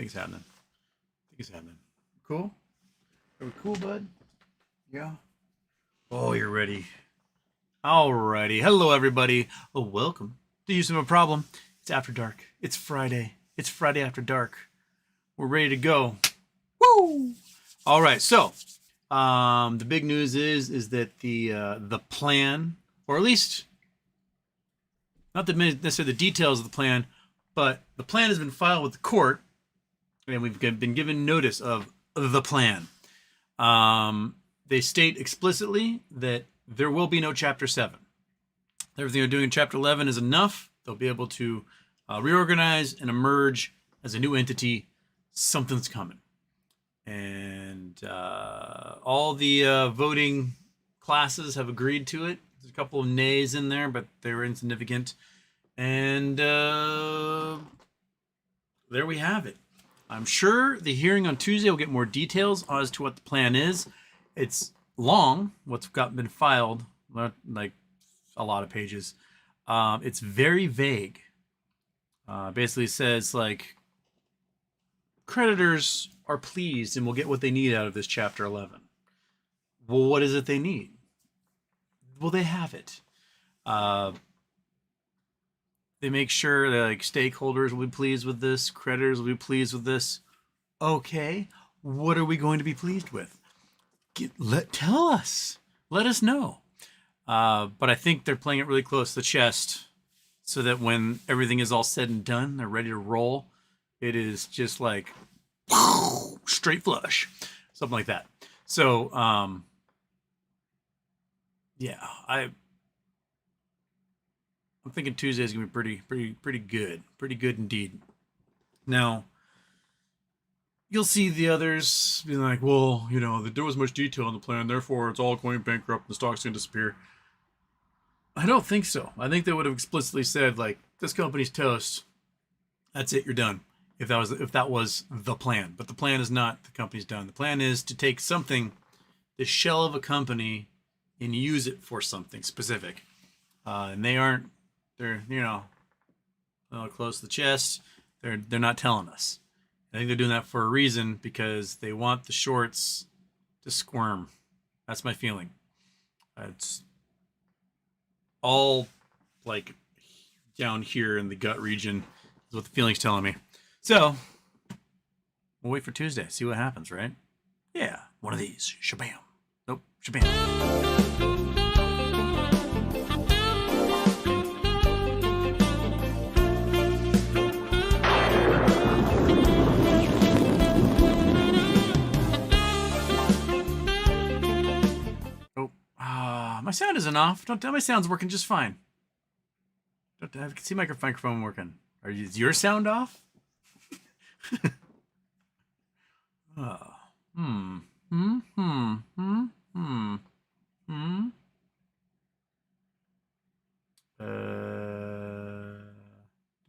think it's happening. I think it's happening. Cool? Are we cool, bud? Yeah. Oh, you're ready. Alrighty. Hello, everybody. Oh, welcome to Use of a Problem. It's after dark. It's Friday. It's Friday after dark. We're ready to go. Woo! All right. So, the big news is that the plan, or at least not necessarily the details of the plan, but the plan has been filed with the court, and we've been given notice of the plan. They state explicitly that there will be no Chapter 7. Everything they're doing in Chapter 11 is enough. They'll be able to reorganize and emerge as a new entity. Something's coming. And all the voting classes have agreed to it. There's a couple of nays in there, but they were insignificant. And there we have it. I'm sure the hearing on Tuesday will get more details as to what the plan is. It's long, what's been filed, like a lot of pages. It's very vague. Basically says, like, creditors are pleased and will get what they need out of this Chapter 11. Well, what is it they need? Well, they have it. They make sure that, like, stakeholders will be pleased with this, creditors will be pleased with this. Okay, what are we going to be pleased with? Tell us. Let us know. But I think they're playing it really close to the chest so that when everything is all said and done, they're ready to roll. It is just like straight flush, something like that. So, yeah, I'm thinking Tuesday is gonna be pretty good indeed. Now, you'll see the others being like, well, you know, there was much detail in the plan, therefore it's all going bankrupt and the stock's going to disappear. I don't think so. I think they would have explicitly said, like, this company's toast. That's it, you're done. If that was the plan. But the plan is not the company's done. The plan is to take something, the shell of a company, and use it for something specific. And they're close to the chest. They're not telling us. I think they're doing that for a reason, because they want the shorts to squirm. That's my feeling. It's all, like, down here in the gut region is what the feeling's telling me. So, we'll wait for Tuesday, see what happens, right? Yeah, one of these. Shabam. Nope, shabam. My sound isn't off. Don't tell my sound's working just fine. I can see my microphone working. Is your sound off? Oh. Do you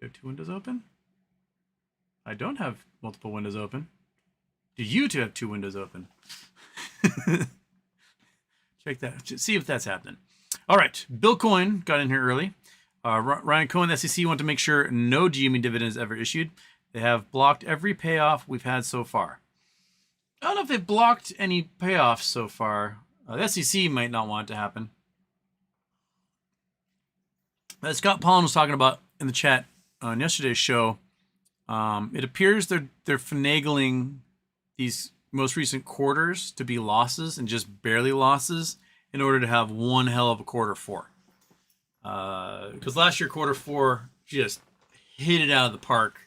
have two windows open? I don't have multiple windows open. Do you two have two windows open? Check that. See if that's happening. All right. Bill Cohen got in here early. Ryan Cohen, the SEC, want to make sure no GME dividend is ever issued. They have blocked every payoff we've had so far. I don't know if they've blocked any payoffs so far. The SEC might not want it to happen. As Scott Pollen was talking about in the chat on yesterday's show, it appears they're finagling these most recent quarters to be losses and just barely losses in order to have one hell of a quarter four. Because last year, quarter four just hit it out of the park.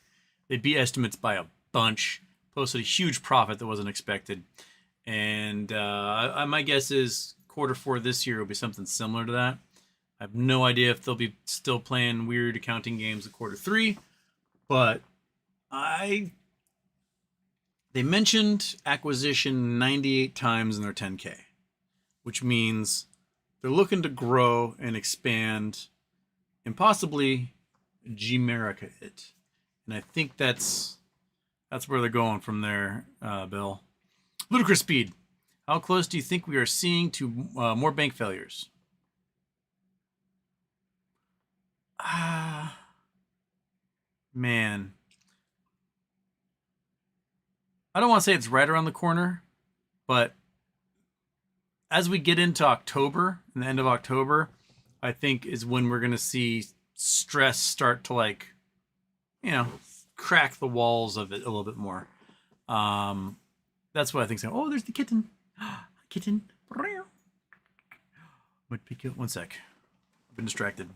They beat estimates by a bunch, posted a huge profit that wasn't expected. And my guess is quarter four this year will be something similar to that. I have no idea if they'll be still playing weird accounting games at quarter three, but they mentioned acquisition 98 times in their 10K, which means they're looking to grow and expand and possibly G-America it. And I think that's where they're going from there, Bill. Ludicrous speed. How close do you think we are seeing to more bank failures? Man. I don't want to say it's right around the corner, but as we get into October, and the end of October, I think is when we're going to see stress start to, like, you know, crack the walls of it a little bit more. That's what I think. So, oh, there's the kitten. Kitten. Might pick you up. One sec. I've been distracted.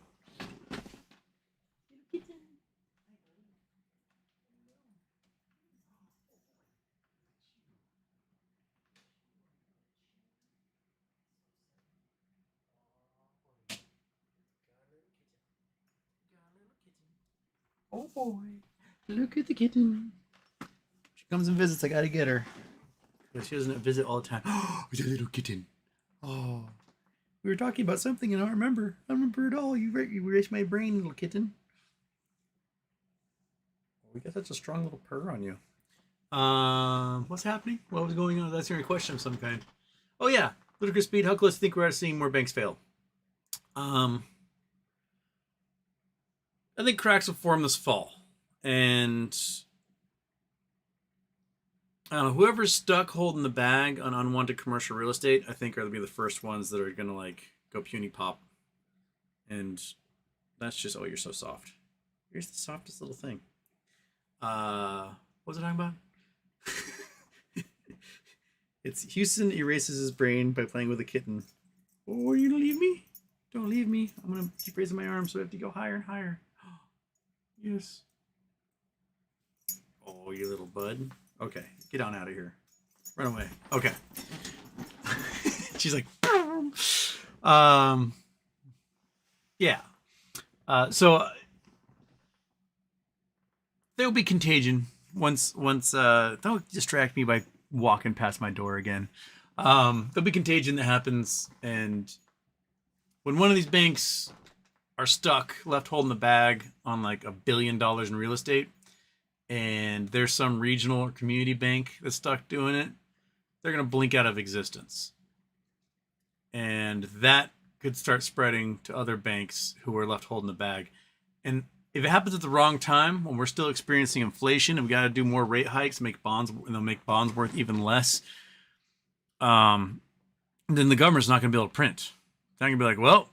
Oh boy, look at the kitten. She comes and visits. I gotta get her. But she doesn't visit all the time. Oh, the little kitten. Oh, we were talking about something and I don't remember. I don't remember it all. You erased my brain, little kitten. We got such a strong little purr on you. What's happening? What was going on? That's your question of some kind. Oh yeah, ludicrous speed. How close do you think we're seeing more banks fail? I think cracks will form this fall, and I don't know, whoever's stuck holding the bag on unwanted commercial real estate, I think are going to be the first ones that are going to, like, go puny pop. And that's just, oh, you're so soft. You're the softest little thing. What was I talking about? It's Houston erases his brain by playing with a kitten. Oh, are you going to leave me? Don't leave me. I'm going to keep raising my arm, so I have to go higher and higher. Yes. Oh, you little bud. Okay, get on out of here. Run away. Okay. She's like, yeah. So there'll be contagion once. Don't distract me by walking past my door again. There'll be contagion that happens, and when one of these banks are stuck, left holding the bag on like $1 billion in real estate, and there's some regional or community bank that's stuck doing it, they're going to blink out of existence. And that could start spreading to other banks who are left holding the bag. And if it happens at the wrong time, when we're still experiencing inflation and we got to do more rate hikes, make bonds, and they'll make bonds worth even less, then the government's not going to be able to print. They're not going to be like, well,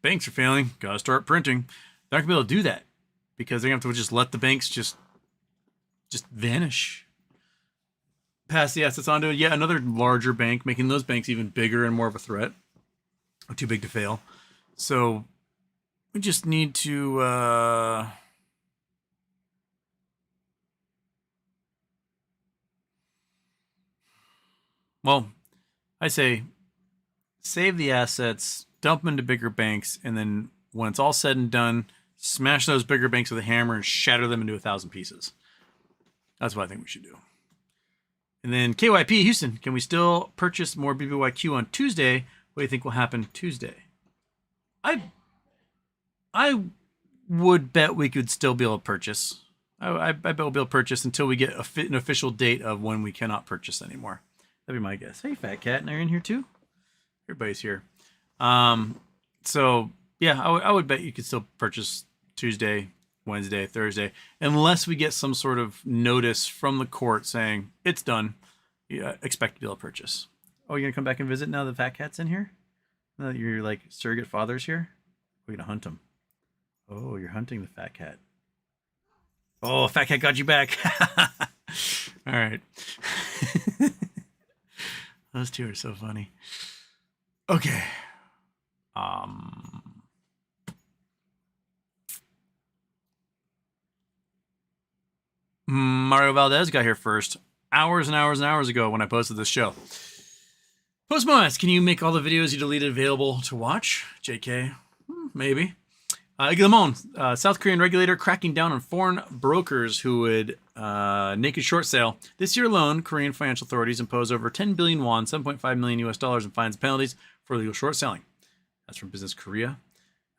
banks are failing, got to start printing. They're not going to be able to do that because they're going to have to just let the banks just vanish. Pass the assets on to yet another larger bank, making those banks even bigger and more of a threat. Or too big to fail. So we just need to well, I say save the assets, dump them into bigger banks, and then when it's all said and done, smash those bigger banks with a hammer and shatter them into 1,000 pieces. That's what I think we should do. And then KYP Houston, can we still purchase more BBYQ on Tuesday? What do you think will happen Tuesday? I would bet we could still be able to purchase. I bet we'll be able to purchase until we get an official date of when we cannot purchase anymore. That'd be my guess. Hey, Fat Cat, and are you in here too? Everybody's here. So yeah, I would bet you could still purchase Tuesday, Wednesday, Thursday, unless we get some sort of notice from the court saying it's done. You expect to be able to purchase. Oh, you're gonna come back and visit now that Fat Cat's in here? Now that your like surrogate father's here? We're gonna hunt him. Oh, you're hunting the Fat Cat. Oh, Fat Cat got you back. All right. Those two are so funny. Okay. Mario Valdez got here first. Hours and hours and hours ago when I posted this show. Postmos, can you make all the videos you deleted available to watch? JK, maybe. Iglamon, South Korean regulator cracking down on foreign brokers who would naked short sale. This year alone, Korean financial authorities imposed over 10 billion won, $7.5 million US in fines and penalties for illegal short selling. That's from Business Korea.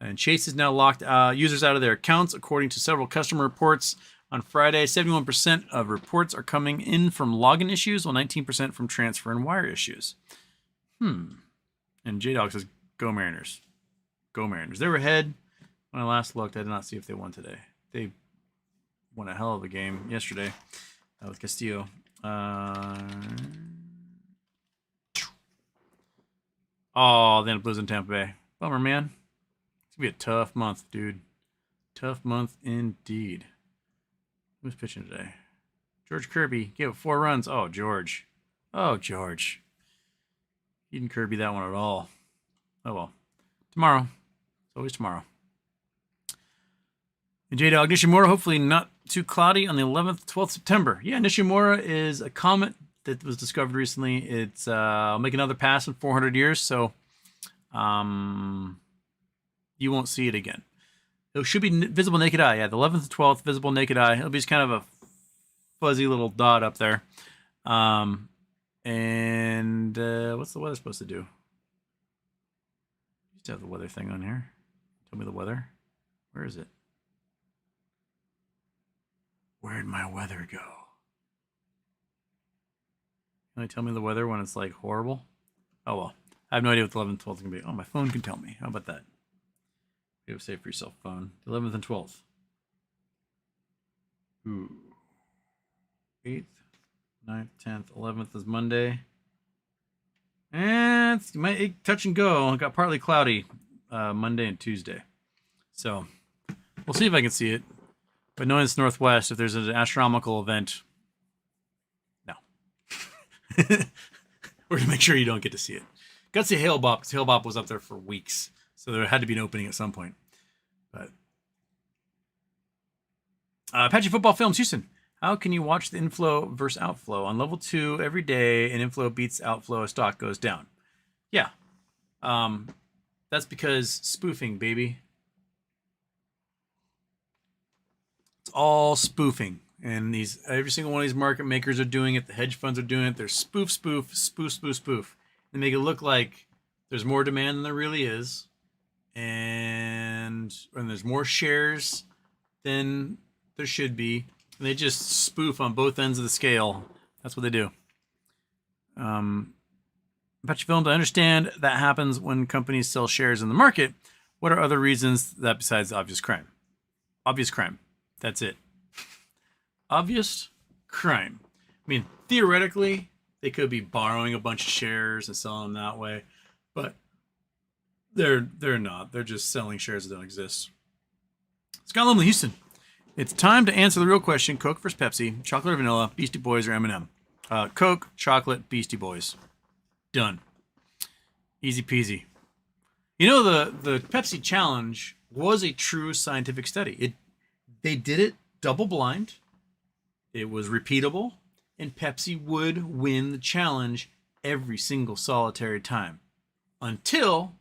And Chase has now locked users out of their accounts, according to several customer reports. On Friday, 71% of reports are coming in from login issues, while 19% from transfer and wire issues. And J-Dog says, go Mariners. Go Mariners. They were ahead. When I last looked, I did not see if they won today. They won a hell of a game yesterday with Castillo. Oh, then it Blues in Tampa Bay. Bummer, man. It's gonna be a tough month, dude. Tough month indeed. Who's pitching today? George Kirby gave it 4 runs. Oh, George. Oh, George. He didn't Kirby that one at all. Oh, well. Tomorrow. It's always tomorrow. And J-Dog, Nishimura, hopefully not too cloudy on the 11th, 12th September. Yeah, Nishimura is a comet that was discovered recently. It's make another pass in 400 years, so you won't see it again. It should be visible naked eye. Yeah, the 11th and 12th, visible naked eye. It'll be just kind of a fuzzy little dot up there. And what's the weather supposed to do? Just have the weather thing on here. Tell me the weather. Where is it? Where'd my weather go? Can you tell me the weather when it's like horrible? Oh well. I have no idea what the 11th and 12th is going to be. Oh, my phone can tell me. How about that? You have save for yourself, phone. The 11th and 12th. Ooh. 8th, 9th, 10th, 11th is Monday. And it might touch and go. It got partly cloudy Monday and Tuesday. So we'll see if I can see it. But knowing it's northwest, if there's an astronomical event, no. We're going to make sure you don't get to see it. Got to see Hail Bop, because Hail Bop was up there for weeks. So there had to be an opening at some point. But Apache Football Films, Houston. How can you watch the inflow versus outflow? On level 2, every day, an inflow beats outflow, a stock goes down. Yeah. That's because spoofing, baby. It's all spoofing. And every single one of these market makers are doing it. The hedge funds are doing it. They're spoof. They make it look like there's more demand than there really is. And there's more shares than there should be. And they just spoof on both ends of the scale. That's what they do. Apache Films, I understand that happens when companies sell shares in the market. What are other reasons that besides obvious crime? Obvious crime. That's it. Obvious crime. I mean, theoretically, they could be borrowing a bunch of shares and selling them that way. But they're not. They're just selling shares that don't exist. Scott Lumley, Houston. It's time to answer the real question. Coke versus Pepsi, chocolate or vanilla, Beastie Boys or M&M. Coke, chocolate, Beastie Boys. Done. Easy peasy. You know, the Pepsi challenge was a true scientific study. They did it double blind. It was repeatable. And Pepsi would win the challenge every single solitary time. Until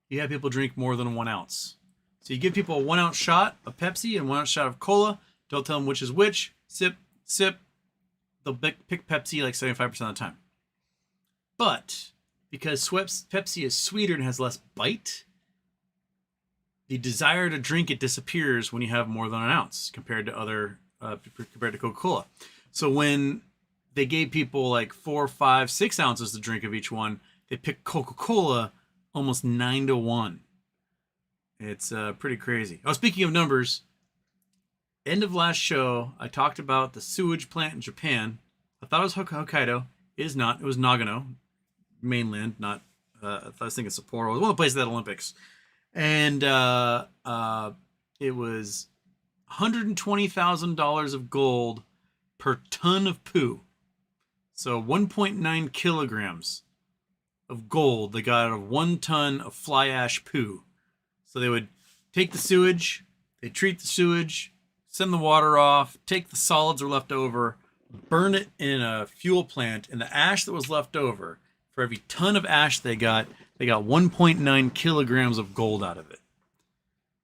you have people drink more than 1 ounce. So you give people a 1 ounce shot of Pepsi and 1 ounce shot of cola. Don't tell them which is which. Sip, sip. They'll pick Pepsi like 75% of the time. But because Pepsi is sweeter and has less bite, the desire to drink it disappears when you have more than 1 ounce compared to Coca-Cola. So when they gave people like 4, 5, 6 ounces to drink of each one, they picked Coca-Cola almost 9-1. It's pretty crazy. Oh, speaking of numbers, end of last show, I talked about the sewage plant in Japan. I thought it was Hokkaido. It is not. It was Nagano, mainland, not, I was thinking Sapporo. It was one of the places at Olympics. And it was $120,000 of gold per ton of poo. So 1.9 kilograms of gold they got out of 1 ton of fly ash poo. So they would take the sewage, they treat the sewage, send the water off, take the solids that were left over, burn it in a fuel plant, and the ash that was left over, for every ton of ash they got 1.9 kilograms of gold out of it.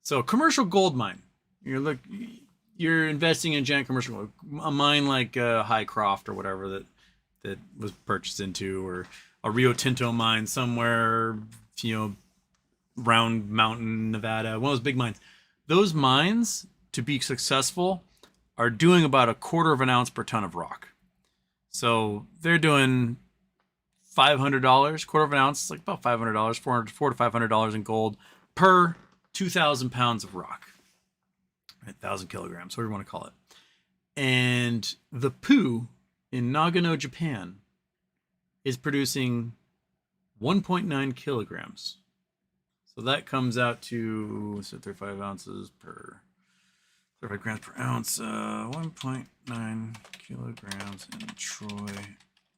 So commercial gold mine. You're investing in a giant commercial, a mine like Highcroft or whatever that was purchased into, or a Rio Tinto mine somewhere, Round Mountain, Nevada, one of those big mines. Those mines, to be successful, are doing about 1/4 of an ounce per ton of rock. So they're doing $500, 1/4 of an ounce, like about $500, $400 to $500 in gold per 2,000 pounds of rock. 1,000 kilograms, whatever you want to call it. And the poo in Nagano, Japan, is producing 1.9 kilograms. So that comes out to 35 ounces per 35 grams per ounce. 1.9 kilograms in troy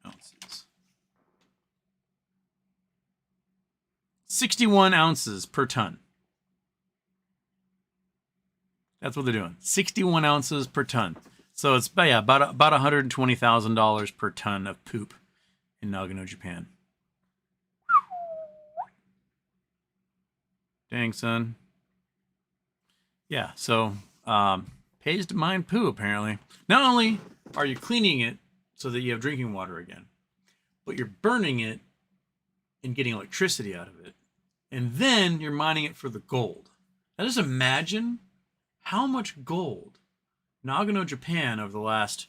ounces. 61 ounces per ton. That's what they're doing. 61 ounces per ton. So it's about $120,000 per ton of poop in Nagano, Japan. Dang, son. Yeah, so pays to mine poo, apparently. Not only are you cleaning it so that you have drinking water again, but you're burning it and getting electricity out of it. And then you're mining it for the gold. Now just imagine how much gold Nagano, Japan, over the last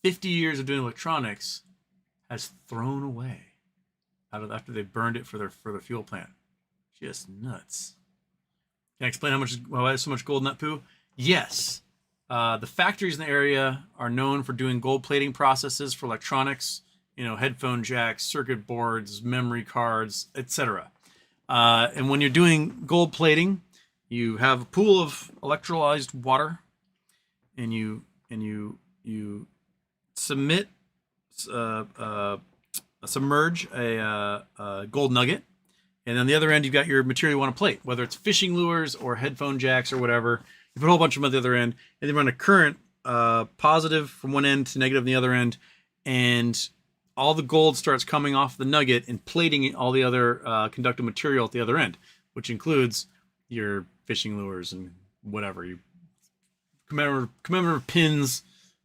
50 years of doing electronics has thrown away after they burned it for their fuel plant. Just nuts. Can I explain why there's so much gold in that poo? Yes. The factories in the area are known for doing gold plating processes for electronics, headphone jacks, circuit boards, memory cards, etc. And when you're doing gold plating, you have a pool of electrolyzed water, and you submerge a gold nugget, and on the other end you've got your material you want to plate, whether it's fishing lures or headphone jacks or whatever. You put a whole bunch of them at the other end, and they run a current positive from one end to negative on the other end, and all the gold starts coming off the nugget and plating all the other conductive material at the other end, which includes your fishing lures and whatever, you commemorative pins,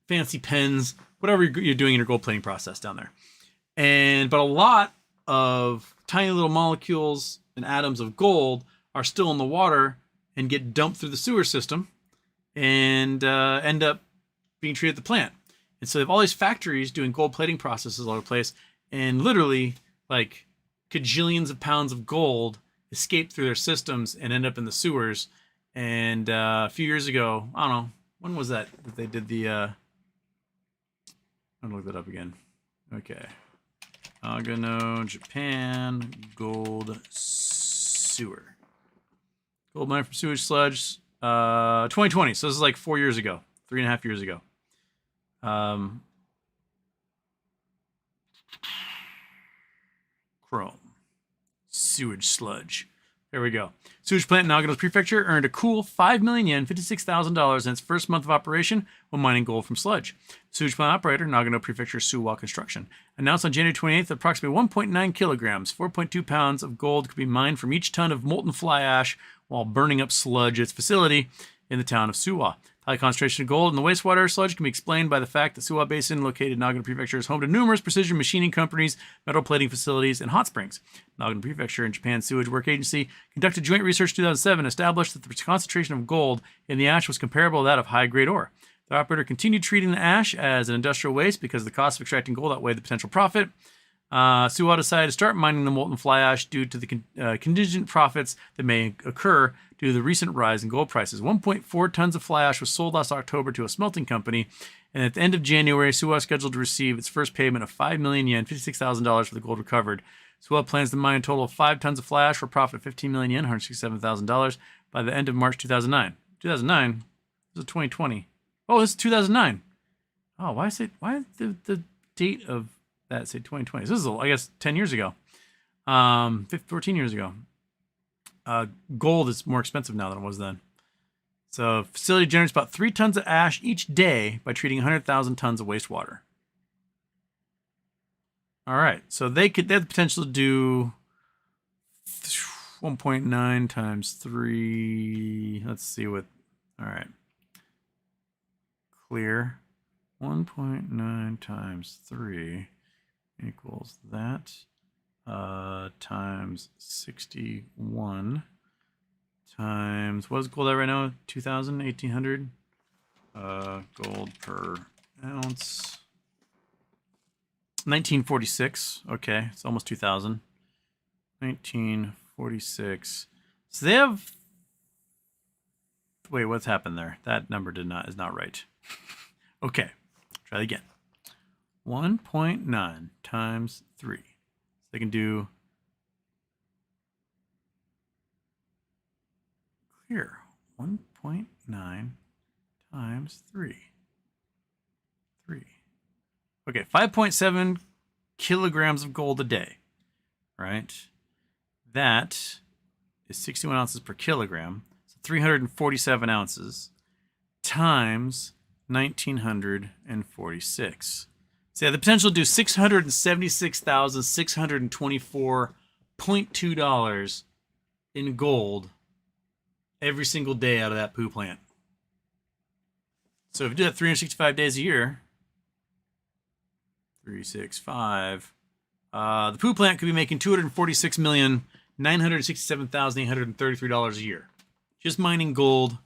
fancy pens, whatever you're doing in your gold plating process down there. But a lot of tiny little molecules and atoms of gold are still in the water and get dumped through the sewer system and end up being treated at the plant. And so they have all these factories doing gold plating processes all over the place, and literally like gajillions of pounds of gold escape through their systems and end up in the sewers. And a few years ago, I don't know, when was that they did the... I'm going to look that up again. Okay. Nagano, Japan, gold sewer. Gold mine from sewage sludge. 2020, so this is like 4 years ago. 3.5 years ago. Chrome. Sewage sludge. There we go. Sewage plant in Nagano Prefecture earned a cool 5 million yen, $56,000 in its first month of operation when mining gold from sludge. Sewage plant operator, Nagano Prefecture Suwa Construction, announced on January 28th that approximately 1.9 kilograms, 4.2 pounds of gold could be mined from each ton of molten fly ash while burning up sludge at its facility in the town of Suwa. The high concentration of gold in the wastewater sludge can be explained by the fact that Suwa Basin, located in Nagano Prefecture, is home to numerous precision machining companies, metal plating facilities, and hot springs. Nagano Prefecture and Japan's Sewage Work Agency conducted joint research in 2007 and established that the concentration of gold in the ash was comparable to that of high-grade ore. The operator continued treating the ash as an industrial waste because the cost of extracting gold outweighed the potential profit. Suwa decided to start mining the molten fly ash due to the contingent profits that may occur due to the recent rise in gold prices. 1.4 tons of fly ash was sold last October to a smelting company, and at the end of January, Suwa is scheduled to receive its first payment of 5 million yen, $56,000 for the gold recovered. Suwa plans to mine a total of 5 tons of fly ash for a profit of 15 million yen, $167,000 by the end of March 2009. 2009? This is 2020. Oh, this is 2009. Oh, why the date of that say 2020? This is, I guess, 10 years ago. 14 years ago. Gold is more expensive now than it was then. So, facility generates about 3 tons of ash each day by treating 100,000 tons of wastewater. All right, so they have the potential to do 1.9 times 3. Let's see what. All right. Clear. 1.9 times 3 equals that. Times 61 times, what is gold at right now? 2,000, 1,800. Gold per ounce. 1946. Okay, it's almost 2,000. 1946. So they have. Wait, what's happened there? That number is not right. Okay, try that again. 1.9 times 3. So they can do clear 1.9 times 3. 3. Okay, 5.7 kilograms of gold a day, right? That is 61 ounces per kilogram. So 347 ounces times 1946. So yeah, the potential to do $676,624.2 in gold every single day out of that poo plant. So if you do that 365 days a year, 365, the poo plant could be making $246,967,833 a year, just mining gold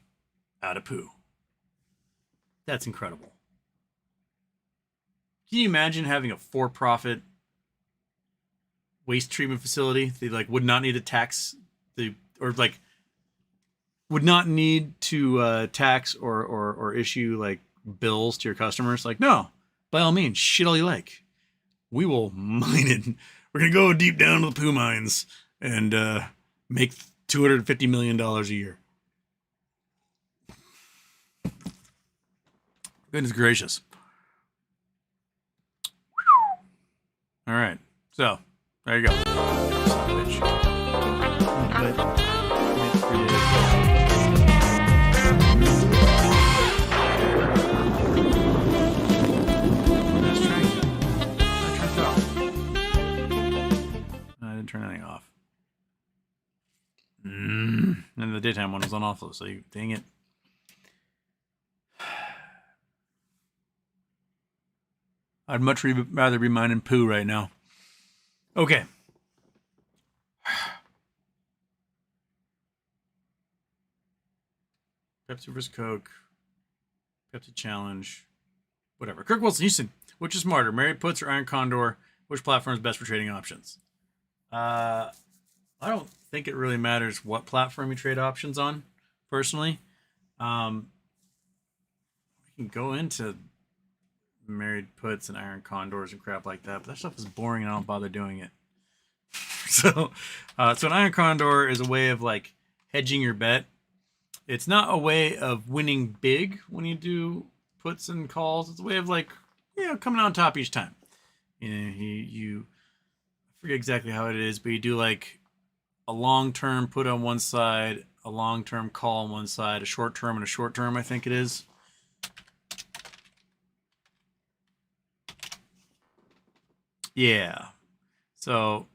out of poo. That's incredible. Can you imagine having a for-profit waste treatment facility? They would not need to tax would not need to tax or issue bills to your customers. No, by all means, shit all you like. We will mine it. We're gonna go deep down to the poo mines and make $250 million a year. Goodness gracious. All right, so there you go. I didn't turn anything off. And the daytime one was on also, so dang it. I'd much rather be mining poo right now. Okay. Pepsi vs. Coke. Pepsi Challenge. Whatever. Kirk Wilson, Houston. Which is smarter, Marriott Puts or Iron Condor? Which platform is best for trading options? I don't think it really matters what platform you trade options on, personally. We can go into Married Puts and Iron Condors and crap like that, but that stuff is boring and I don't bother doing it. So an Iron Condor is a way of hedging your bet. It's not a way of winning big when you do puts and calls. It's a way of coming out on top each time. You I forget exactly how it is, but you do a long-term put on one side, a long-term call on one side, a short-term and a short-term, I think it is. Yeah. So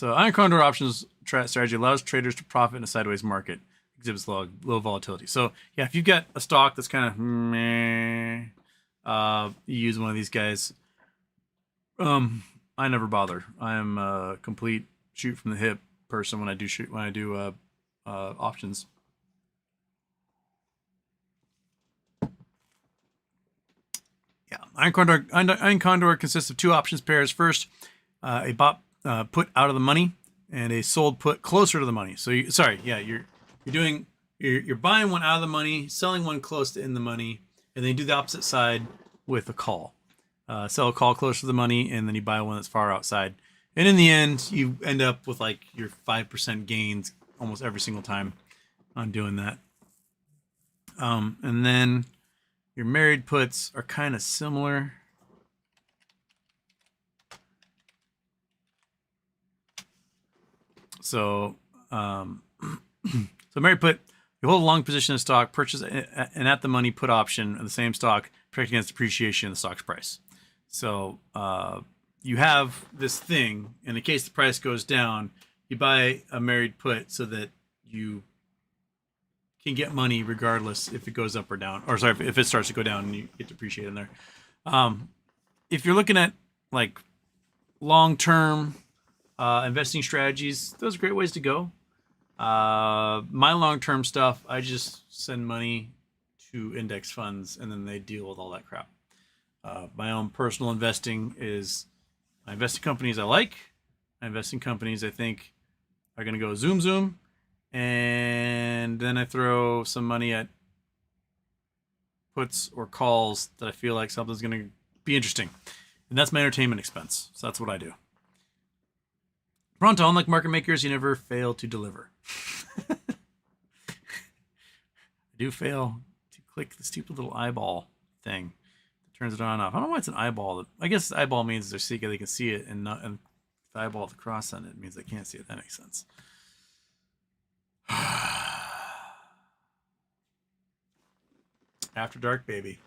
Iron Condor options strategy allows traders to profit in a sideways market, exhibits low volatility. So yeah, if you've got a stock that's kind of meh, you use one of these guys. I never bother. I am a complete shoot from the hip person when I do options. Yeah, Iron Condor consists of two options pairs. First, a bought put out of the money and a sold put closer to the money. So you're buying one out of the money, selling one close to in the money, and then you do the opposite side with a call. Sell a call close to the money, and then you buy one that's far outside. And in the end, you end up with your 5% gains almost every single time on doing that. And then your married puts are kind of similar. So, married put, you hold a long position of stock, purchase an at the money put option of the same stock, protect against depreciation in the stock's price. So you have this thing, in the case the price goes down, you buy a married put so that you can get money regardless if it goes up or down, or sorry, if it starts to go down and you get depreciated in there. If you're looking at long-term investing strategies, those are great ways to go. My long-term stuff, I just send money to index funds and then they deal with all that crap. My own personal investing is I invest in companies I like. I invest in companies I think are going to go zoom, and then I throw some money at puts or calls that I feel like something's going to be interesting. And that's my entertainment expense. So that's what I do. Pronto, unlike market makers, you never fail to deliver. I do fail to click the stupid little eyeball thing that turns it on and off. I don't know why it's an eyeball. I guess eyeball means they can see it, and the eyeball with the cross on it means they can't see it. That makes sense. After dark, baby.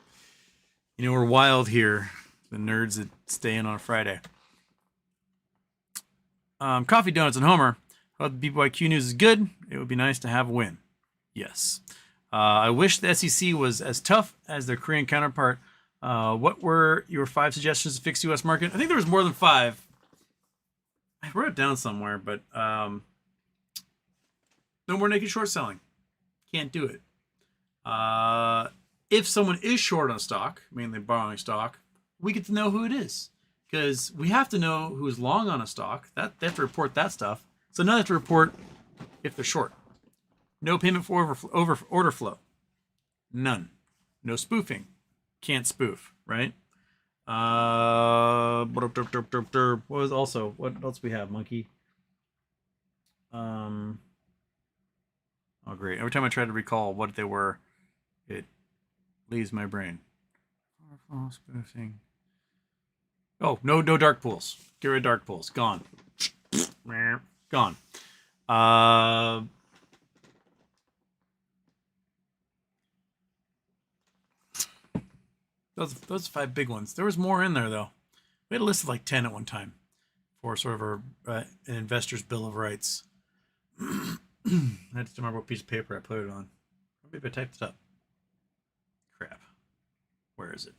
You know, we're wild here. The nerds that stay in on a Friday. Coffee, Donuts, and Homer. The BBYQ news is good. It would be nice to have a win. Yes. I wish the SEC was as tough as their Korean counterpart. What were your 5 suggestions to fix U.S. market? I think there was more than 5. I wrote it down somewhere, but no more naked short selling. Can't do it. If someone is short on stock, mainly borrowing stock, we get to know who it is. Because we have to know who's long on a stock. They have to report that stuff. So now they have to report if they're short. No payment for order flow. None. No spoofing. Can't spoof, right? What else we have, monkey? Oh, great. Every time I try to recall what they were, it leaves my brain. Spoofing. Oh, no dark pools. Get rid of dark pools. Gone. Gone. Those 5 big ones. There was more in there, though. We had a list of like 10 at one time for sort of an investor's bill of rights. I had to remember what piece of paper I put it on. Maybe I typed it up. Crap. Where is it?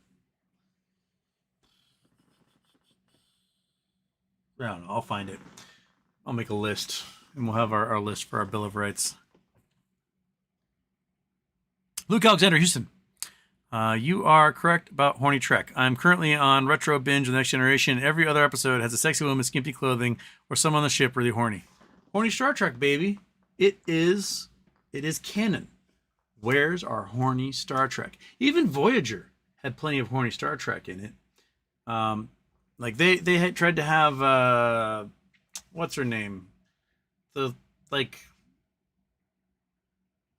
I don't know. I'll find it. I'll make a list, and we'll have our list for our Bill of Rights. Luke Alexander Houston. You are correct about Horny Trek. I'm currently on Retro Binge with The Next Generation. Every other episode has a sexy woman, skimpy clothing, or someone on the ship really horny. Horny Star Trek, baby. It is canon. Where's our horny Star Trek? Even Voyager had plenty of horny Star Trek in it. Like they had tried to have what's her name? The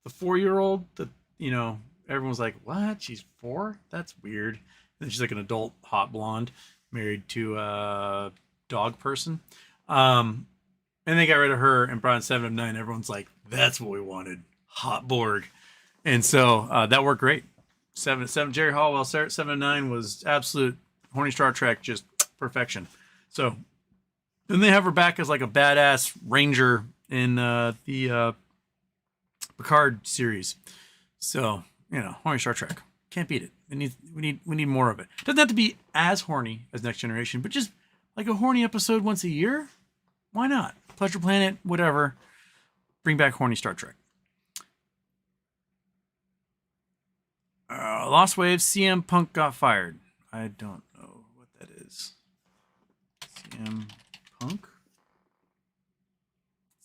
4-year-old that, you know, everyone's like, what? She's 4? That's weird. And then she's like an adult hot blonde married to a dog person. And they got rid of her and brought in 7 of 9. Everyone's like, that's what we wanted. Hot Borg. And so that worked great. 7 Jerry Hallwell, 7 of 9 was absolute horny Star Trek, just perfection. So then they have her back as like a badass ranger in the Picard series. So, you know, horny Star Trek. Can't beat it. We need more of it. Doesn't have to be as horny as Next Generation, but just like a horny episode once a year. Why not? Pleasure Planet, whatever. Bring back horny Star Trek. Lost Waves, CM Punk got fired. I don't know what that is. CM Punk?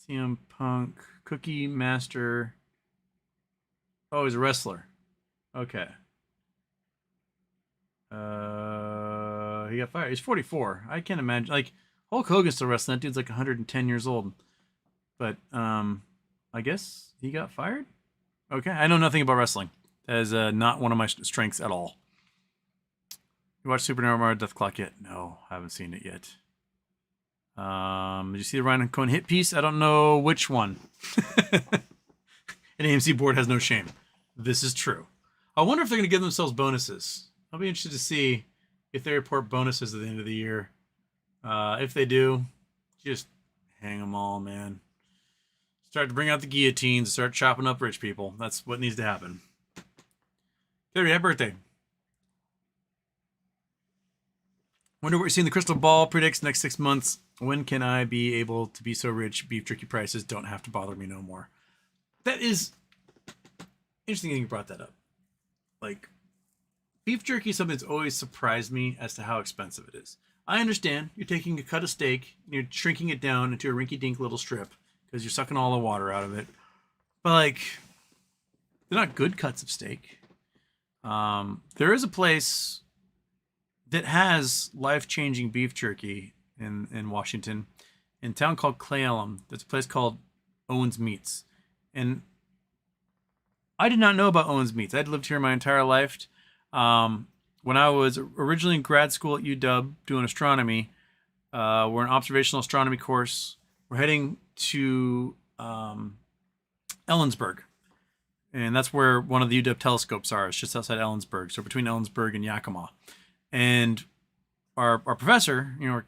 CM Punk, Cookie Master. Oh, he's a wrestler. Okay. He got fired. He's 44. I can't imagine. Like, Hulk Hogan's still wrestling. That dude's like 110 years old. But I guess he got fired? Okay. I know nothing about wrestling. That is not one of my strengths at all. You watched Super Mario Death Clock yet? No, haven't seen it yet. Did you see the Ryan Cohen hit piece? I don't know which one. An AMC board has no shame. This is true. I wonder if they're going to give themselves bonuses. I'll be interested to see if they report bonuses at the end of the year. If they do, just hang them all, man. Start to bring out the guillotines, start chopping up rich people. That's what needs to happen. There, happy birthday. Wonder what you're seeing. The crystal ball predicts next 6 months. When can I be able to be so rich beef jerky prices don't have to bother me no more? That is interesting that you brought that up. Like, beef jerky is something that's always surprised me as to how expensive it is. I understand you're taking a cut of steak and you're shrinking it down into a rinky-dink little strip because you're sucking all the water out of it. But, like, they're not good cuts of steak. There is a place that has life-changing beef jerky in Washington, in a town called Cle Elum. There's a place called Owens Meats, and I did not know about Owens Meats. I'd lived here my entire life. When I was originally in grad school at UW doing astronomy, we're an observational astronomy course. We're heading to Ellensburg, and that's where one of the UW telescopes are. It's just outside Ellensburg, so between Ellensburg and Yakima. And our professor, we're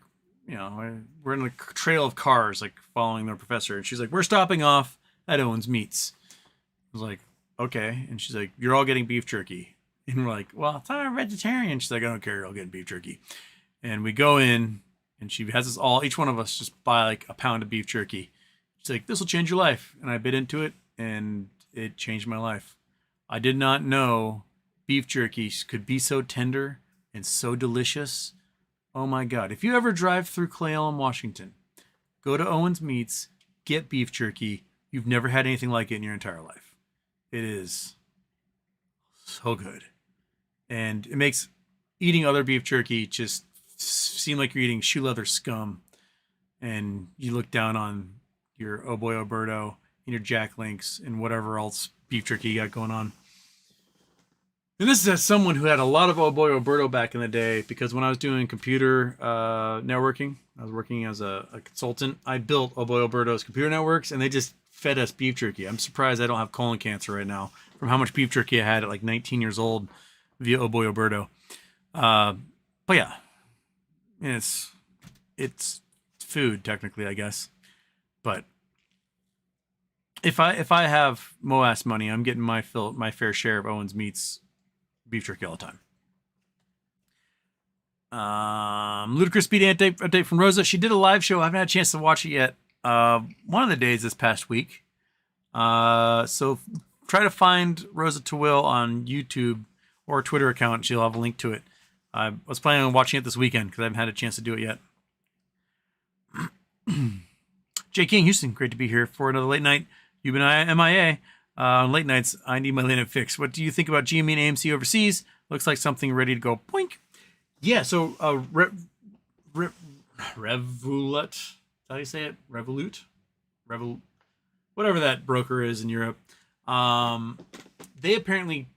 in a trail of cars, like following their professor, and she's like, "We're stopping off at Owens Meats." I was like, "Okay," and she's like, "You're all getting beef jerky," and we're like, "Well, I'm vegetarian." She's like, "I don't care, you're all getting beef jerky," and we go in, and she has us all, each one of us, just buy like a pound of beef jerky. She's like, "This will change your life," and I bit into it, and it changed my life. I did not know beef jerky could be so tender and so delicious. Oh my God. If you ever drive through Cle Elum, Washington, go to Owens Meats, get beef jerky. You've never had anything like it in your entire life. It is so good. And it makes eating other beef jerky just seem like you're eating shoe leather scum. And you look down on your Oh Boy Alberto and your Jack Links and whatever else beef jerky you got going on. And this is as someone who had a lot of Oh Boy Alberto back in the day, because when I was doing computer networking, I was working as a consultant. I built Oh Boy Alberto's computer networks, and they just fed us beef jerky. I'm surprised I don't have colon cancer right now from how much beef jerky I had at like 19 years old via Oh Boy Alberto. But yeah, it's food technically, I guess. But if I have MOAS money, I'm getting my fair share of Owens Meats beef jerky all the time. Ludicrous Speed update from Rosa. She did a live show. I haven't had a chance to watch it yet. One of the days this past week. So try to find Rosa Tawil on YouTube or a Twitter account. She'll have a link to it. I was planning on watching it this weekend because I haven't had a chance to do it yet. J. King Houston, great to be here for another late night. You've been MIA. On late nights, I need my late night fix. What do you think about GME and AMC overseas? Looks like something ready to go. Poink. Yeah, so Revolut. How do you say it? Revolut? Whatever that broker is in Europe. They apparently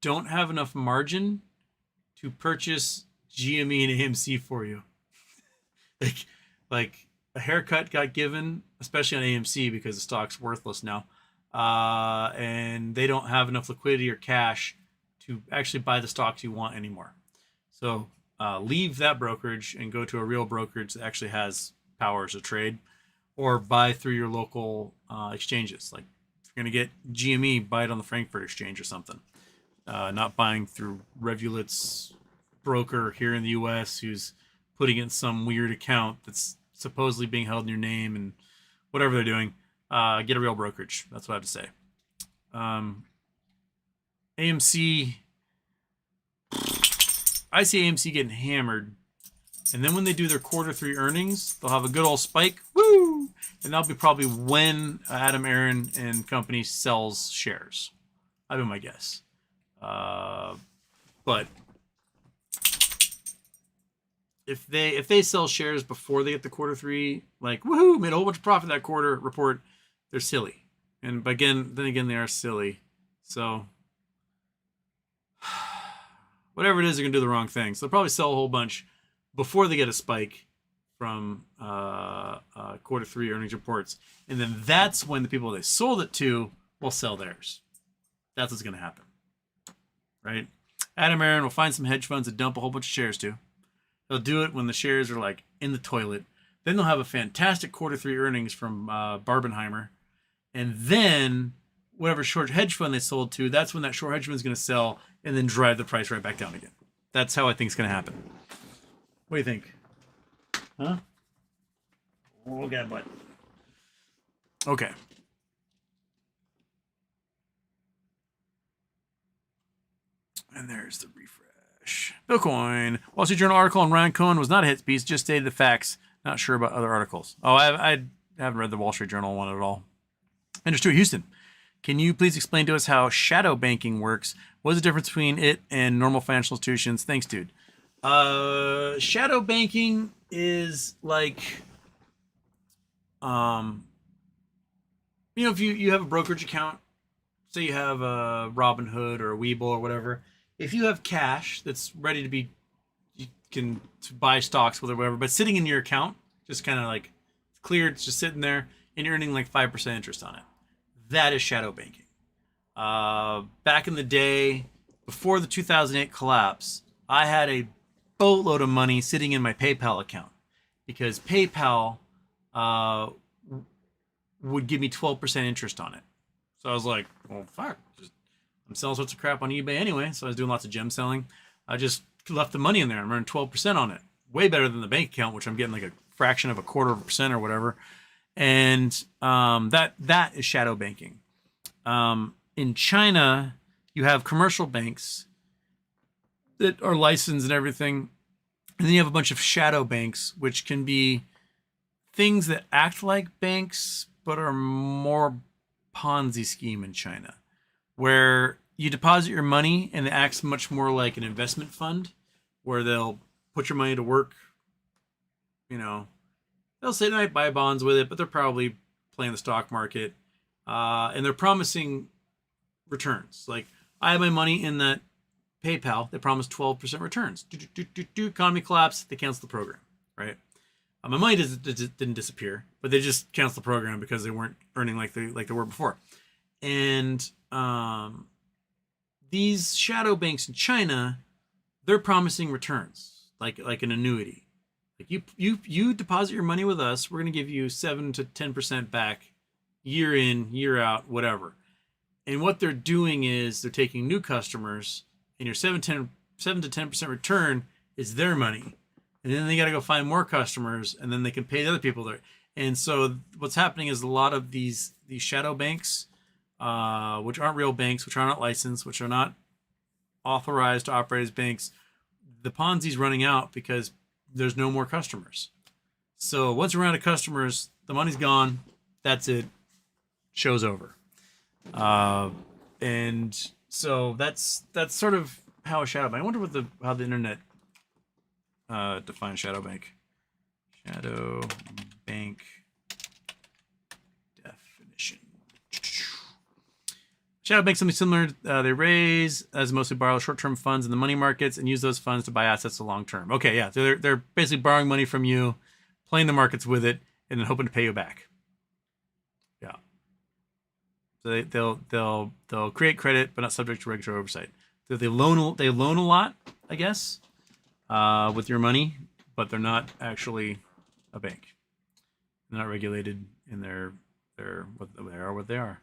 don't have enough margin to purchase GME and AMC for you. like a haircut got given, especially on AMC because the stock's worthless now. And they don't have enough liquidity or cash to actually buy the stocks you want anymore. So leave that brokerage and go to a real brokerage that actually has powers to trade, or buy through your local exchanges. Like if you're going to get GME, buy it on the Frankfurt Exchange or something. Not buying through Revulit's broker here in the US who's putting in some weird account that's supposedly being held in your name and whatever they're doing. Get a real brokerage. That's what I have to say. AMC, I see AMC getting hammered. And then when they do their Q3 earnings, they'll have a good old spike. Woo! And that'll be probably when Adam Aaron and company sells shares. That'd be my guess. But if they sell shares before they get the Q3, like woohoo, made a whole bunch of profit that quarter report, they're silly. And then again, they are silly. So whatever it is, they're gonna do the wrong thing. So they'll probably sell a whole bunch before they get a spike from Q3 earnings reports, and then that's when the people they sold it to will sell theirs. That's what's gonna happen, right? Adam Aaron will find some hedge funds to dump a whole bunch of shares to. They'll do it when the shares are like in the toilet. Then they'll have a fantastic Q3 earnings from Barbenheimer. And then whatever short hedge fund they sold to, that's when that short hedge fund is going to sell and then drive the price right back down again. That's how I think it's going to happen. What do you think? Huh? Oh, God, what? Okay. And there's the refresh. Bitcoin. Wall Street Journal article on Ryan Cohen was not a hit piece, just stated the facts. Not sure about other articles. Oh, I haven't read the Wall Street Journal one at all. Ender Stewart Houston. Can you please explain to us how shadow banking works? What is the difference between it and normal financial institutions? Thanks, dude. Shadow banking is like, if you have a brokerage account, say you have a Robinhood or a Webull or whatever, if you have cash that's ready to be, you can to buy stocks with or whatever, but sitting in your account, just kind of like cleared, it's just sitting there, and you're earning like 5% interest on it. That is shadow banking. Back in the day, before the 2008 collapse, I had a boatload of money sitting in my PayPal account because PayPal would give me 12% interest on it. So I was like, well, fuck. I'm selling sorts of crap on eBay anyway, so I was doing lots of gem selling. I just left the money in there and earned 12% on it. Way better than the bank account, which I'm getting like a fraction of a quarter of a percent or whatever. And that is shadow banking. In China, you have commercial banks that are licensed and everything. And then you have a bunch of shadow banks, which can be things that act like banks, but are more Ponzi scheme in China, where you deposit your money and it acts much more like an investment fund, where they'll put your money to work. They'll say they might buy bonds with it, but they're probably playing the stock market. And they're promising returns. Like, I have my money in that PayPal. They promised 12% returns. Economy collapsed. They canceled the program, right? My money didn't disappear, but they just canceled the program because they weren't earning like they were before. And these shadow banks in China, they're promising returns like an annuity. Like you deposit your money with us, we're going to give you 7 to 10% back, year in, year out, whatever. And what they're doing is they're taking new customers, and your 7 to 10% return is their money. And then they got to go find more customers, and then they can pay the other people there. And so what's happening is a lot of these shadow banks, which aren't real banks, which are not licensed, which are not authorized to operate as banks, the Ponzi's running out because there's no more customers. So once you're out of customers, the money's gone. That's it. Show's over. And so that's sort of how a shadow bank. I wonder how the internet defines shadow bank. Shadow bank definition. Shadow bank, something similar. They raise as mostly borrow short-term funds in the money markets and use those funds to buy assets the long term. Okay, yeah, so they're basically borrowing money from you, playing the markets with it, and then hoping to pay you back. Yeah. So they'll create credit, but not subject to regulatory oversight. So they loan a lot, I guess, with your money, but they're not actually a bank. They're not regulated in their what they are.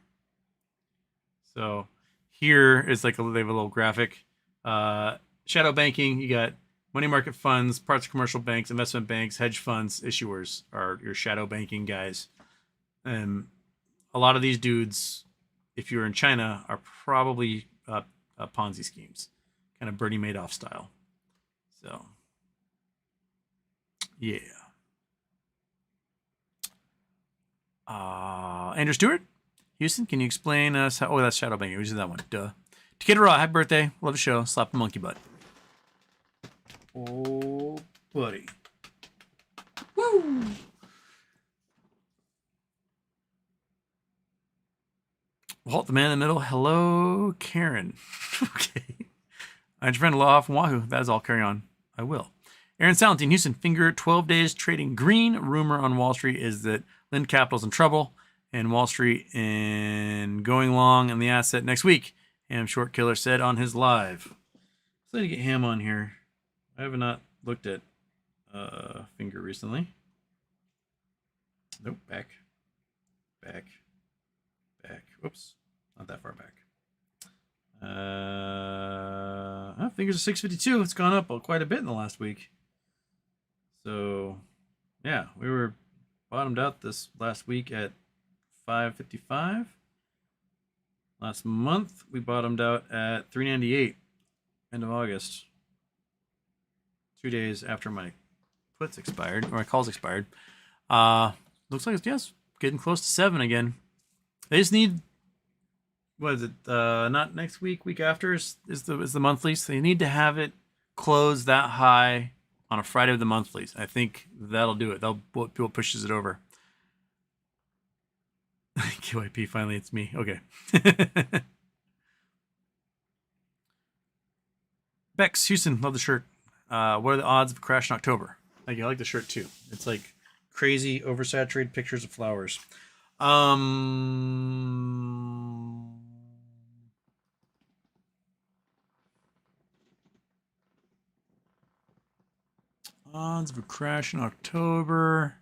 So here is like they have a little graphic. Shadow banking, you got money market funds, parts of commercial banks, investment banks, hedge funds, issuers are your shadow banking guys. And a lot of these dudes, if you're in China, are probably Ponzi schemes, kind of Bernie Madoff style. So, yeah. Andrew Stewart, Houston, can you explain us how? Oh, that's shadow banking. We did that one. Duh. Takeda Raw, happy birthday. Love the show. Slap the monkey butt. Oh, buddy. Woo! Walt, the man in the middle. Hello, Karen. Okay. I'm your friend Law from Wahoo. That is all. Carry on. I will. Aaron Salentine, Houston. Finger 12 days trading green. Rumor on Wall Street is that Lind Capital's in trouble and Wall Street in going long in the asset next week. Ham Short Killer said on his live. So to get Ham on here. I have not looked at Finger recently. Nope. Back. Whoops. Not that far back. Fingers are 652. It's gone up quite a bit in the last week. So, yeah, we were bottomed out this last week at 555. Last month, we bottomed out at 398, end of August. 2 days after my puts expired, or my calls expired. Looks like it's getting close to 7 again. They just need, what is it? Not next week, week after is the monthly. So you need to have it close that high on a Friday of the monthlies. I think that'll do it. That'll what pushes it over. QIP, finally, it's me. Okay. Bex, Houston, love the shirt. What are the odds of a crash in October? Thank you. I like the shirt too. It's like crazy, oversaturated pictures of flowers. Odds of a crash in October.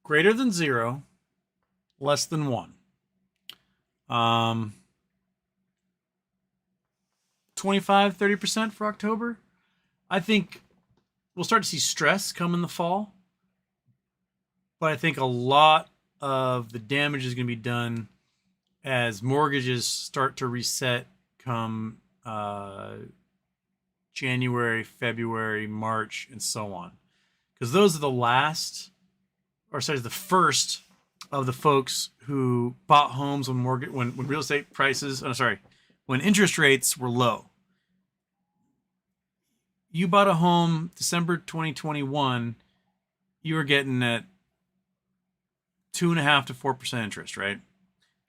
Greater than 0. Less than 1. 25, 30% for October. I think we'll start to see stress come in the fall. But I think a lot of the damage is going to be done as mortgages start to reset come January, February, March, and so on. Because those are the first of the folks who bought homes when real estate prices, when interest rates were low. You bought a home December 2021, you were getting at 2.5% to 4% interest, right?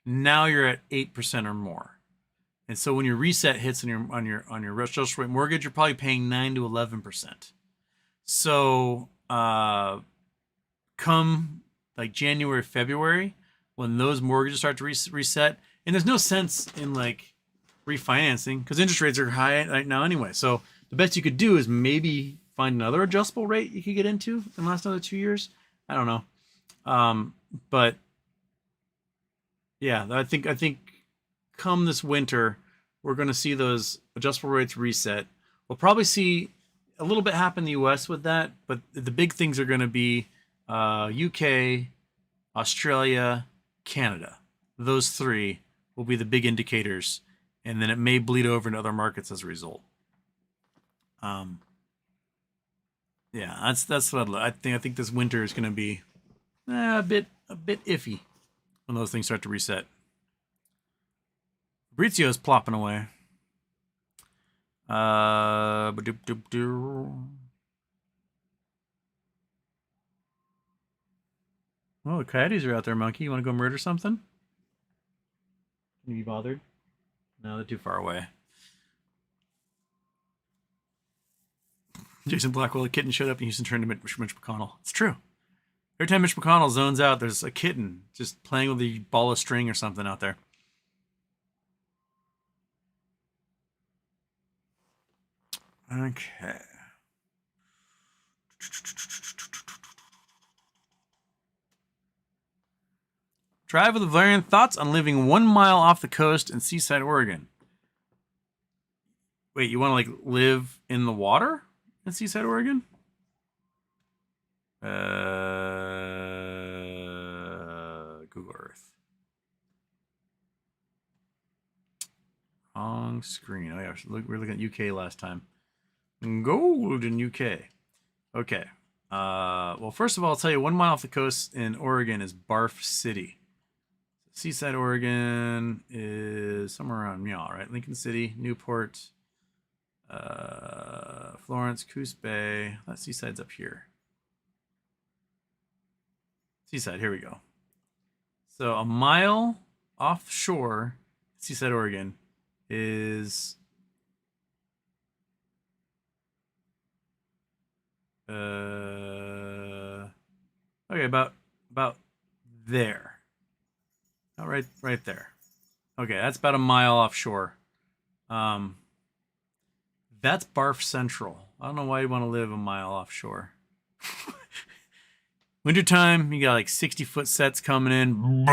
Now you're at 8% or more. And so when your reset hits on your residential rate mortgage, you're probably paying 9 to 11%. So come like January, February, when those mortgages start to reset, and there's no sense in like refinancing because interest rates are high right now anyway. So the best you could do is maybe find another adjustable rate you could get into in the last another 2 years. I don't know. But yeah, I think come this winter, we're going to see those adjustable rates reset. We'll probably see a little bit happen in the US with that, but the big things are going to be UK, Australia, Canada. Those 3 will be the big indicators, and then it may bleed over into other markets as a result. Yeah, that's what I think this winter is going to be a bit iffy when those things start to reset. Fabrizio's plopping away. Oh, the coyotes are out there, monkey. You want to go murder something? Can you be bothered? No, they're too far away. Jason Blackwell, a kitten showed up in Houston turned to Mitch McConnell. It's true. Every time Mitch McConnell zones out, there's a kitten just playing with a ball of string or something out there. Okay. Drive with Valerian, thoughts on living 1 mile off the coast in Seaside, Oregon. Wait, you want to like live in the water in Seaside, Oregon? Google Earth. Wrong screen. Oh yeah, we were looking at UK last time. Golden UK. Okay. Well, first of all, I'll tell you 1 mile off the coast in Oregon is Barf City. Seaside, Oregon is somewhere around Meow, right? Lincoln City, Newport, Florence, Coos Bay. That Seaside's up here. Seaside, here we go. So a mile offshore, Seaside, Oregon, is okay, about there. Oh, right there. Okay, that's about a mile offshore. That's Barf Central. I don't know why you want to live a mile offshore. Wintertime, you got like 60-foot sets coming in.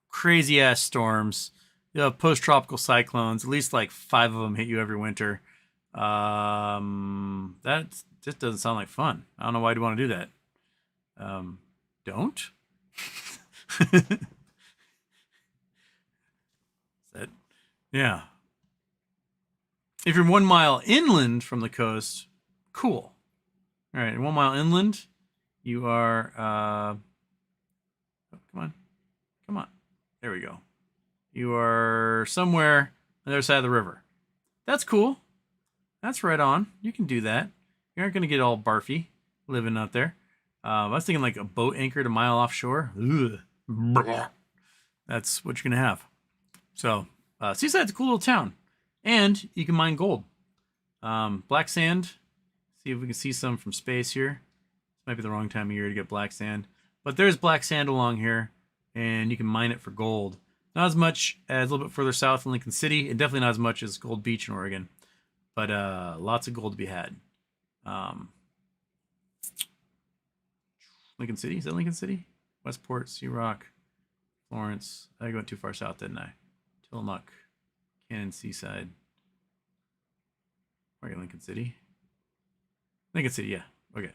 Crazy ass storms. You have post-tropical cyclones. At least like 5 of them hit you every winter. That just doesn't sound like fun. I don't know why you'd want to do that. Don't? Yeah. If you're 1 mile inland from the coast, cool. All right, 1 mile inland, you are. Oh, come on. There we go. You are somewhere on the other side of the river. That's cool. That's right on. You can do that. You aren't going to get all barfy living out there. I was thinking like a boat anchored a mile offshore. Ugh. That's what you're going to have. So, Seaside's a cool little town. And you can mine gold. Black sand. See if we can see some from space here. This might be the wrong time of year to get black sand. But there's black sand along here. And you can mine it for gold. Not as much as a little bit further south in Lincoln City. And definitely not as much as Gold Beach in Oregon. But lots of gold to be had. Lincoln City? Is that Lincoln City? Westport, Sea Rock, Florence. I went too far south, didn't I? Tillamook, Cannon, Seaside. Where Lincoln City? Lincoln City, yeah. Okay.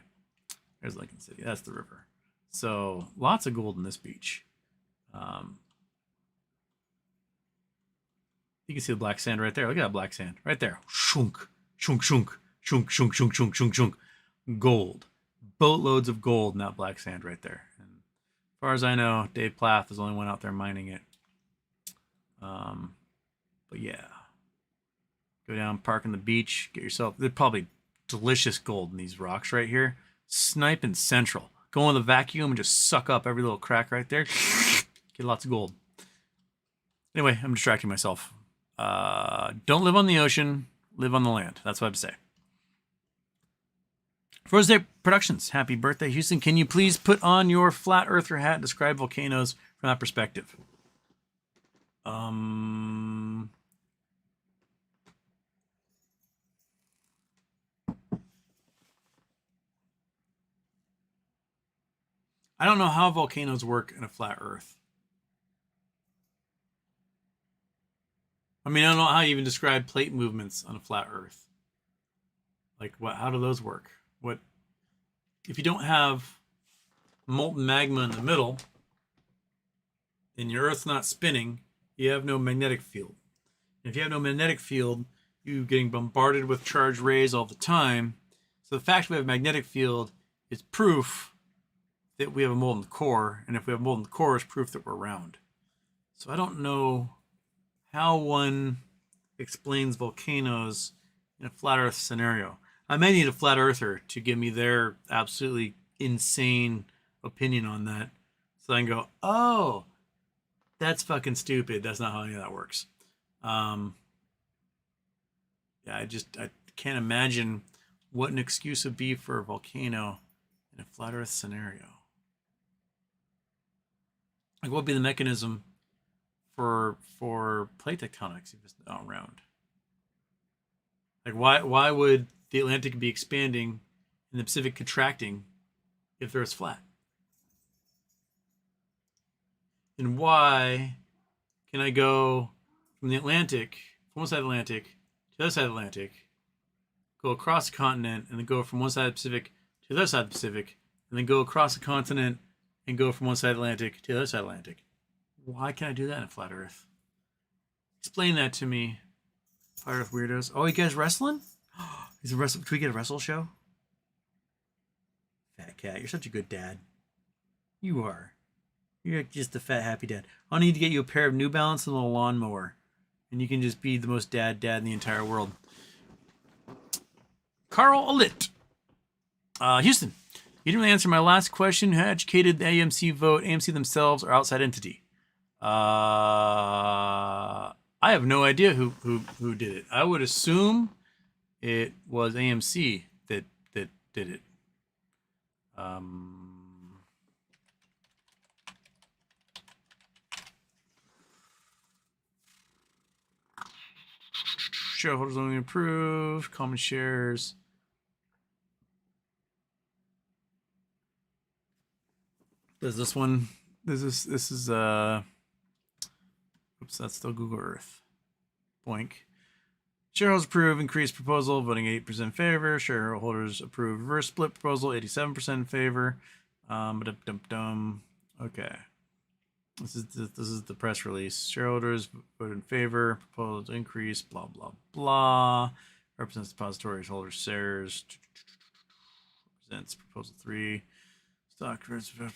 There's Lincoln City. That's the river. So lots of gold in this beach. You can see the black sand right there. Look at that black sand right there. Shunk, shunk, shunk, shunk, shunk, shunk, shunk, shunk, shunk. Gold. Boatloads of gold in that black sand right there. And as far as I know, Dave Plath is the only one out there mining it. But yeah. Go down, park on the beach, get yourself, there's probably delicious gold in these rocks right here. Sniping Central. Go in the vacuum and just suck up every little crack right there. Get lots of gold. Anyway, I'm distracting myself. Don't live on the ocean, live on the land. That's what I have to say. Frozen Day Productions, happy birthday, Houston. Can you please put on your flat earther hat and describe volcanoes from that perspective? I don't know how volcanoes work in a flat earth. I mean, I don't know how you even describe plate movements on a flat earth. Like, what? How do those work? What if you don't have molten magma in the middle and your Earth's not spinning? You have no magnetic field. If you have no magnetic field, you're getting bombarded with charged rays all the time. So the fact we have a magnetic field is proof that we have a molten core, and if we have a molten core, it's proof that we're round. So I don't know how one explains volcanoes in a flat Earth scenario. I may need a flat earther to give me their absolutely insane opinion on that. So I can go, oh, that's fucking stupid. That's not how any of that works. Yeah, I can't imagine what an excuse would be for a volcano in a flat Earth scenario. Like, what would be the mechanism for plate tectonics if it's not round? Like, why would the Atlantic be expanding and the Pacific contracting if the Earth's flat? And why can I go from the Atlantic, from one side of the Atlantic to the other side of the Atlantic, go across the continent, and then go from one side of the Pacific to the other side of the Pacific, and then go across the continent and go from one side of the Atlantic to the other side of the Atlantic? Why can't I do that in a flat Earth? Explain that to me, flat Earth weirdos. Oh, you guys wrestling? Is a wrestle? Can we get a wrestle show? Fat cat, you're such a good dad. You are. You're just a fat, happy dad. I'll need to get you a pair of New Balance and a little lawnmower, and you can just be the most dad in the entire world. Carl Olit. Houston, you didn't really answer my last question. Who educated the AMC vote? AMC themselves or outside entity? I have no idea who did it. I would assume it was AMC that did it. Shareholders only approved. Common shares. Does this one? This is oops, that's still Google Earth. Boink. Shareholders approve increased proposal, voting 8% in favor. Shareholders approve reverse split proposal, 87% in favor. Okay. This is the press release. Shareholders vote in favor. Proposal increase. Blah blah blah. Represents depository holders shares. Represents proposal 3. Stock previously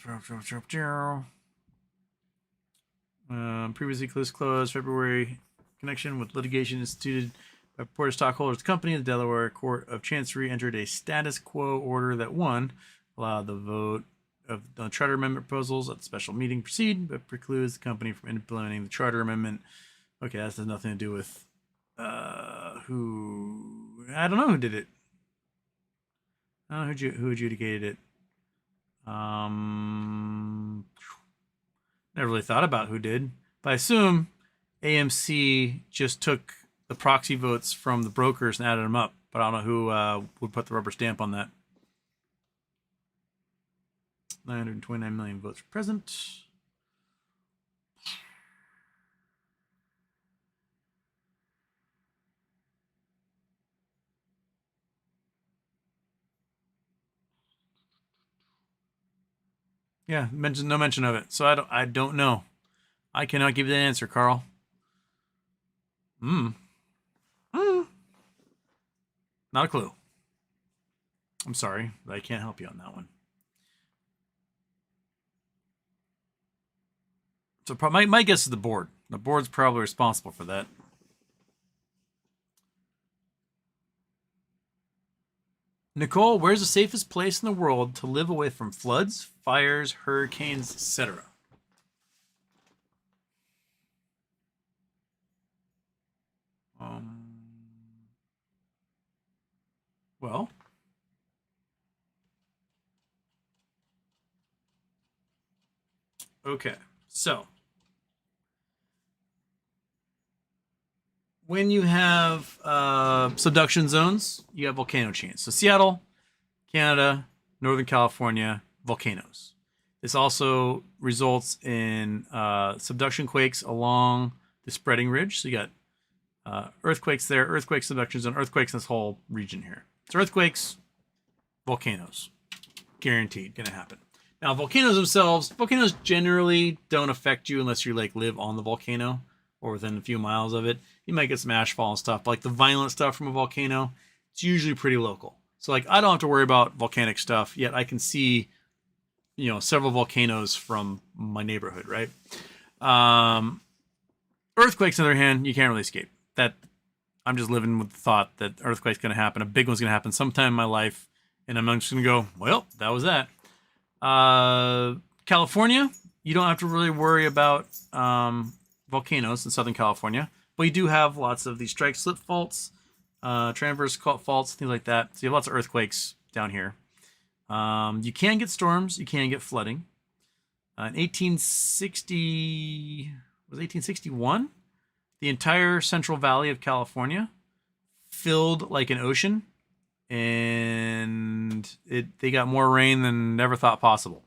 closed February. Connection with litigation instituted By purported stockholders of the company, the Delaware Court of Chancery entered a status quo order that, one, allowed the vote of the charter amendment proposals at the special meeting proceed, but precludes the company from implementing the charter amendment. Okay, that has nothing to do with who... I don't know who did it. I don't know who adjudicated it. Never really thought about who did, but I assume AMC just took the proxy votes from the brokers and added them up, but I don't know who would put the rubber stamp on that. 929 million votes present. Yeah, no mention of it. So I don't know. I cannot give you that answer, Carl. Not a clue. I'm sorry, but I can't help you on that one. So my guess is the board. The board's probably responsible for that. Nicole, where's the safest place in the world to live away from floods, fires, hurricanes, etc.? Well, okay, so when you have subduction zones, you have volcano chains. So Seattle, Canada, Northern California, volcanoes. This also results in subduction quakes along the spreading ridge. So you got earthquakes there, earthquake subduction zone, earthquakes in this whole region here. So earthquakes, volcanoes, guaranteed going to happen. Now volcanoes themselves, volcanoes generally don't affect you unless you like live on the volcano or within a few miles of it. You might get some ashfall and stuff, but like the violent stuff from a volcano, it's usually pretty local. So like I don't have to worry about volcanic stuff, yet I can see, you know, several volcanoes from my neighborhood, right? Earthquakes, on the other hand, you can't really escape. That I'm just living with the thought that earthquake's going to happen. A big one's going to happen sometime in my life, and I'm just going to go, well, that was that. California, you don't have to really worry about volcanoes in Southern California, but you do have lots of these strike slip faults, transverse faults, things like that. So you have lots of earthquakes down here. You can get storms, you can get flooding. In 1861, the entire Central Valley of California filled like an ocean, and they got more rain than never thought possible.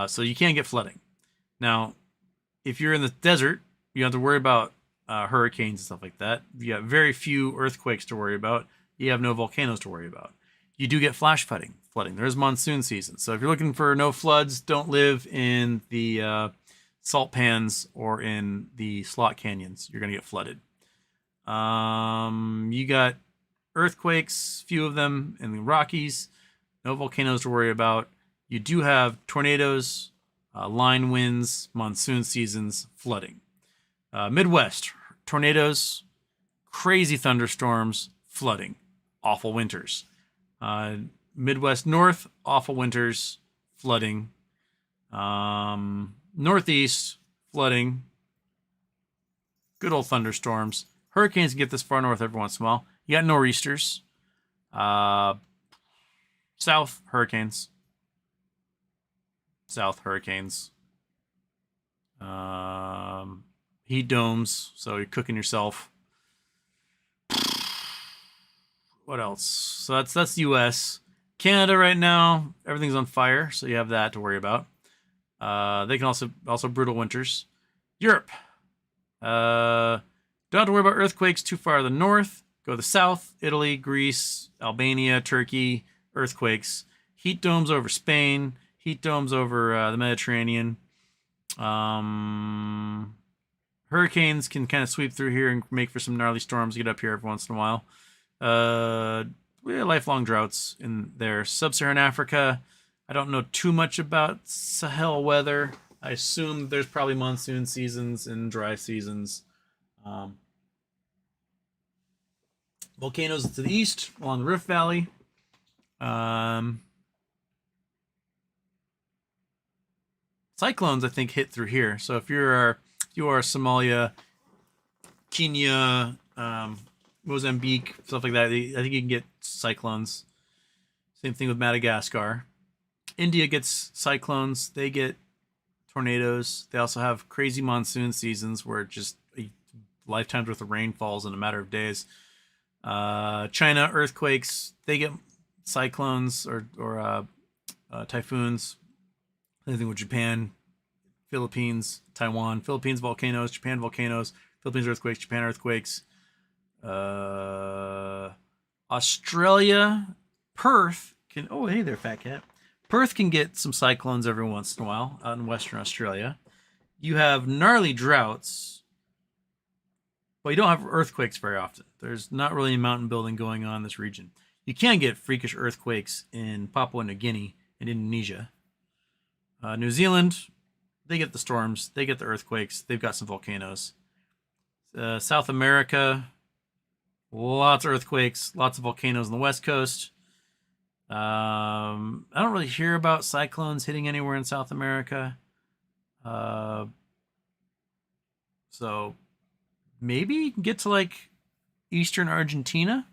So you can get flooding. Now, if you're in the desert, you don't have to worry about hurricanes and stuff like that. You got very few earthquakes to worry about. You have no volcanoes to worry about. You do get flash flooding. There's monsoon season. So if you're looking for no floods, don't live in the salt pans or in the slot canyons. You're going to get flooded. You got earthquakes, few of them in the Rockies. No volcanoes to worry about. You do have tornadoes, line winds, monsoon seasons, flooding. Midwest, tornadoes, crazy thunderstorms, flooding, awful winters. Midwest North, awful winters, flooding. Northeast, flooding, good old thunderstorms. Hurricanes can get this far north every once in a while. You got nor'easters. South, hurricanes. South, hurricanes. Heat domes, so you're cooking yourself. What else? So that's the U.S. Canada right now, everything's on fire, so you have that to worry about. They can also brutal winters. Europe. Don't have to worry about earthquakes too far to the north. Go to the south, Italy, Greece, Albania, Turkey, earthquakes. Heat domes over Spain. Heat domes over the Mediterranean. Hurricanes can kind of sweep through here and make for some gnarly storms. Get up here every once in a while. We have lifelong droughts in there. Sub-Saharan Africa, I don't know too much about Sahel weather. I assume there's probably monsoon seasons and dry seasons. Volcanoes to the east along the Rift Valley. Cyclones, I think, hit through here. So if you are Somalia, Kenya, Mozambique, stuff like that, I think you can get cyclones. Same thing with Madagascar. India gets cyclones. They get tornadoes. They also have crazy monsoon seasons where just a lifetime's worth of rain falls in a matter of days. China, earthquakes. They get cyclones or typhoons. Same thing with Japan, Philippines, Taiwan. Philippines volcanoes, Japan volcanoes, Philippines earthquakes, Japan earthquakes. Australia, Perth can. Oh, hey there, fat cat. Perth can get some cyclones every once in a while out in Western Australia. You have gnarly droughts, but you don't have earthquakes very often. There's not really any mountain building going on in this region. You can get freakish earthquakes in Papua New Guinea and Indonesia. New Zealand, they get the storms, they get the earthquakes, they've got some volcanoes. South America, lots of earthquakes, lots of volcanoes on the west coast. I don't really hear about cyclones hitting anywhere in South America. So maybe you can get to like eastern Argentina.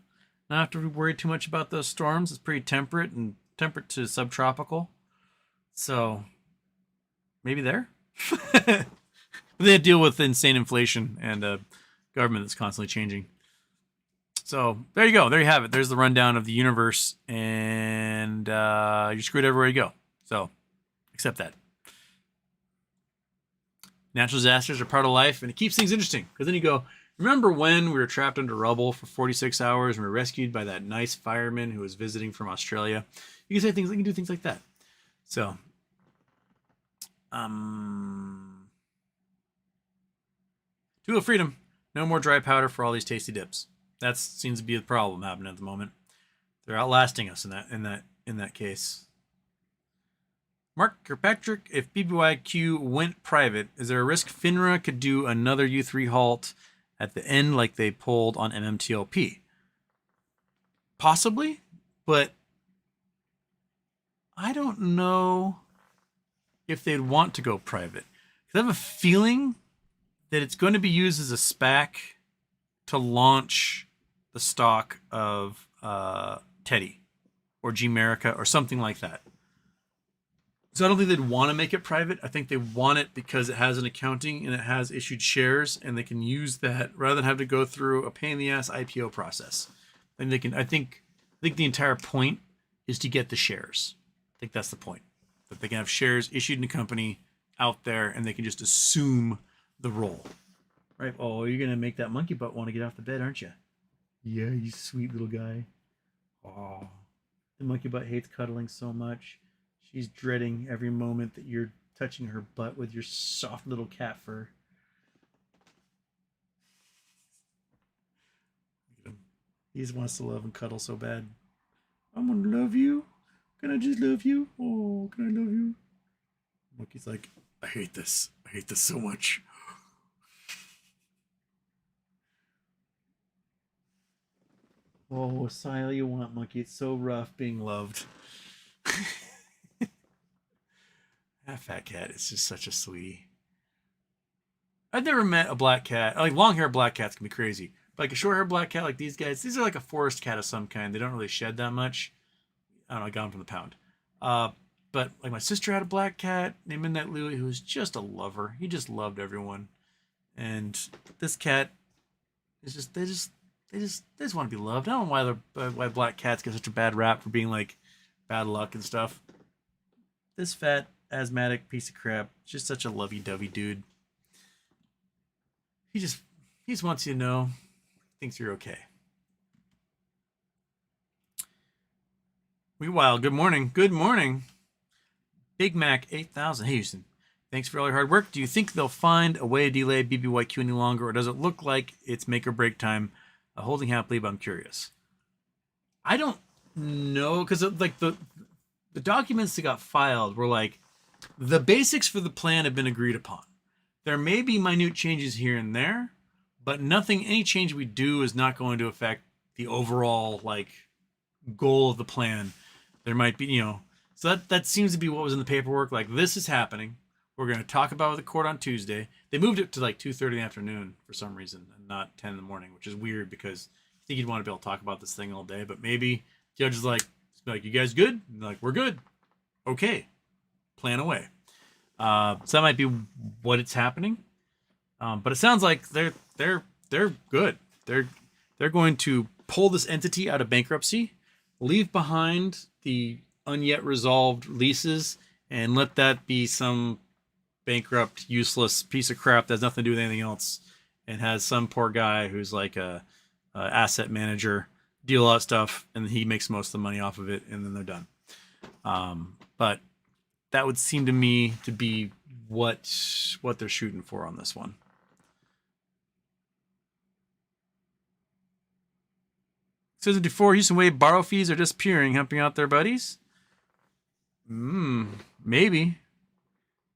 Not have to be worried too much about those storms. It's pretty temperate to subtropical. So maybe there. They deal with insane inflation and a government that's constantly changing. So there you go. There you have it. There's the rundown of the universe, and you're screwed everywhere you go. So accept that. Natural disasters are part of life, and it keeps things interesting. Because then you go, remember when we were trapped under rubble for 46 hours and we were rescued by that nice fireman who was visiting from Australia? You can say things, you can do things like that. So, Tool of freedom. No more dry powder for all these tasty dips. That seems to be the problem happening at the moment. They're outlasting us in that case. Mark Kirkpatrick, if BBYQ went private, is there a risk FINRA could do another U3 halt at the end like they pulled on MMTLP? Possibly, but I don't know if they'd want to go private. I have a feeling that it's going to be used as a SPAC to launch the stock of Teddy or G-America or something like that. So I don't think they'd want to make it private. I think they want it because it has an accounting and it has issued shares, and they can use that rather than have to go through a pain in the ass IPO process. And they can. I think the entire point is to get the shares. I think that's the point. That they can have shares issued in the company out there, and they can just assume the role. Right? Oh, you're gonna make that monkey butt want to get off the bed, aren't you? Yeah, you sweet little guy. Oh, the monkey butt hates cuddling so much. She's dreading every moment that you're touching her butt with your soft little cat fur. He just wants to love and cuddle so bad. I'm gonna love you. Can I just love you? Oh, can I love you? Monkey's like, I hate this. I hate this so much. Oh, Sile, you want monkey. It's so rough being loved. That fat cat is just such a sweetie. I've never met a black cat. Like, long-haired black cats can be crazy. But like a short-haired black cat like these guys, these are like a forest cat of some kind. They don't really shed that much. I don't know, I got them from the pound. But like my sister had a black cat named Midnight Louie who was just a lover. He just loved everyone. And this cat is just, they just want to be loved. I don't know why black cats get such a bad rap for being like bad luck and stuff. This fat asthmatic piece of crap, just such a lovey-dovey dude. He just wants you to know, thinks you're okay. Wild, good morning. Good morning. Big Mac 8000. Hey, Houston. Thanks for all your hard work. Do you think they'll find a way to delay BBYQ any longer, or does it look like it's make or break time? Holding happily, but I'm curious. I don't know, because like the documents that got filed were like, the basics for the plan have been agreed upon. There may be minute changes here and there, but any change we do is not going to affect the overall like goal of the plan. There might be, so that seems to be what was in the paperwork. Like, this is happening. We're going to talk about it with the court on Tuesday. They moved it to like 2:30 in the afternoon for some reason and not 10 in the morning, which is weird because I think you'd want to be able to talk about this thing all day. But maybe the judge is like, you guys good? And they're like, we're good. Okay. Plan away. So that might be what it's happening. But it sounds like they're good. They're going to pull this entity out of bankruptcy, leave behind the unyet resolved leases, and let that be some bankrupt, useless piece of crap that has nothing to do with anything else, and has some poor guy who's like a asset manager deal a lot of stuff, and he makes most of the money off of it, and then they're done. But that would seem to me to be what they're shooting for on this one. Says before, Houston Wave borrow fees are disappearing, helping out their buddies. Maybe.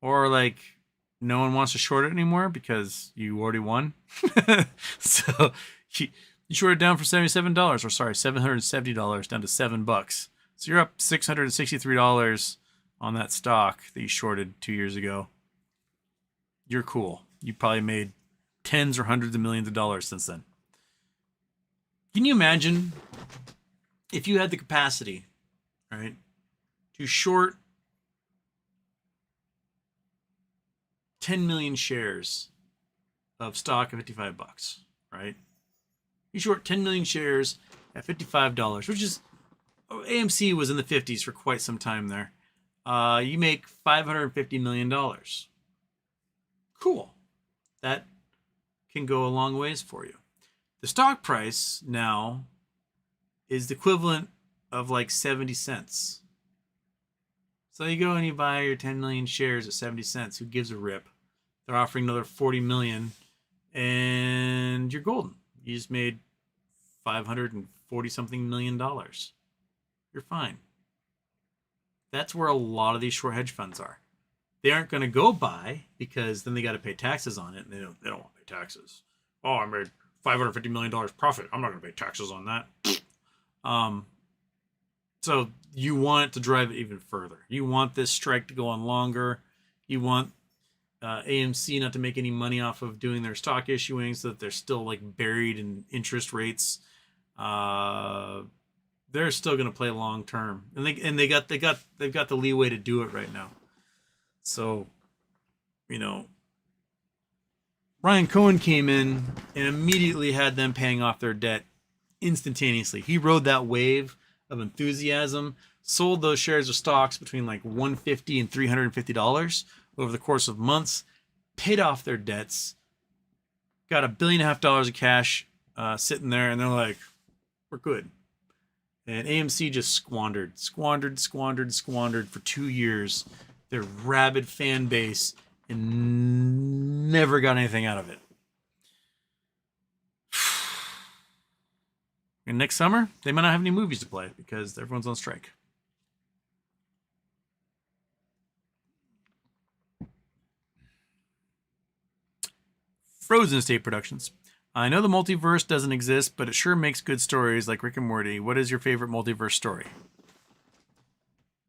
Or like no one wants to short it anymore because you already won. So you short it down for $77, or sorry, $770 down to $7. So you're up $663 on that stock that you shorted 2 years ago. You're cool. You probably made tens or hundreds of millions of dollars since then. Can you imagine if you had the capacity, right, to short 10 million shares of stock at $55, right? You short 10 million shares at $55, which is, AMC was in the 50s for quite some time there. You make $550 million. Cool. That can go a long ways for you. The stock price now is the equivalent of like 70 cents. So you go and you buy your 10 million shares at 70 cents. Who gives a rip? They're offering another 40 million and you're golden. You just made $540 something million. You're fine. That's where a lot of these short hedge funds are. They aren't going to go buy because then they got to pay taxes on it, and they don't want to pay taxes. Oh, I made $550 million profit. I'm not going to pay taxes on that. So you want to drive it even further. You want this strike to go on longer. You want AMC not to make any money off of doing their stock issuing, so that they're still like buried in interest rates. They're still going to play long term, and they've got the leeway to do it right now. So, Ryan Cohen came in and immediately had them paying off their debt instantaneously. He rode that wave of enthusiasm, sold those shares of stocks between like $150 and $350 over the course of months, paid off their debts, got $1.5 billion of cash sitting there, and they're like, we're good. And AMC just squandered for 2 years their rabid fan base and never got anything out of it. And next summer, they might not have any movies to play because everyone's on strike. Frozen State Productions. I know the multiverse doesn't exist, but it sure makes good stories like Rick and Morty. What is your favorite multiverse story?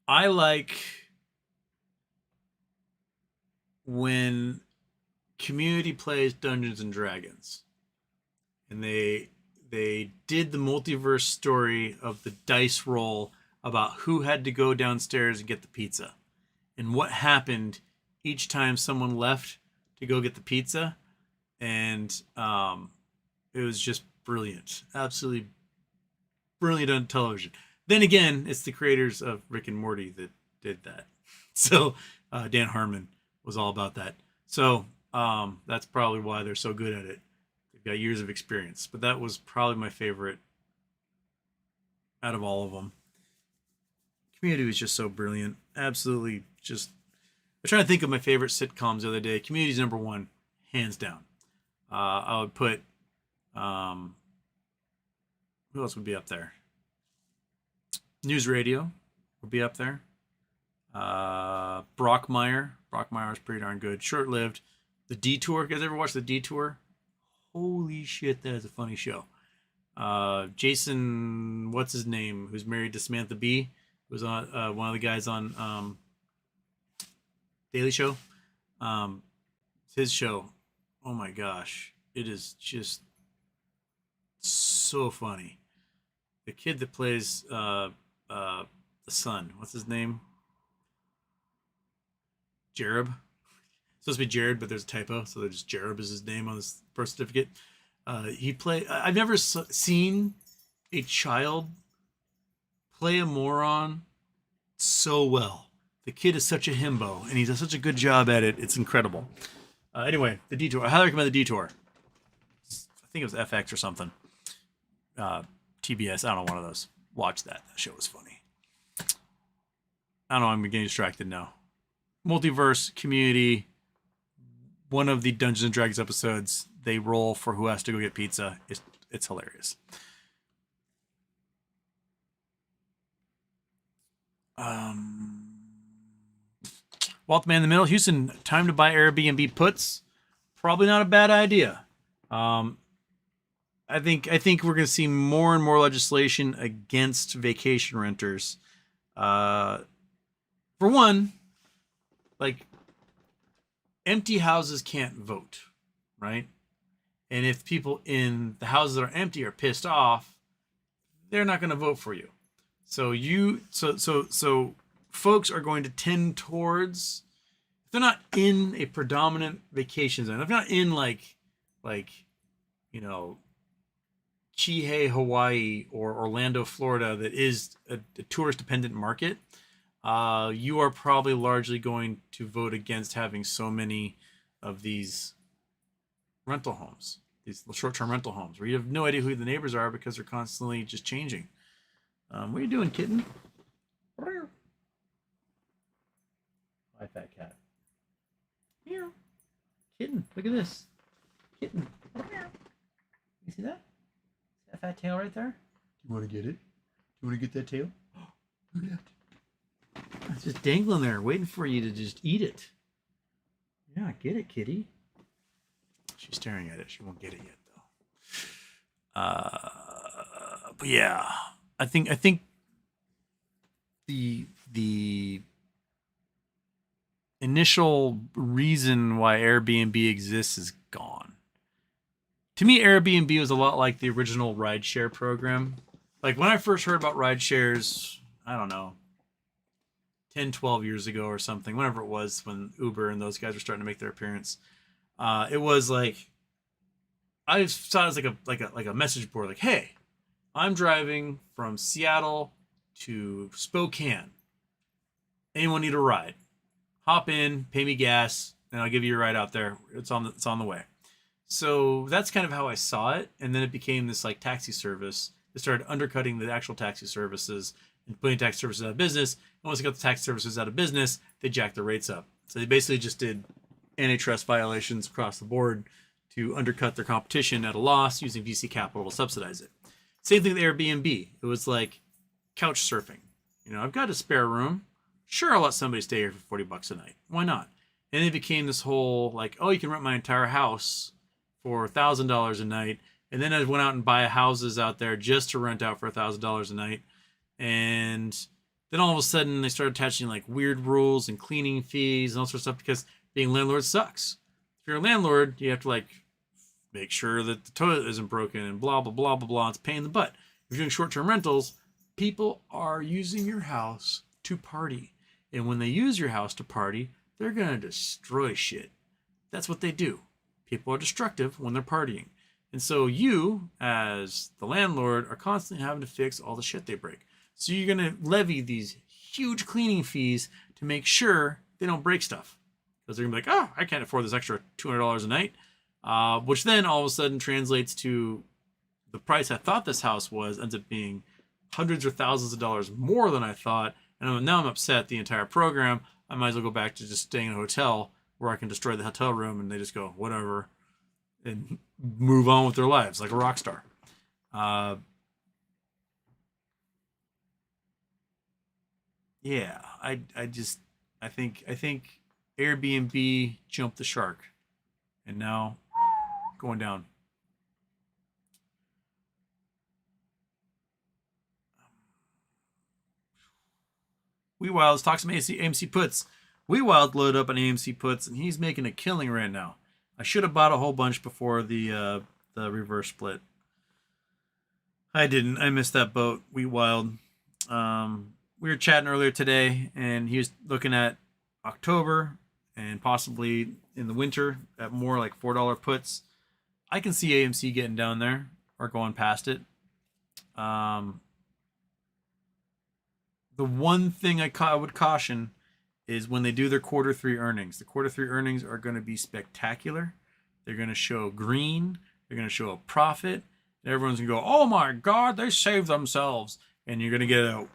I like when Community plays Dungeons and Dragons, and they did the multiverse story of the dice roll about who had to go downstairs and get the pizza, and what happened each time someone left to go get the pizza. And it was just brilliant, absolutely brilliant on television. Then again, it's the creators of Rick and Morty that did that. So Dan Harmon was all about that. So that's probably why they're so good at it. They've got years of experience. But that was probably my favorite out of all of them. Community was just so brilliant. Absolutely just... I'm trying to think of my favorite sitcoms the other day. Community's number one, hands down. I would put... who else would be up there? News Radio would be up there. Brockmire. Brockmire was pretty darn good. Short-lived. The Detour. You guys ever watch The Detour? Holy shit, that is a funny show. Jason, what's his name, who's married to Samantha Bee, was on one of the guys on Daily Show. His show. Oh my gosh, it is just so funny. The kid that plays the son, what's his name? Jereb. It's supposed to be Jared, but there's a typo, so there's just Jereb is his name on his birth certificate. He play. I've never seen a child play a moron so well. The kid is such a himbo, and he does such a good job at it. It's incredible. Anyway, The Detour. I highly recommend The Detour. I think it was FX or something. TBS. I don't know, one of those. Watch that. That show was funny. I don't know. I'm getting distracted now. Multiverse, Community. One of the Dungeons and Dragons episodes, they roll for who has to go get pizza. It's hilarious. Walt the Man in the Middle, Houston, time to buy Airbnb puts. Probably not a bad idea. I think we're going to see more and more legislation against vacation renters. For one, like, empty houses can't vote, right? And if people in the houses that are empty are pissed off, they're not going to vote for you. So folks are going to tend towards, if they're not in a predominant vacation zone, if they're not in like you know, Kihei, Hawaii, or Orlando, Florida, that is a tourist dependent market, you are probably largely going to vote against having so many of these rental homes, these short-term rental homes, where you have no idea who the neighbors are because they're constantly just changing. What are you doing, kitten? Hi, fat cat. Meow. Kitten, look at this. Kitten. You see that? That fat tail right there? Do you want to get it? Do you want to get that tail? Look at that. It's just dangling there, waiting for you to just eat it. Yeah, get it, kitty. She's staring at it. She won't get it yet, though. But yeah, I think the initial reason why Airbnb exists is gone. To me, Airbnb was a lot like the original rideshare program. Like, when I first heard about rideshares, I don't know, 10, 12 years ago or something, whenever it was, when Uber and those guys were starting to make their appearance, it was like, I saw it as like a message board, like, hey, I'm driving from Seattle to Spokane. Anyone need a ride? Hop in, pay me gas, and I'll give you a ride out there. It's on the way. So that's kind of how I saw it, and then it became this like taxi service. It started undercutting the actual taxi services and putting taxi services out of business. And once they got the taxi services out of business, they jacked the rates up. So they basically just did antitrust violations across the board to undercut their competition at a loss, using VC capital to subsidize it. Same thing with Airbnb. It was like couch surfing. You know, I've got a spare room. Sure, I'll let somebody stay here for $40 a night. Why not? And it became this whole like, oh, you can rent my entire house for $1,000 a night. And then I went out and buy houses out there just to rent out for $1,000 a night. And then all of a sudden they started attaching like weird rules and cleaning fees and all sorts of stuff, because being a landlord sucks. If you're a landlord, you have to like make sure that the toilet isn't broken and blah, blah, blah, blah, blah. It's a pain in the butt. If you're doing short-term rentals, people are using your house to party. And when they use your house to party, they're going to destroy shit. That's what they do. People are destructive when they're partying. And so you, as the landlord, are constantly having to fix all the shit they break. So you're going to levy these huge cleaning fees to make sure they don't break stuff. Because they're going to be like, oh, I can't afford this extra $200 a night. Which then all of a sudden translates to the price I thought this house was ends up being hundreds or thousands of dollars more than I thought. And now I'm upset the entire program. I might as well go back to just staying in a hotel where I can destroy the hotel room and they just go, whatever, and move on with their lives like a rock star. Yeah, I think Airbnb jumped the shark and now going down. WeWild's talk some AMC puts. WeWild loaded up on AMC puts, and he's making a killing right now. I should have bought a whole bunch before the reverse split. I didn't. I missed that boat. WeWild. We were chatting earlier today, and he was looking at October and possibly in the winter at more like $4 puts. I can see AMC getting down there or going past it. The one thing I would caution is when they do their quarter 3 earnings. The quarter 3 earnings are going to be spectacular. They're going to show green. They're going to show a profit. And everyone's going to go, oh my God, they saved themselves. And you're going to get a...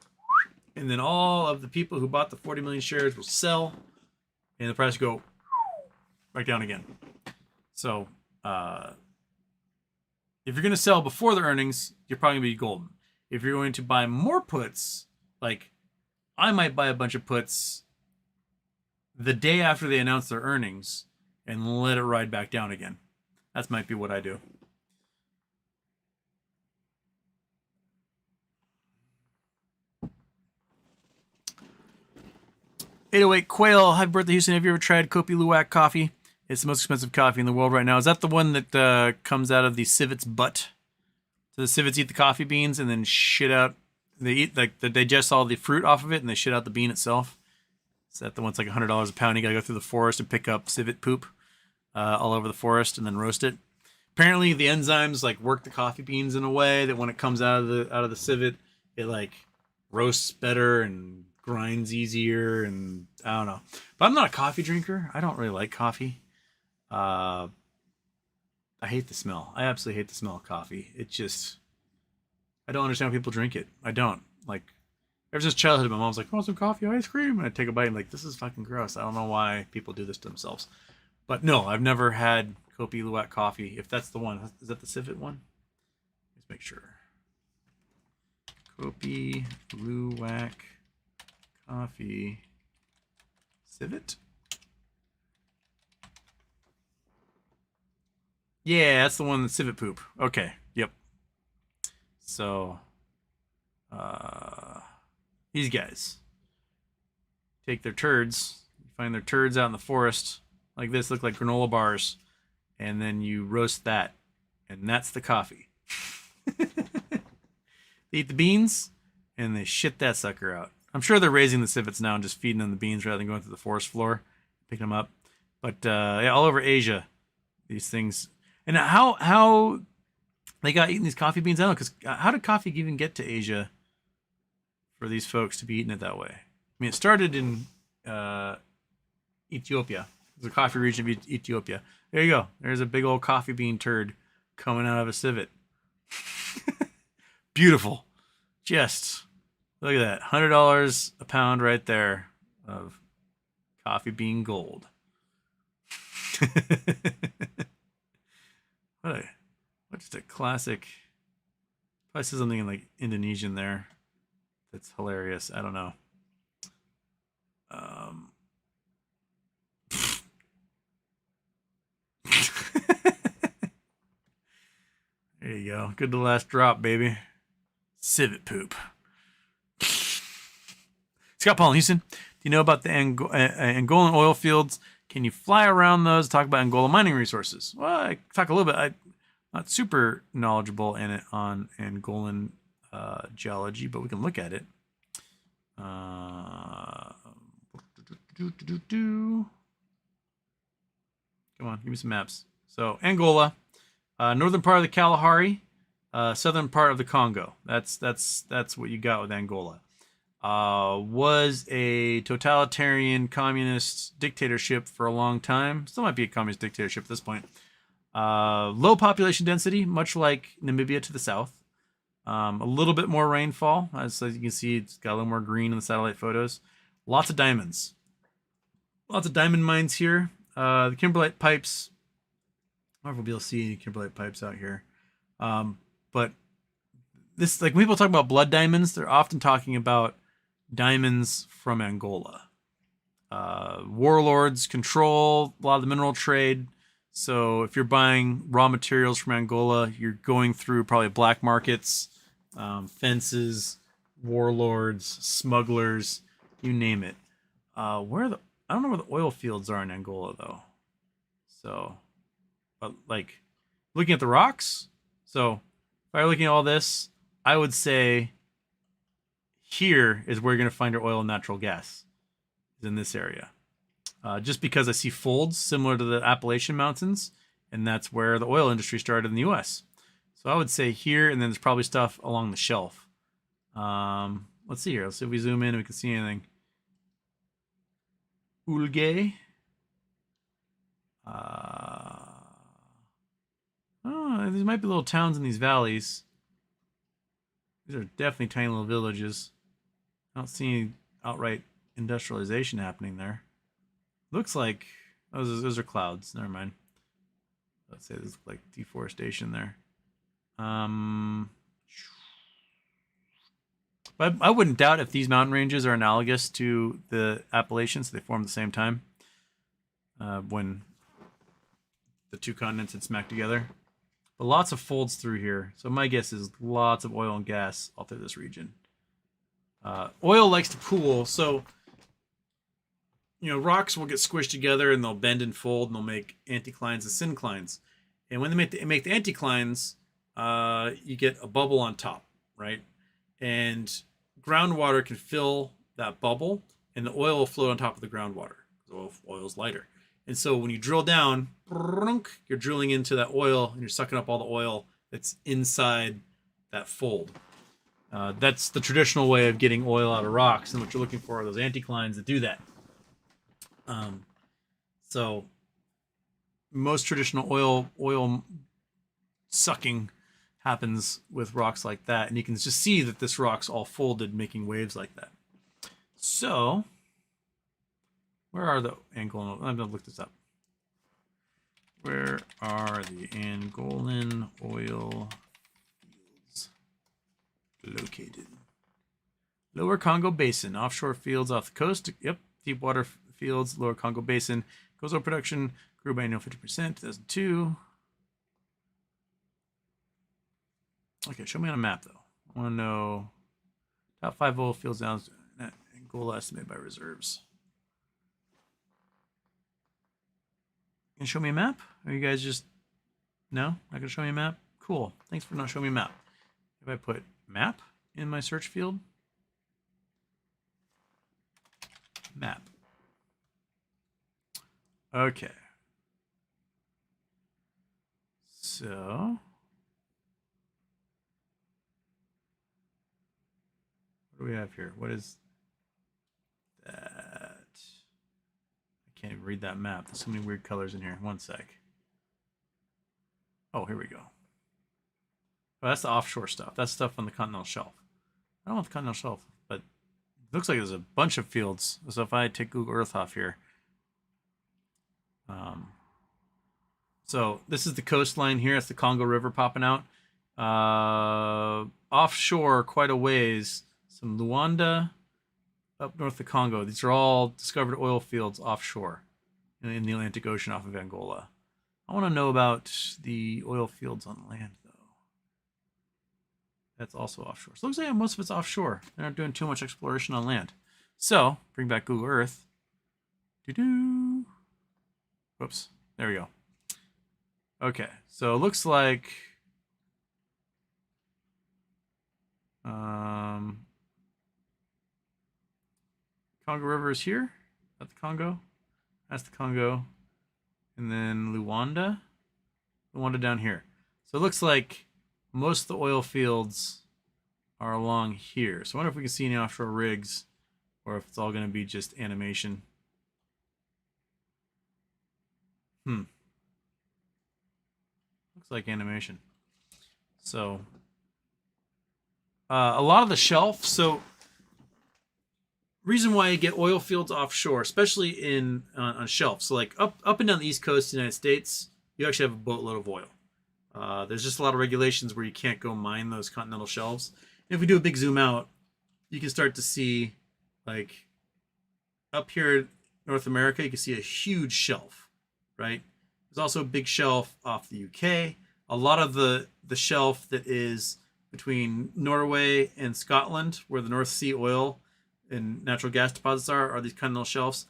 And then all of the people who bought the 40 million shares will sell. And the price will go back down again. So, if you're going to sell before the earnings, you're probably going to be golden. If you're going to buy more puts, like I might buy a bunch of puts the day after they announce their earnings and let it ride back down again. That might be what I do. "808 Quail, happy birthday, Houston. Have you ever tried Kopi Luwak coffee? It's the most expensive coffee in the world right now." Is that the one that comes out of the civet's butt? So the civets eat the coffee beans and then shit out. They eat, like, they digest all the fruit off of it and they shit out the bean itself. Is that the one that's like $100 a pound? You gotta go through the forest and pick up civet poop all over the forest and then roast it. Apparently the enzymes like work the coffee beans in a way that when it comes out of the civet, it like roasts better and grinds easier, and I don't know. But I'm not a coffee drinker. I don't really like coffee. I hate the smell. I absolutely hate the smell of coffee. It just, I don't understand how people drink it. I don't. Like, ever since childhood, my mom's like, "Want some coffee ice cream?" And I take a bite and like, this is fucking gross. I don't know why people do this to themselves. But no, I've never had Kopi Luwak coffee. If that's the one, is that the civet one? Let's make sure. Kopi Luwak coffee civet. Yeah, that's the one that's civet poop. Okay, yep. So, these guys take their turds, you find their turds out in the forest, like this, look like granola bars, and then you roast that, and that's the coffee. They eat the beans, and they shit that sucker out. I'm sure they're raising the civets now and just feeding them the beans rather than going through the forest floor, picking them up. But yeah, all over Asia, these things. And how they got eating these coffee beans? I don't know, because how did coffee even get to Asia for these folks to be eating it that way? I mean, it started in Ethiopia, the coffee region of Ethiopia. There you go. There's a big old coffee bean turd coming out of a civet. Beautiful. Just look at that. $100 a pound right there of coffee bean gold. What just a classic. Probably says something in like Indonesian there. That's hilarious. I don't know. There you go. Good to last drop, baby. Civet poop. Scott Paul in Houston. Do you know about the Angolan oil fields? Can you fly around those? Talk about Angola mining resources. Well, I talk a little bit. I'm not super knowledgeable in it on Angolan geology, but we can look at it. Come on, give me some maps. So Angola, northern part of the Kalahari, southern part of the Congo. That's what you got with Angola. Was a totalitarian communist dictatorship for a long time. Still might be a communist dictatorship at this point. Low population density, much like Namibia to the south. A little bit more rainfall. As you can see, it's got a little more green in the satellite photos. Lots of diamonds. Lots of diamond mines here. The kimberlite pipes. I don't know if we'll be able to see any kimberlite pipes out here. But this, like when people talk about blood diamonds, they're often talking about diamonds from Angola. Warlords control a lot of the mineral trade. So if you're buying raw materials from Angola, you're going through probably black markets, fences, warlords, smugglers. you name it. I don't know where the oil fields are in Angola though. So, but like looking at the rocks. So if I were looking at all this, I would say here is where you're going to find your oil and natural gas, is in this area. Just because I see folds similar to the Appalachian Mountains, and that's where the oil industry started in the U.S. So I would say here, and then there's probably stuff along the shelf. Let's see here. Let's see if we zoom in and we can see anything. Ulgay. Oh, these might be little towns in these valleys. These are definitely tiny little villages. I don't see any outright industrialization happening there. Looks like those are clouds. Never mind. Let's say there's like deforestation there. But I wouldn't doubt if these mountain ranges are analogous to the Appalachians. They formed at the same time when the two continents had smacked together. But lots of folds through here. So my guess is lots of oil and gas all through this region. Oil likes to pool, so rocks will get squished together and they'll bend and fold and they'll make anticlines and synclines. And when they make the anticlines, you get a bubble on top, right? And groundwater can fill that bubble, and the oil will float on top of the groundwater. Oil is lighter. And so when you drill down, you're drilling into that oil and you're sucking up all the oil that's inside that fold. That's the traditional way of getting oil out of rocks, and what you're looking for are those anticlines that do that. So most traditional oil sucking happens with rocks like that, and you can just see that this rock's all folded, making waves like that. So where are the Angolan? I'm gonna look this up. Where are the Angolan oil fields located? Lower Congo Basin, offshore fields off the coast. Yep, deep water fields, Lower Congo Basin. Goes over production grew by annual 50%, 2002. Okay, show me on a map though. I want to know top 5 oil fields down Angola estimated by reserves. Can you show me a map? Are you guys just no? Not gonna show me a map? Cool. Thanks for not showing me a map. If I put map in my search field, map. Okay. So what do we have here? What is that? I can't even read that map. There's so many weird colors in here. One sec. Oh, here we go. Oh, that's the offshore stuff. That's stuff on the continental shelf. I don't want the continental shelf, but it looks like there's a bunch of fields. So if I take Google Earth off here. So this is the coastline here. It's the Congo River popping out. Offshore quite a ways. Some Luanda up north of Congo. These are all discovered oil fields offshore in the Atlantic Ocean off of Angola. I want to know about the oil fields on land, though. That's also offshore. So it looks like most of it's offshore. They're not doing too much exploration on land. So, bring back Google Earth. Doo-doo. Whoops. There we go. Okay, so it looks like Congo River is here. That's the Congo. That's the Congo. And then Luanda. Luanda down here. So it looks like most of the oil fields are along here. So I wonder if we can see any offshore rigs or if it's all going to be just animation. Looks like animation. So a lot of the shelf. So reason why you get oil fields offshore, especially in on shelves. So like up and down the east coast of the United States, you actually have a boatload of oil. There's just a lot of regulations where you can't go mine those continental shelves. And if we do a big zoom out, you can start to see like up here in North America, you can see a huge shelf, right? There's also a big shelf off the UK. A lot of the shelf that is between Norway and Scotland, where the North Sea oil and natural gas deposits are these continental shelves.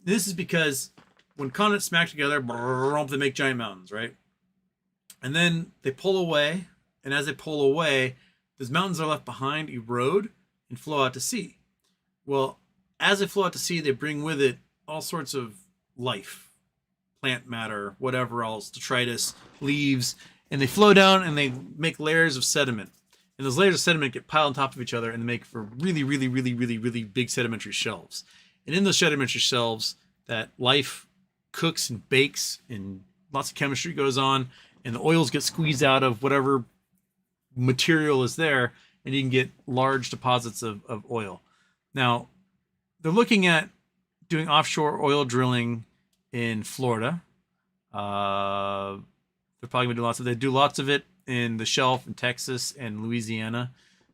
This is because when continents smack together, they make giant mountains, right? And then they pull away, and as they pull away, those mountains are left behind, erode, and flow out to sea. Well, as they flow out to sea, they bring with it all sorts of life, plant matter, whatever else, detritus, leaves, and they flow down and they make layers of sediment. And those layers of sediment get piled on top of each other and make for really, really, really, really, really big sedimentary shelves. And in those sedimentary shelves, that life cooks and bakes and lots of chemistry goes on, and the oils get squeezed out of whatever material is there, and you can get large deposits of oil. Now, they're looking at doing offshore oil drilling in Florida. They're probably going to do lots of it. They do lots of it in the shelf in Texas and Louisiana.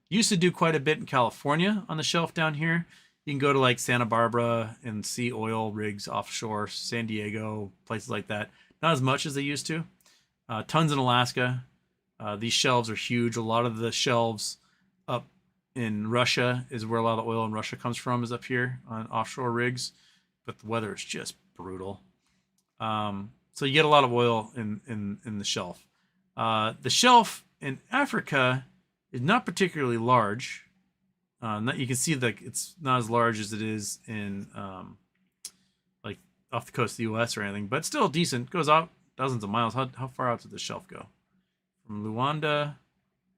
Used to do quite a bit in California on the shelf down here. You can go to like Santa Barbara and see oil rigs offshore, San Diego, places like that. Not as much as they used to. Tons in Alaska. These shelves are huge. A lot of the shelves up in Russia is where a lot of the oil in Russia comes from, is up here on offshore rigs. But the weather is just brutal. So you get a lot of oil in the shelf. The shelf in Africa is not particularly large. You can see that it's not as large as it is in like off the coast of the U.S. or anything, but still decent. Goes out dozens of miles. How far out did the shelf go? From Luanda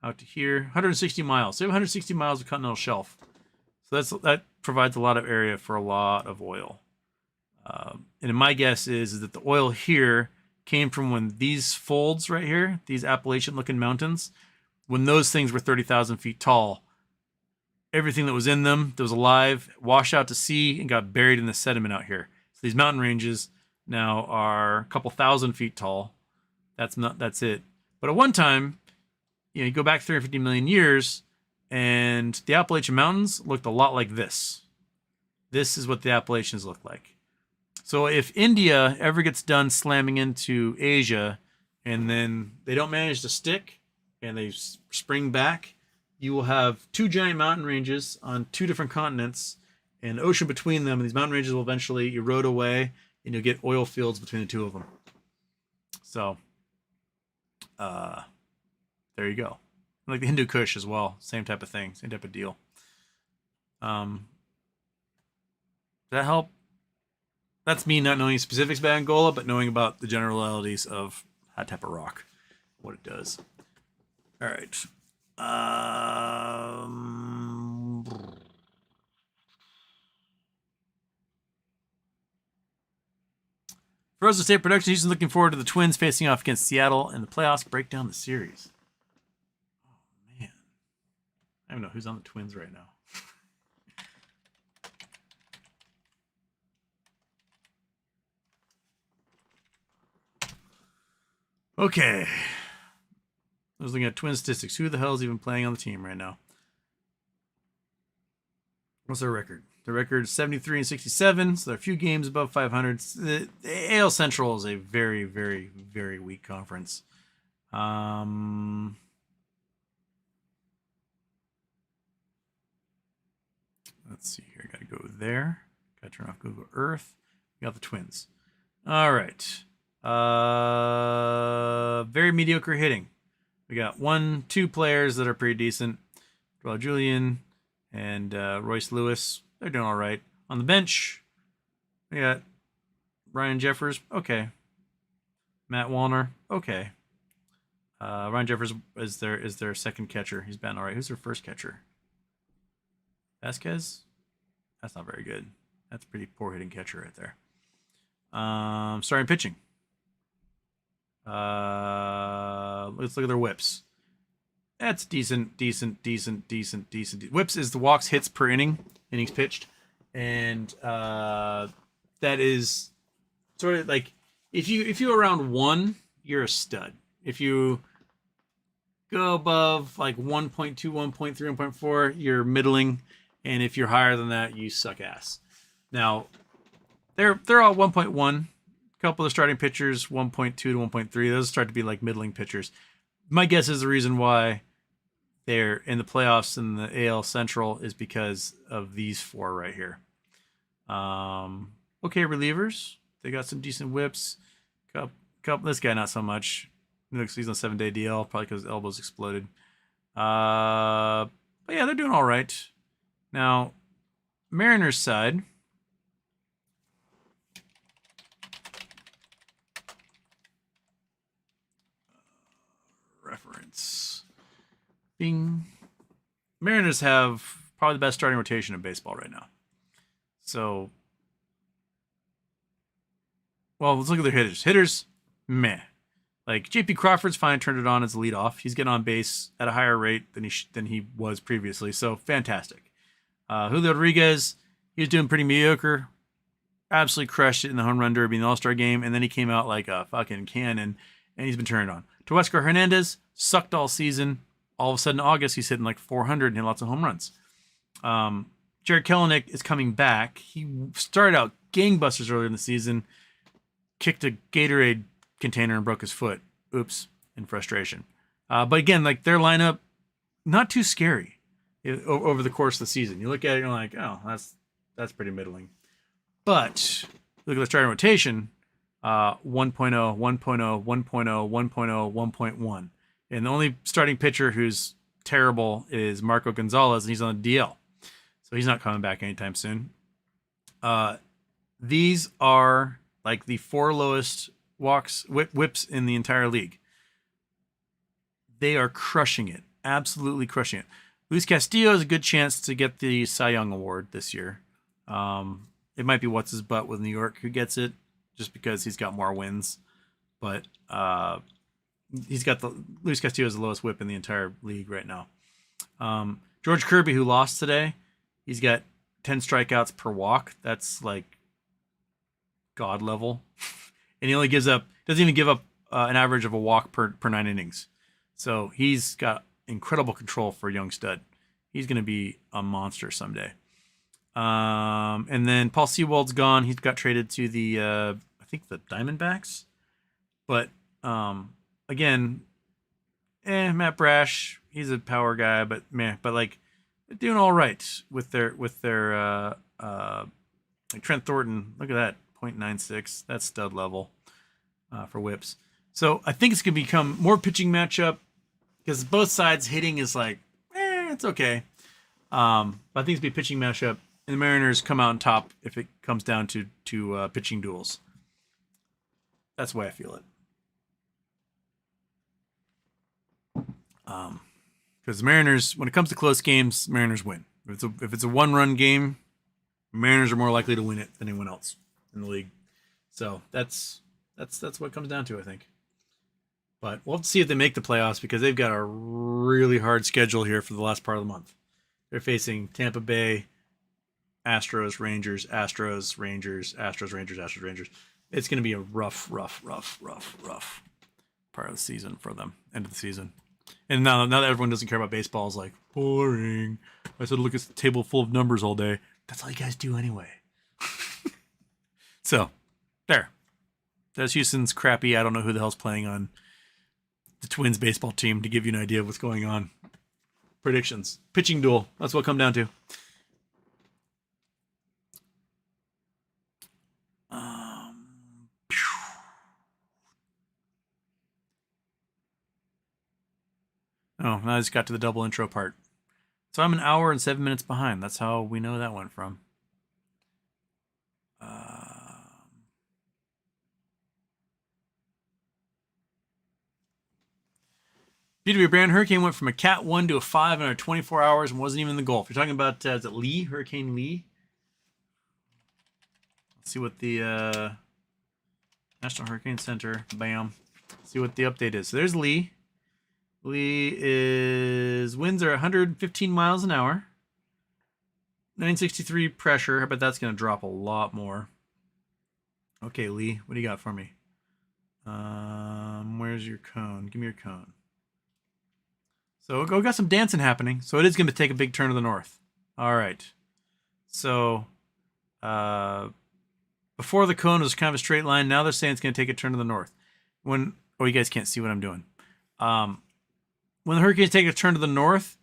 out to here, 160 miles. So you have 160 miles of continental shelf. So that provides a lot of area for a lot of oil. And my guess is that the oil here came from when these folds right here, these Appalachian-looking mountains, when those things were 30,000 feet tall, everything that was in them that was alive washed out to sea and got buried in the sediment out here. So these mountain ranges now are a couple thousand feet tall. That's it. But at one time, you go back 350 million years, and the Appalachian Mountains looked a lot like this. This is what the Appalachians look like. So if India ever gets done slamming into Asia, and then they don't manage to stick, and they spring back, you will have two giant mountain ranges on two different continents, and the ocean between them, and these mountain ranges will eventually erode away, and you'll get oil fields between the two of them. So, there you go. Like the Hindu Kush as well, same type of thing, same type of deal. Does that help? That's me not knowing specifics about Angola, but knowing about the generalities of that type of rock, what it does. All right. Frozen State Productions, Houston looking forward to the Twins facing off against Seattle in the playoffs. Break down the series. Oh, man. I don't know who's on the Twins right now. Okay. I was looking at Twin statistics. Who the hell is even playing on the team right now? What's their record? Their record is 73 and 67, so they're a few games above 500. The AL Central is a very, very, very weak conference. Let's see here. Got to go there. Got to turn off Google Earth. We got the Twins. All right. Very mediocre hitting. We got 2 players that are pretty decent. Joel Julian and Royce Lewis. They're doing all right. On the bench, we got Ryan Jeffers. Okay. Matt Wallner. Okay. Ryan Jeffers is their second catcher. He's been all right. Who's their first catcher? Vasquez? That's not very good. That's a pretty poor hitting catcher right there. Starting pitching. Let's look at their whips. That's decent. Whips is the walks, hits per innings pitched, and that is sort of like if you around 1, you're a stud. If you go above like 1.2, 1.3, 1.4, you're middling, and if you're higher than that, you suck ass. Now they're all 1.1. Couple of starting pitchers, 1.2 to 1.3. Those start to be like middling pitchers. My guess is the reason why they're in the playoffs in the AL Central is because of these four right here. Okay, relievers. They got some decent whips. Couple. This guy not so much. He looks he's on 7-day DL probably because his elbows exploded. But yeah, they're doing all right. Now, Mariners side. Reference. Bing. Mariners have probably the best starting rotation in baseball right now. So, well, let's look at their hitters. Hitters, meh. Like J.P. Crawford's fine, turned it on as a leadoff. He's getting on base at a higher rate than he was previously. So fantastic. Julio Rodriguez, he was doing pretty mediocre. Absolutely crushed it in the home run derby in the All-Star game, and then he came out like a fucking cannon, and he's been turned on. Teoscar Hernandez sucked all season. All of a sudden, in August, he's hitting like 400 and hit lots of home runs. Jared Kelenic is coming back. He started out gangbusters earlier in the season, kicked a Gatorade container and broke his foot. Oops, in frustration. But again, like their lineup, not too scary over the course of the season. You look at it, and you're like, oh, that's pretty middling. But look at the starting rotation, 1.0, 1.0, 1.0, 1.0, 1.1. And the only starting pitcher who's terrible is Marco Gonzalez, and he's on the DL. So he's not coming back anytime soon. These are like the four lowest whips in the entire league. They are crushing it. Absolutely crushing it. Luis Castillo has a good chance to get the Cy Young Award this year. It might be what's his butt with New York who gets it, just because he's got more wins. But he's got Luis Castillo is the lowest whip in the entire league right now. George Kirby, who lost today, he's got 10 strikeouts per walk. That's like God level. And he only doesn't even give up an average of a walk per 9 innings. So he's got incredible control for a young stud. He's going to be a monster someday. And then Paul Sewald's gone. He's got traded to the, I think the Diamondbacks. But again, Matt Brash, he's a power guy, but like they're doing all right with their like Trent Thornton. Look at that, 0.96. That's stud level for whips. So I think it's gonna become more pitching matchup because both sides hitting is like, it's okay. But I think it's gonna be a pitching matchup, and the Mariners come out on top if it comes down to pitching duels. That's the way I feel it. Because the Mariners, when it comes to close games, Mariners win. If it's a one-run game, Mariners are more likely to win it than anyone else in the league. So that's what it comes down to, I think. But we'll have to see if they make the playoffs because they've got a really hard schedule here for the last part of the month. They're facing Tampa Bay, Astros, Rangers, Astros, Rangers, Astros, Rangers, Astros, Rangers. It's going to be a rough part of the season for them, end of the season. And now that everyone doesn't care about baseball, is like, boring. I said, look at the table full of numbers all day. That's all you guys do anyway. So, there. That's Houston's crappy, I don't know who the hell's playing on the Twins baseball team to give you an idea of what's going on. Predictions. Pitching duel. That's what it'll come down to. Oh, I just got to the double intro part. So I'm an hour and 7 minutes behind. That's how we know that went from. BW Brand Hurricane went from a Cat 1 to a 5 in 24 hours and wasn't even in the Gulf. You're talking about, is it Lee? Hurricane Lee? Let's see what the National Hurricane Center, bam. See what the update is. So there's Lee. Lee is, winds are 115 miles an hour. 963 pressure. I bet that's going to drop a lot more. Okay, Lee, what do you got for me? Where's your cone? Give me your cone. So we got some dancing happening. So it is going to take a big turn to the north. All right. So before the cone was kind of a straight line. Now they're saying it's going to take a turn to the north. You guys can't see what I'm doing. when the hurricanes take a turn to the north,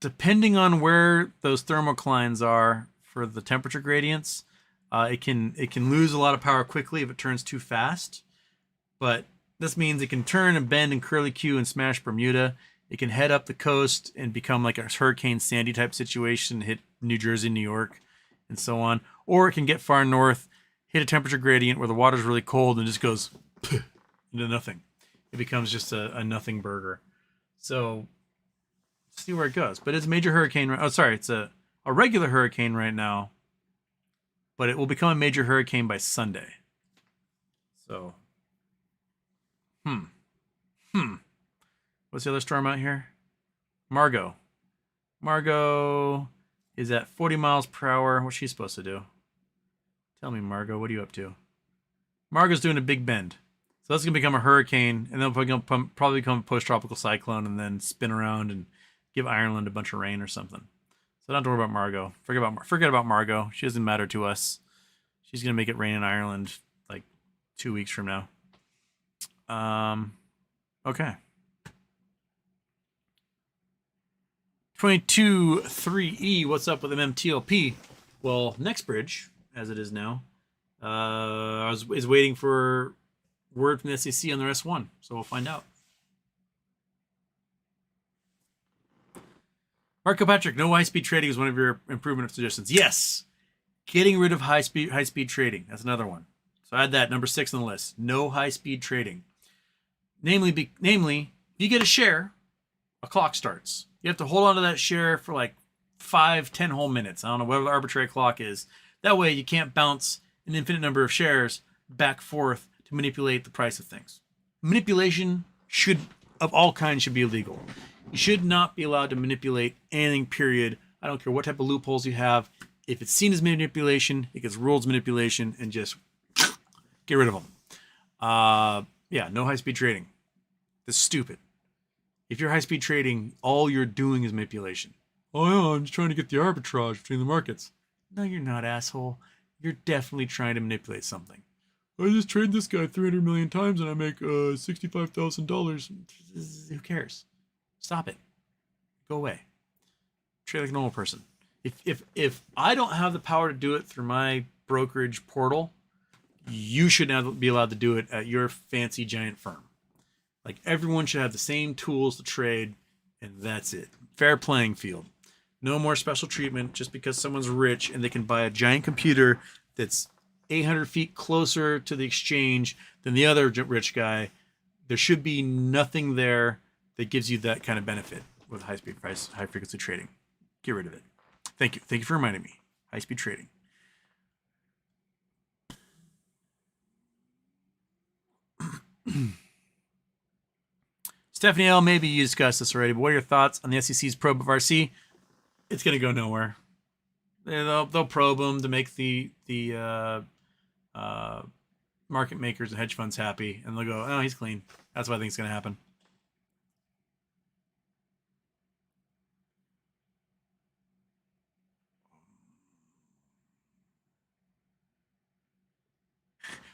depending on where those thermoclines are for the temperature gradients, it can lose a lot of power quickly if it turns too fast. But this means it can turn and bend and curly Q and smash Bermuda. It can head up the coast and become like a Hurricane Sandy type situation, hit New Jersey, New York, and so on. Or it can get far north, hit a temperature gradient where the water's really cold and just goes into nothing. It becomes just a nothing burger. So see where it goes. But it's a major hurricane. Oh, sorry, it's a regular hurricane right now. But it will become a major hurricane by Sunday. So, what's the other storm out here? Margot. Margot is at 40 miles per hour. What's she supposed to do? Tell me, Margot, what are you up to? Margot's doing a big bend. So that's going to become a hurricane, and then probably become a post-tropical cyclone and then spin around and give Ireland a bunch of rain or something. So don't have to worry about Margot. Forget about Margot. She doesn't matter to us. She's going to make it rain in Ireland like 2 weeks from now. Okay. 22.3E, what's up with MMTLP? Well, NextBridge, as it is now, is waiting for word from the SEC on their S1, so we'll find out. Marco Patrick, no high-speed trading is one of your improvement suggestions. Yes, getting rid of high-speed trading. That's another one. So add that, number 6 on the list. No high-speed trading. Namely, if you get a share, a clock starts. You have to hold on to that share for like 5-10 whole minutes. I don't know, whatever the arbitrary clock is. That way you can't bounce an infinite number of shares back forth to manipulate the price of things. Manipulation of all kinds should be illegal. You should not be allowed to manipulate anything, period. I don't care what type of loopholes you have. If it's seen as manipulation, it gets ruled as manipulation, and just get rid of them. Yeah, no high-speed trading. That's stupid. If you're high-speed trading, all you're doing is manipulation. Oh, yeah, I'm just trying to get the arbitrage between the markets. No, you're not, asshole. You're definitely trying to manipulate something. I just trade this guy 300 million times and I make $65,000. Who cares? Stop it. Go away. Trade like a normal person. If I don't have the power to do it through my brokerage portal, you should not be allowed to do it at your fancy giant firm. Like, everyone should have the same tools to trade, and that's it. Fair playing field. No more special treatment just because someone's rich and they can buy a giant computer that's 800 feet closer to the exchange than the other rich guy. There should be nothing there that gives you that kind of benefit with high frequency trading. Get rid of it. Thank you. Thank you for reminding me. High speed trading. Stephanie L., maybe you discussed this already, but what are your thoughts on the SEC's probe of RC? It's going to go nowhere. They'll probe them to make the market makers and hedge funds happy, and they'll go, oh, he's clean. That's what I think is going to happen.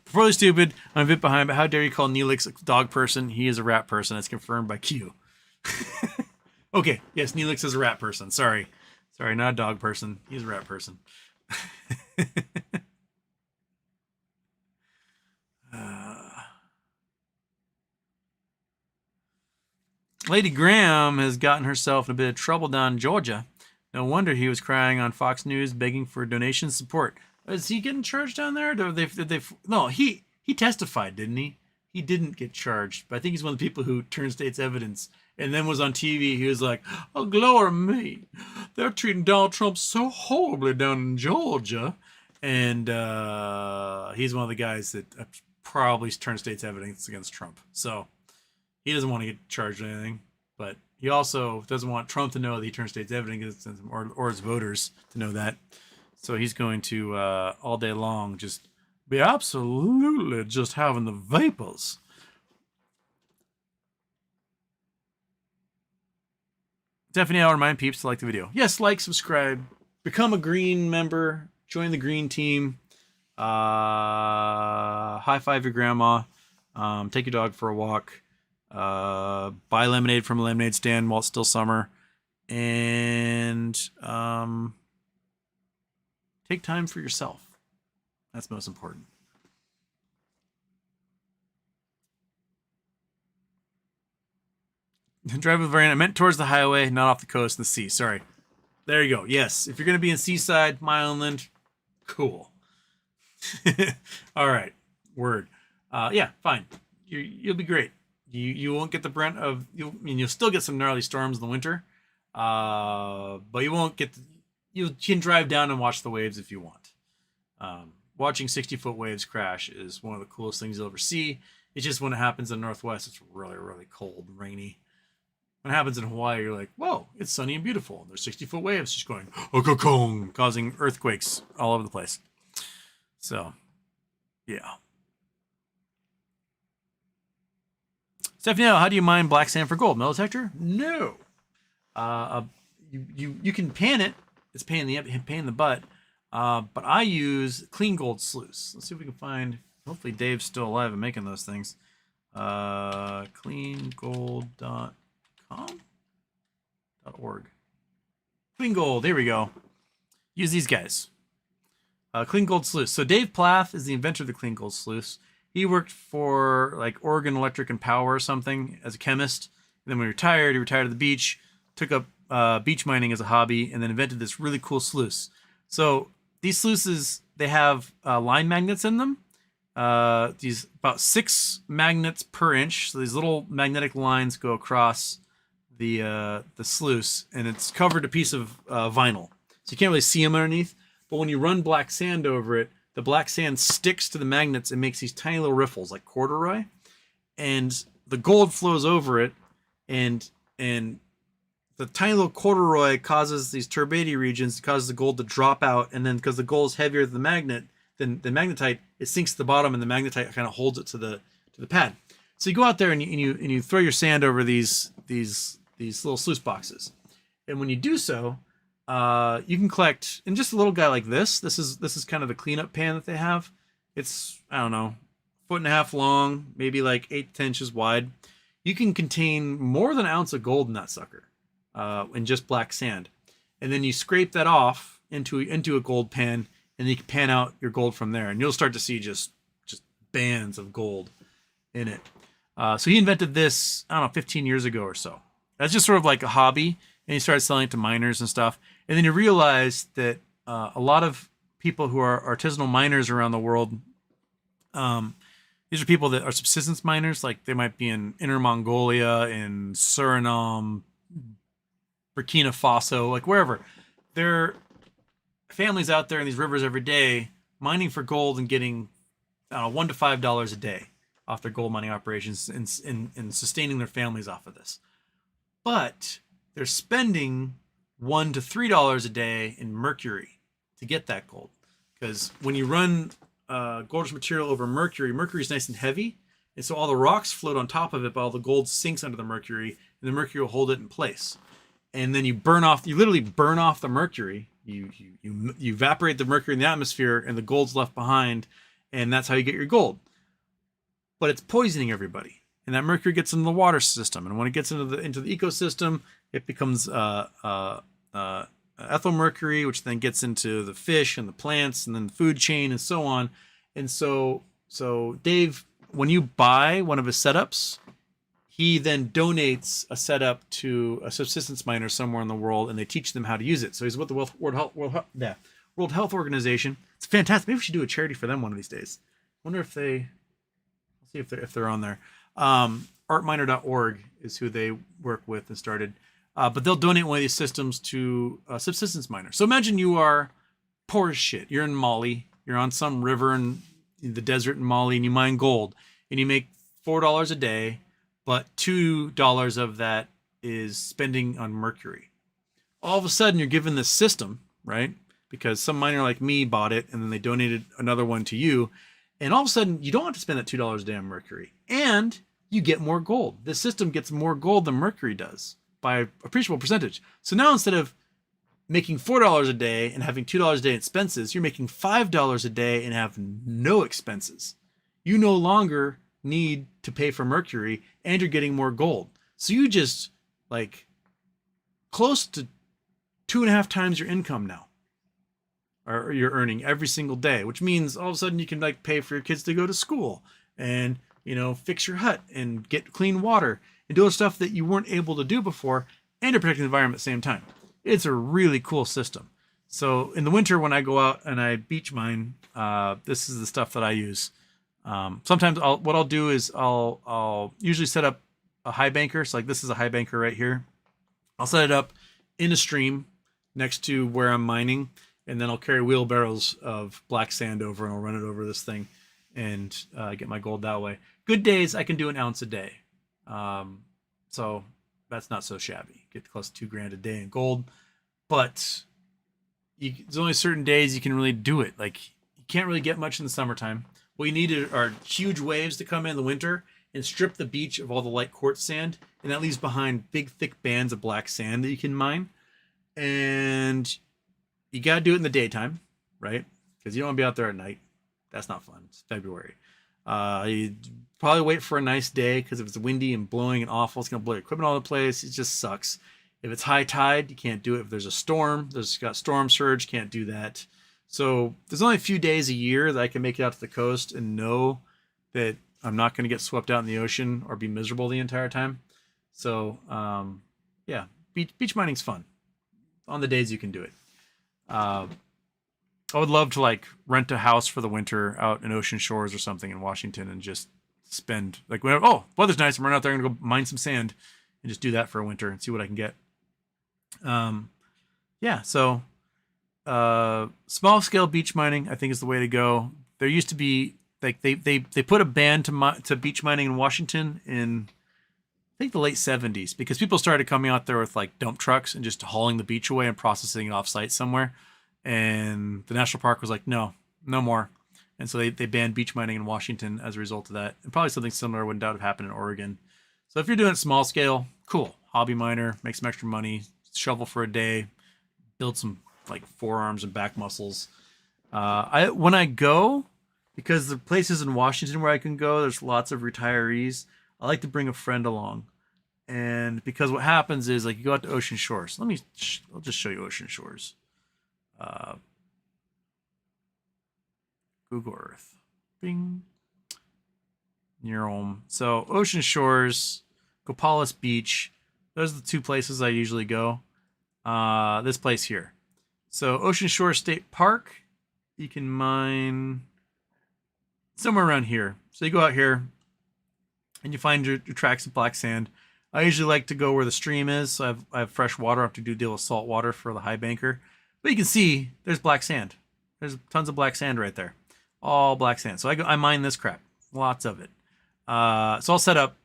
Before stupid, I'm a bit behind, but how dare you call Neelix a dog person? He is a rat person. That's confirmed by Q. Okay, yes, Neelix is a rat person. Sorry, not a dog person. He's a rat person. Lady Graham has gotten herself in a bit of trouble down in Georgia. No wonder he was crying on Fox News begging for donation support. Is he getting charged down there? No, he testified, didn't he? He didn't get charged, but I think he's one of the people who turned state's evidence and then was on TV. He was like, oh, glory me. They're treating Donald Trump so horribly down in Georgia. And he's one of the guys that probably turned state's evidence against Trump. So he doesn't want to get charged or anything, but he also doesn't want Trump to know that he turned state's evidence against him or his voters to know that. So he's going to, all day long, just be absolutely just having the vapors. Definitely, I'll remind peeps to like the video. Yes, like, subscribe, become a green member, join the green team, high five your grandma, take your dog for a walk, Buy lemonade from a lemonade stand while it's still summer, and take time for yourself. That's most important. Drive with variant. I meant towards the highway, not off the coast and the sea. Sorry. There you go. Yes, if you're going to be in seaside, my island, cool. All right. Word. Yeah, fine. You'll be great. You won't get the brunt of. You'll still get some gnarly storms in the winter, but you won't get. You can drive down and watch the waves if you want. Watching 60-foot waves crash is one of the coolest things you'll ever see. It's just when it happens in the Northwest, it's really, really cold and rainy. When it happens in Hawaii, you're like, whoa, it's sunny and beautiful. There's 60-foot waves just going, okokong, causing earthquakes all over the place. So, yeah. Stephanie, how do you mine black sand for gold? Metal detector? No. You can pan it. It's pain in the butt. But I use clean gold sluice. Let's see if we can find. Hopefully Dave's still alive and making those things. Cleangold.com.org. Clean gold. There we go. Use these guys. Clean gold sluice. So Dave Plath is the inventor of the clean gold sluice. He worked for like Oregon Electric and Power or something as a chemist. And then when he retired at the beach, took up beach mining as a hobby, and then invented this really cool sluice. So these sluices, they have line magnets in them. These about 6 magnets per inch. So these little magnetic lines go across the sluice, and it's covered a piece of vinyl. So you can't really see them underneath. But when you run black sand over it, the black sand sticks to the magnets and makes these tiny little riffles like corduroy. And the gold flows over it, and the tiny little corduroy causes these turbidity regions, causes the gold to drop out, and then because the gold is heavier than the magnet, than magnetite, it sinks to the bottom, and the magnetite kind of holds it to the pad. So you go out there and you throw your sand over these little sluice boxes, and when you do so, you can collect in just a little guy like this. This is kind of the cleanup pan that they have. It's, I don't know, 1.5 feet long, maybe like 8 to 10 inches wide. You can contain more than an ounce of gold in that sucker. In just black sand, and then you scrape that off into a gold pan, and you can pan out your gold from there, and you'll start to see just bands of gold in it. So he invented this, I don't know, 15 years ago or so. That's just sort of like a hobby, and he started selling it to miners and stuff. And then you realize that a lot of people who are artisanal miners around the world, these are people that are subsistence miners, like they might be in Inner Mongolia, in Suriname, Burkina Faso, like wherever. There are families out there in these rivers every day mining for gold and getting, I don't know, $1 to $5 a day off their gold mining operations and sustaining their families off of this. But they're spending $1 to $3 a day in mercury to get that gold. Because when you run gold material over mercury is nice and heavy. And so all the rocks float on top of it, but all the gold sinks under the mercury, and the mercury will hold it in place. And then you literally burn off the mercury. You evaporate the mercury in the atmosphere, and the gold's left behind, and that's how you get your gold. But it's poisoning everybody, and that mercury gets into the water system, and when it gets into the ecosystem, it becomes ethyl mercury, which then gets into the fish and the plants, and then the food chain, and so on. And so Dave, when you buy one of his setups, he then donates a setup to a subsistence miner somewhere in the world, and they teach them how to use it. So he's with the World Health Organization. It's fantastic. Maybe we should do a charity for them one of these days. I wonder if let's see if they're on there. Artminer.org is who they work with and started. But they'll donate one of these systems to a subsistence miner. So imagine you are poor as shit. You're in Mali. You're on some river in the desert in Mali, and you mine gold, and you make $4 a day. But $2 of that is spending on mercury. All of a sudden, you're given this system, right? Because some miner like me bought it, and then they donated another one to you. And all of a sudden, you don't have to spend that $2 a day on mercury. And you get more gold. This system gets more gold than mercury does by an appreciable percentage. So now instead of making $4 a day and having $2 a day in expenses, you're making $5 a day and have no expenses. You no longer need to pay for mercury, and you're getting more gold. So you just like close to 2.5 times your income now, or you're earning every single day, which means all of a sudden you can like pay for your kids to go to school and, you know, fix your hut and get clean water and do all the stuff that you weren't able to do before, and you're protecting the environment at the same time. It's a really cool system. So in the winter, when I go out and I beach mine, this is the stuff that I use. Sometimes what I'll do is I'll usually set up a high banker. So like this is a high banker right here. I'll set it up in a stream next to where I'm mining, and then I'll carry wheelbarrows of black sand over, and I'll run it over this thing and get my gold that way. Good days, I can do an ounce a day. So that's not so shabby. Get close to $2,000 a day in gold, but there's only certain days you can really do it. Like you can't really get much in the summertime. What you need are huge waves to come in the winter and strip the beach of all the light quartz sand, and that leaves behind big thick bands of black sand that you can mine. And you got to do it in the daytime, right? Because you don't want to be out there at night. That's not fun. It's February. You probably wait for a nice day, because if it's windy and blowing and awful, it's going to blow your equipment all over the place. It just sucks. If it's high tide, you can't do it. If there's a storm, there's got storm surge, can't do that. So there's only a few days a year that I can make it out to the coast and know that I'm not going to get swept out in the ocean or be miserable the entire time. So yeah, beach mining's fun on the days you can do it. I would love to like rent a house for the winter out in Ocean Shores or something in Washington and just spend like whenever, oh, weather's nice, I'm running out there, I'm gonna go mine some sand and just do that for a winter and see what I can get. Yeah, so small scale beach mining I think is the way to go. There used to be like they put a ban to beach mining in Washington in I think the late 70s, because people started coming out there with like dump trucks and just hauling the beach away and processing it off site somewhere. And the national park was like, no more. And so they banned beach mining in Washington as a result of that. And probably something similar would doubt have happened in Oregon. So if you're doing it small scale, cool. Hobby miner, make some extra money, shovel for a day, build some like forearms and back muscles. When I go, because the places in Washington where I can go, there's lots of retirees, I like to bring a friend along. And because what happens is like you go out to Ocean Shores. I'll just show you Ocean Shores. Google Earth. Bing. Near home. So Ocean Shores, Geopolitics Beach. Those are the two places I usually go. This place here. So Ocean Shores State Park, you can mine somewhere around here. So you go out here and you find your tracks of black sand. I usually like to go where the stream is. So I have fresh water. I have to deal with salt water for the high banker. But you can see there's black sand. There's tons of black sand right there. All black sand. So I mine this crap. Lots of it. So I'll set up,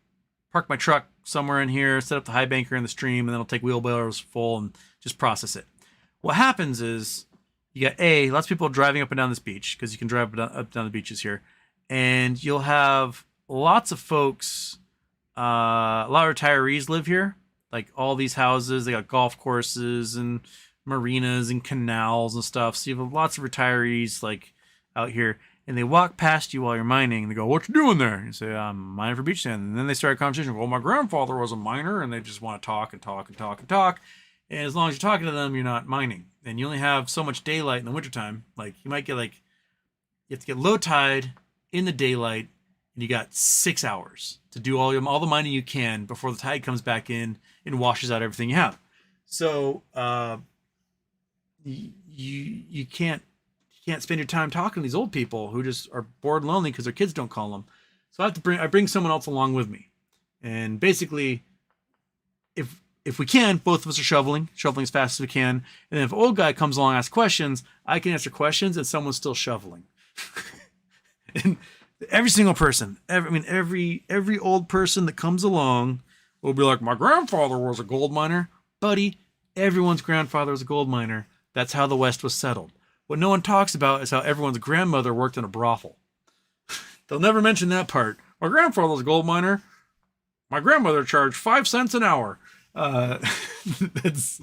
park my truck somewhere in here, set up the high banker in the stream, and then I'll take wheelbarrows full and just process it. What happens is you got lots of people driving up and down this beach, because you can drive up and down the beaches here. And you'll have lots of folks, a lot of retirees live here. Like all these houses, they got golf courses and marinas and canals and stuff. So you have lots of retirees like out here, and they walk past you while you're mining and they go, "What you doing there?" And you say, "I'm mining for beach sand." And then they start a conversation. Well, my grandfather was a miner, and they just want to talk and talk and talk and talk. And as long as you're talking to them, you're not mining. And you only have so much daylight in the wintertime. Like you might get you have to get low tide in the daylight, and you got 6 hours to do all the mining you can before the tide comes back in and washes out everything you have. So you can't spend your time talking to these old people who just are bored and lonely because their kids don't call them. So I bring someone else along with me. And basically, if we can, both of us are shoveling as fast as we can. And then if an old guy comes along and asks questions, I can answer questions and someone's still shoveling. And every single person, every old person that comes along will be like, "My grandfather was a gold miner." Buddy, everyone's grandfather was a gold miner. That's how the West was settled. What no one talks about is how everyone's grandmother worked in a brothel. They'll never mention that part. "My grandfather was a gold miner. My grandmother charged 5 cents an hour." That's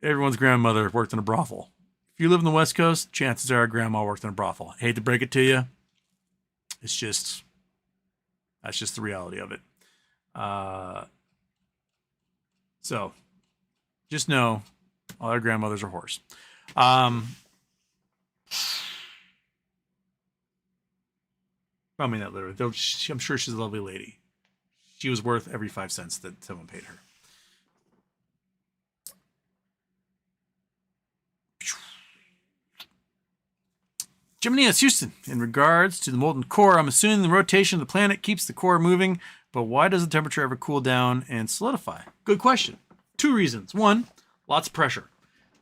everyone's grandmother worked in a brothel. If you live in the West Coast, chances are grandma worked in a brothel. I hate to break it to you. It's just That's just the reality of it. So just know all our grandmothers are whores. I mean that literally. I'm sure she's a lovely lady. She was worth every 5 cents that someone paid her. Gemini S. Houston, in regards to the molten core, I'm assuming the rotation of the planet keeps the core moving, but why does the temperature ever cool down and solidify? Good question. 2 reasons. 1, lots of pressure.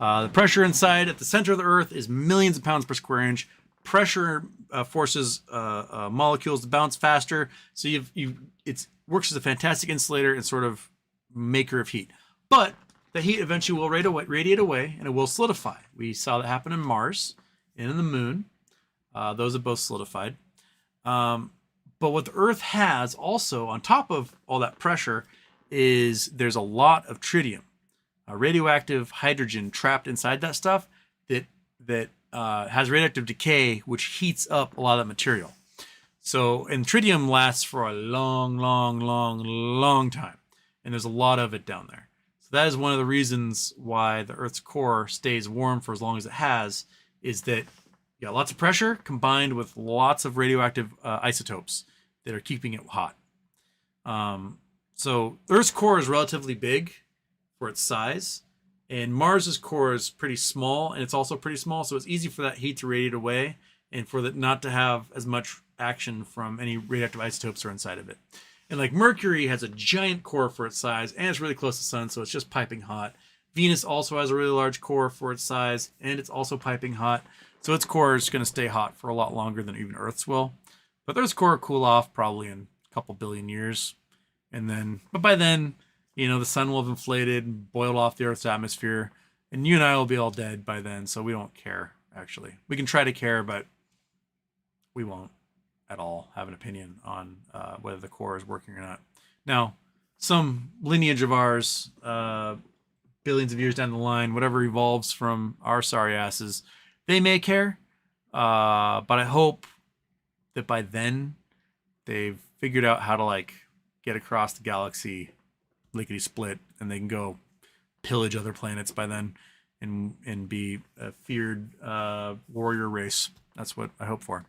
The pressure inside at the center of the Earth is millions of pounds per square inch. Pressure forces molecules to bounce faster, so it works as a fantastic insulator and sort of maker of heat. But the heat eventually will radiate away, and it will solidify. We saw that happen in Mars and in the Moon. Those have both solidified. But what the Earth has also, on top of all that pressure, is there's a lot of tritium, radioactive hydrogen trapped inside that stuff that has radioactive decay, which heats up a lot of that material. So, and tritium lasts for a long, long, long, long time. And there's a lot of it down there. So that is one of the reasons why the Earth's core stays warm for as long as it has, is that you got lots of pressure combined with lots of radioactive isotopes that are keeping it hot. So Earth's core is relatively big for its size, and Mars's core is pretty small, and it's also pretty small, so it's easy for that heat to radiate away and for it not to have as much action from any radioactive isotopes that are inside of it. And like Mercury has a giant core for its size, and it's really close to the sun, so it's just piping hot. Venus also has a really large core for its size, and it's also piping hot. So its core is going to stay hot for a lot longer than even Earth's will. But Earth's core will cool off probably in a couple billion years. But by then, the sun will have inflated and boiled off the Earth's atmosphere. And you and I will be all dead by then, so we don't care, actually. We can try to care, but we won't at all have an opinion on whether the core is working or not. Now, some lineage of ours, billions of years down the line, whatever evolves from our sorry asses, they may care, but I hope that by then they've figured out how to get across the galaxy lickety split, and they can go pillage other planets by then and be a feared warrior race. That's what I hope for.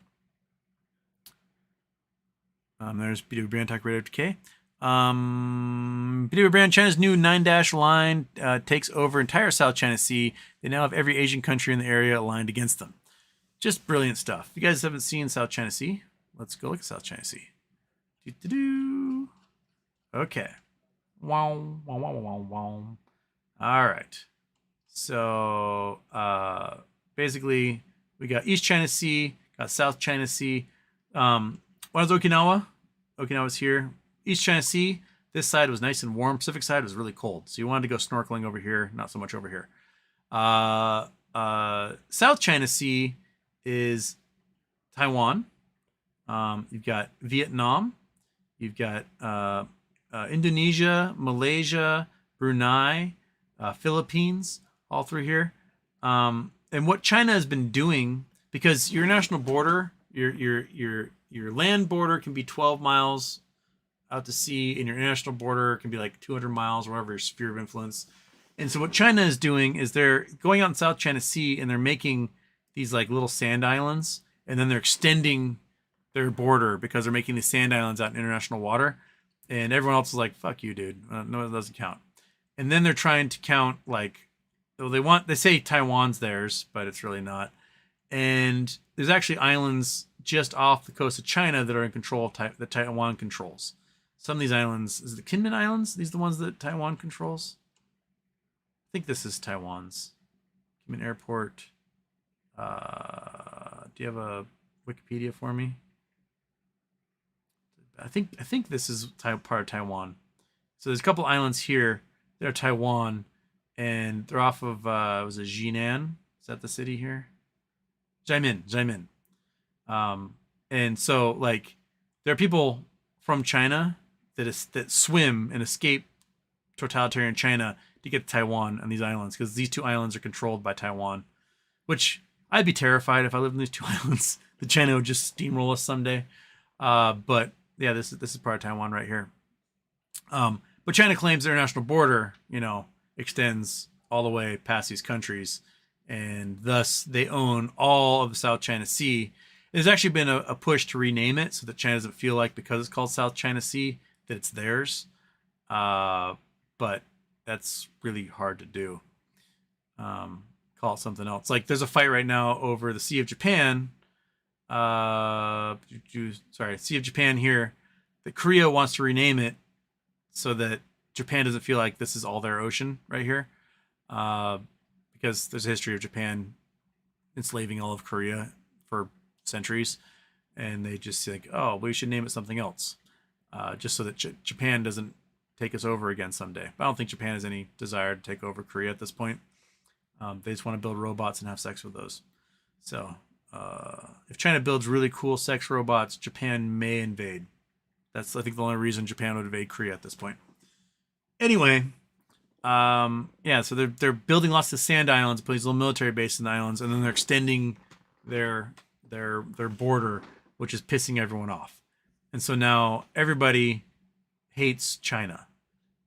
There's BW Brand Talk Radio Decay. BW Brand, China's new 9-dash line takes over entire South China Sea. They now have every Asian country in the area aligned against them. Just brilliant stuff. If you guys haven't seen South China Sea, let's go look at South China Sea. Doo-doo-doo. Okay. Wow, wow, wow, wow, wow. All right. So basically, we got East China Sea, got South China Sea. When I was Okinawa, Okinawa's here. East China Sea, this side was nice and warm. Pacific side was really cold. So you wanted to go snorkeling over here, not so much over here. South China Sea is Taiwan. You've got Vietnam. You've got Indonesia, Malaysia, Brunei, Philippines, all through here. And what China has been doing, because your national border, your land border can be 12 miles out to sea, and your international border can be like 200 miles, or whatever your sphere of influence. And so what China is doing is they're going out in South China Sea, and they're making these little sand islands, and then they're extending their border because they're making these sand islands out in international water. And everyone else is like, fuck you, dude. No, it doesn't count. And then they're trying to count they say Taiwan's theirs, but it's really not. And there's actually islands just off the coast of China that are in control that Taiwan controls. Some of these islands, is it the Kinmen Islands? These are the ones that Taiwan controls? I think this is Taiwan's. Kinmen Airport. Do you have a Wikipedia for me? I think this is part of Taiwan. So there's a couple islands here that are Taiwan, and they're off of was it Jinan? Is that the city here? Xiamen. And so there are people from China that swim and escape totalitarian China to get to Taiwan on these islands, because these two islands are controlled by Taiwan, which I'd be terrified if I lived in these two islands that China would just steamroll us someday. But yeah, this is part of Taiwan right here. But China claims their international border, extends all the way past these countries, and thus they own all of the South China Sea. There's actually been a push to rename it so that China doesn't feel like, because it's called South China Sea, that it's theirs. But that's really hard to do. Call it something else. Like there's a fight right now over the Sea of Japan. Sea of Japan here. That Korea wants to rename it so that Japan doesn't feel like this is all their ocean right here. Because there's a history of Japan enslaving all of Korea for centuries. And they just think, oh, we should name it something else. Just so that Japan doesn't take us over again someday. But I don't think Japan has any desire to take over Korea at this point. They just want to build robots and have sex with those. So if China builds really cool sex robots, Japan may invade. That's, I think, the only reason Japan would invade Korea at this point. Anyway, so they're building lots of sand islands, putting these little military bases in the islands, and then they're extending their border, which is pissing everyone off. And so now everybody hates China.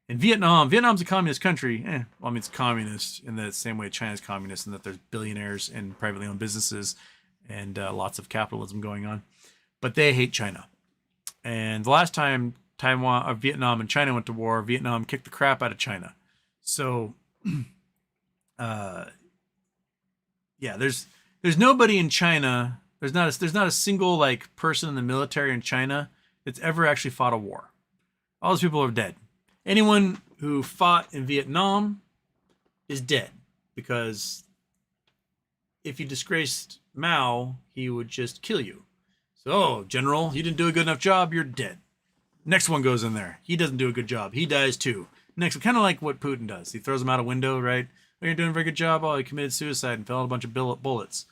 And Vietnam's a communist country. It's communist in the same way China's communist, in that there's billionaires and privately owned businesses and lots of capitalism going on. But they hate China. And the last time Vietnam and China went to war, Vietnam kicked the crap out of China. So, there's nobody in China. There's not a single person in the military in China that's ever actually fought a war. All those people are dead. Anyone who fought in Vietnam is dead, because if you disgraced Mao, he would just kill you. So, General, you didn't do a good enough job, you're dead. Next one goes in there. He doesn't do a good job. He dies too. Next, kind of like what Putin does. He throws him out a window, right? Oh, you're doing a very good job. Oh, he committed suicide and fell out a bunch of bullets.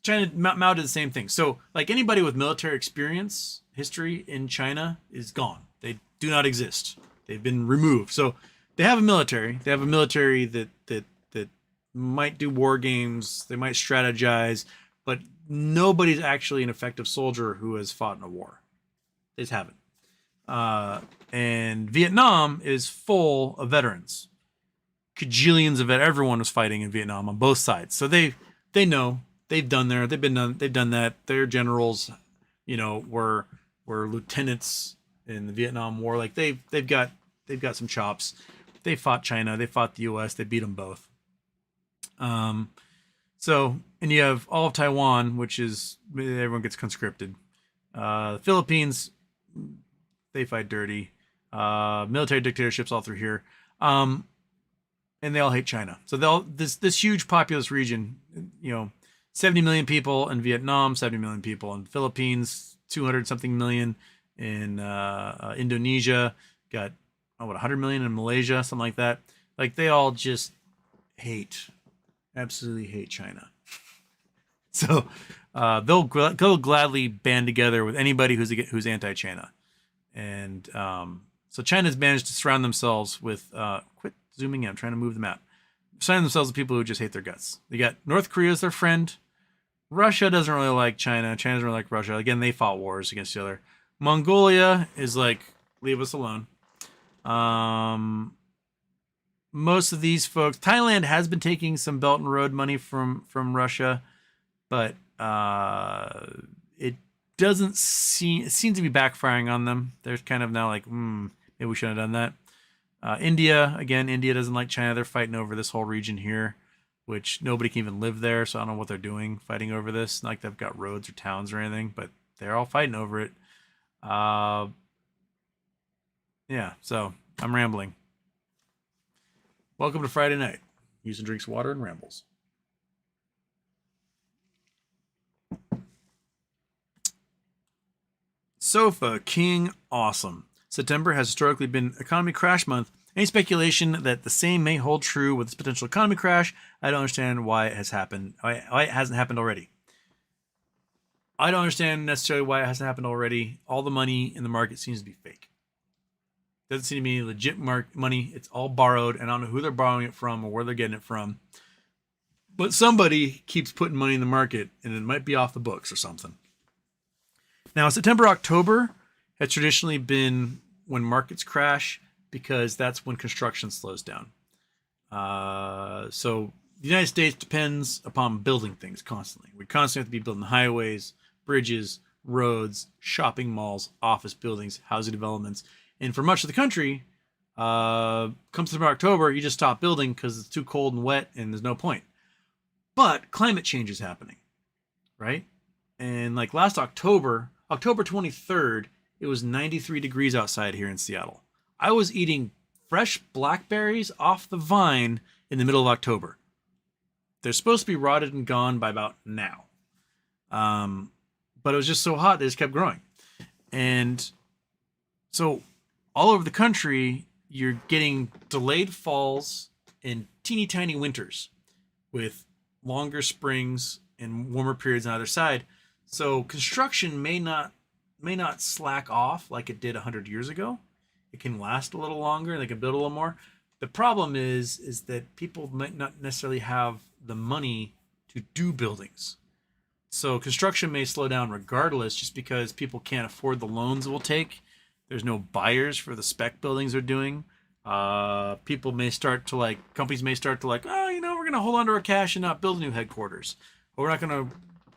China, Mao did the same thing. So, anybody with military experience, history in China is gone. They do not exist. They've been removed. So, they have a military. They have a military that might do war games. They might strategize, but nobody's actually an effective soldier who has fought in a war. They just haven't. And Vietnam is full of veterans. Cajillions of everyone was fighting in Vietnam on both sides. So they know. They've done that. Their generals, were lieutenants in the Vietnam War. They've got some chops. They fought China. They fought the U.S. They beat them both. And you have all of Taiwan, which is, everyone gets conscripted. The Philippines, they fight dirty. Military dictatorships all through here. And they all hate China. So this huge populous region, 70 million people in Vietnam, 70 million people in the Philippines, 200 something million in Indonesia, got 100 million in Malaysia, something like that. They all just absolutely hate China. So they'll gladly band together with anybody who's anti-China. And so China's managed to surround themselves with quit zooming in, I'm trying to move the map. Surround themselves with people who just hate their guts. They got North Korea as their friend. Russia doesn't really like China. China doesn't really like Russia. Again, they fought wars against each other. Mongolia is leave us alone. Most of these folks, Thailand has been taking some Belt and Road money from Russia, but it seems to be backfiring on them. They're kind of now maybe we shouldn't have done that. India doesn't like China. They're fighting over this whole region here, which nobody can even live there. So I don't know what they're doing fighting over this. Not like they've got roads or towns or anything, but they're all fighting over it. So I'm rambling. Welcome to Friday night. Houston drinks water and rambles. Sofa King Awesome. September has historically been economy crash month. Any speculation that the same may hold true with this potential economy crash? I don't understand why it has happened. Why it hasn't happened already. I don't understand necessarily why it hasn't happened already. All the money in the market seems to be fake. Doesn't seem to be any legit money. It's all borrowed, and I don't know who they're borrowing it from or where they're getting it from. But somebody keeps putting money in the market, and it might be off the books or something. Now, September, October has traditionally been when markets crash because that's when construction slows down. So the United States depends upon building things constantly. We constantly have to be building highways, bridges, roads, shopping malls, office buildings, housing developments. And for much of the country, comes September, October, you just stop building because it's too cold and wet and there's no point. But climate change is happening, right? And like last October, October 23rd, it was 93 degrees outside here in Seattle. I was eating fresh blackberries off the vine in the middle of October. They're supposed to be rotted and gone by about now. But it was just so hot, they just kept growing. And so all over the country, you're getting delayed falls and teeny tiny winters with longer springs and warmer periods on either side. So construction may not slack off like it did 100 years ago. It can last a little longer and they can build a little more. The problem is that people might not necessarily have the money to do buildings. So construction may slow down regardless just because people can't afford the loans it will take. There's no buyers for the spec buildings they're doing. People may start to companies may start to we're going to hold on to our cash and not build a new headquarters. Or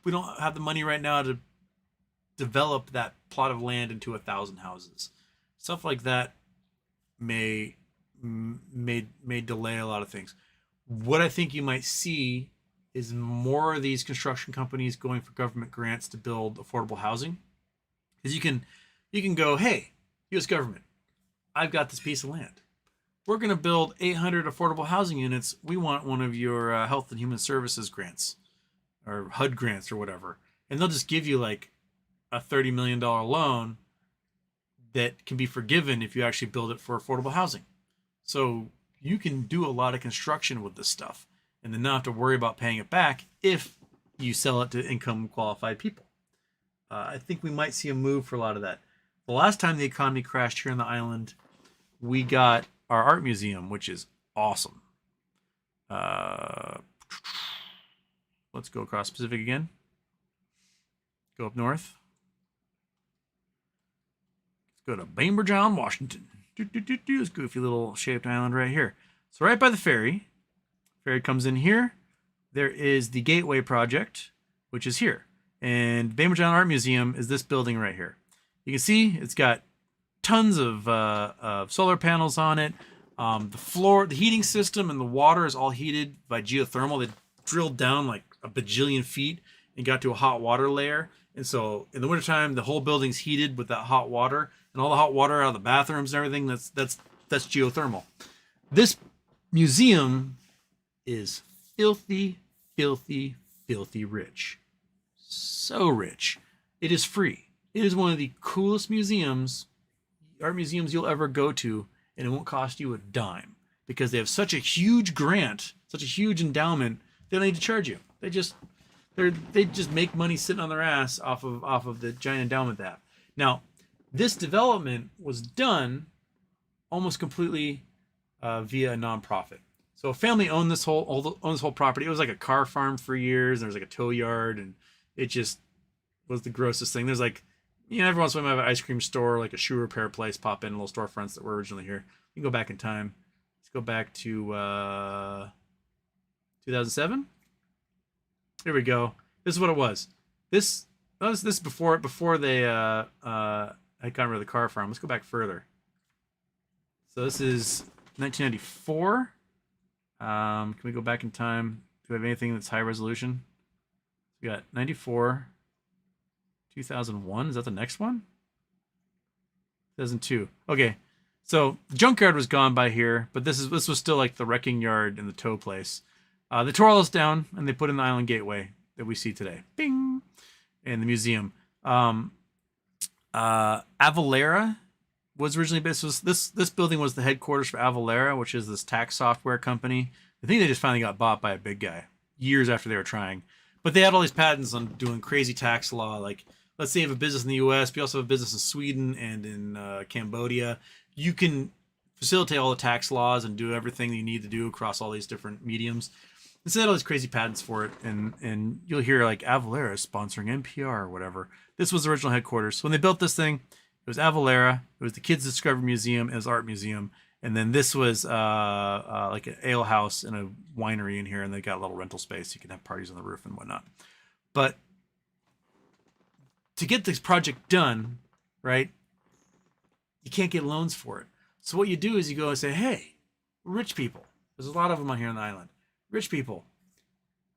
we don't have the money right now to develop that plot of land into 1,000 houses. Stuff like that may delay a lot of things. What I think you might see is more of these construction companies going for government grants to build affordable housing. Because you can go, hey, U.S. government, I've got this piece of land. We're going to build 800 affordable housing units. We want one of your Health and Human Services grants or HUD grants or whatever. And they'll just give you like a $30 million loan that can be forgiven if you actually build it for affordable housing. So you can do a lot of construction with this stuff and then not have to worry about paying it back if you sell it to income qualified people. I think we might see a move for a lot of that. The last time the economy crashed here on the island, we got our art museum, which is awesome. Let's go across Pacific again. Go up north. Let's go to Bainbridge Island, Washington. This goofy little shaped island right here. So right by the ferry. Ferry comes in here. There is the Gateway Project, which is here. And Bainbridge Island Art Museum is this building right here. You can see it's got tons of solar panels on it. The floor, the heating system and the water is all heated by geothermal. They drilled down like a bajillion feet and got to a hot water layer. And so in the wintertime, the whole building's heated with that hot water, and all the hot water out of the bathrooms and everything, that's geothermal. This museum is filthy, filthy, filthy rich. So rich. It is free. It is one of the coolest art museums you'll ever go to, and it won't cost you a dime because they have such a huge grant, such a huge endowment, they don't need to charge you. They just make money sitting on their ass off of the giant endowment they have. Now, this development was done almost completely via a nonprofit. So a family owned this whole property. It was like a car farm for years, and there was like a tow yard, and it just was the grossest thing. There's every once in a while I have an ice cream store, like a shoe repair place pop in, little storefronts that were originally here. You can go back in time. Let's go back to 2007. Here we go. This is what it was. This before they had gotten rid of the car farm. Let's go back further. So this is 1994. Can we go back in time? Do we have anything that's high resolution? We got 94, 2001. Is that the next one? 2002. Okay. So the junkyard was gone by here, but this was still like the wrecking yard and the tow place. They tore all this down and they put in the Island Gateway that we see today. Bing! And the museum. Avalara was originally based. This building was the headquarters for Avalara, which is this tax software company. I think they just finally got bought by a big guy years after they were trying. But they had all these patents on doing crazy tax law. Like, let's say you have a business in the U.S., but you also have a business in Sweden and in Cambodia. You can facilitate all the tax laws and do everything you need to do across all these different mediums. They had all these crazy patents for it, and you'll hear like Avalera sponsoring NPR or whatever. This was the original headquarters. So when they built this thing, it was Avalera, it was the Kids Discovery Museum, it was Art Museum, and then this was like an ale house and a winery in here, and they got a little rental space. You can have parties on the roof and whatnot. But to get this project done, right, you can't get loans for it. So what you do is you go and say, hey, rich people, there's a lot of them on here on the island. Rich people,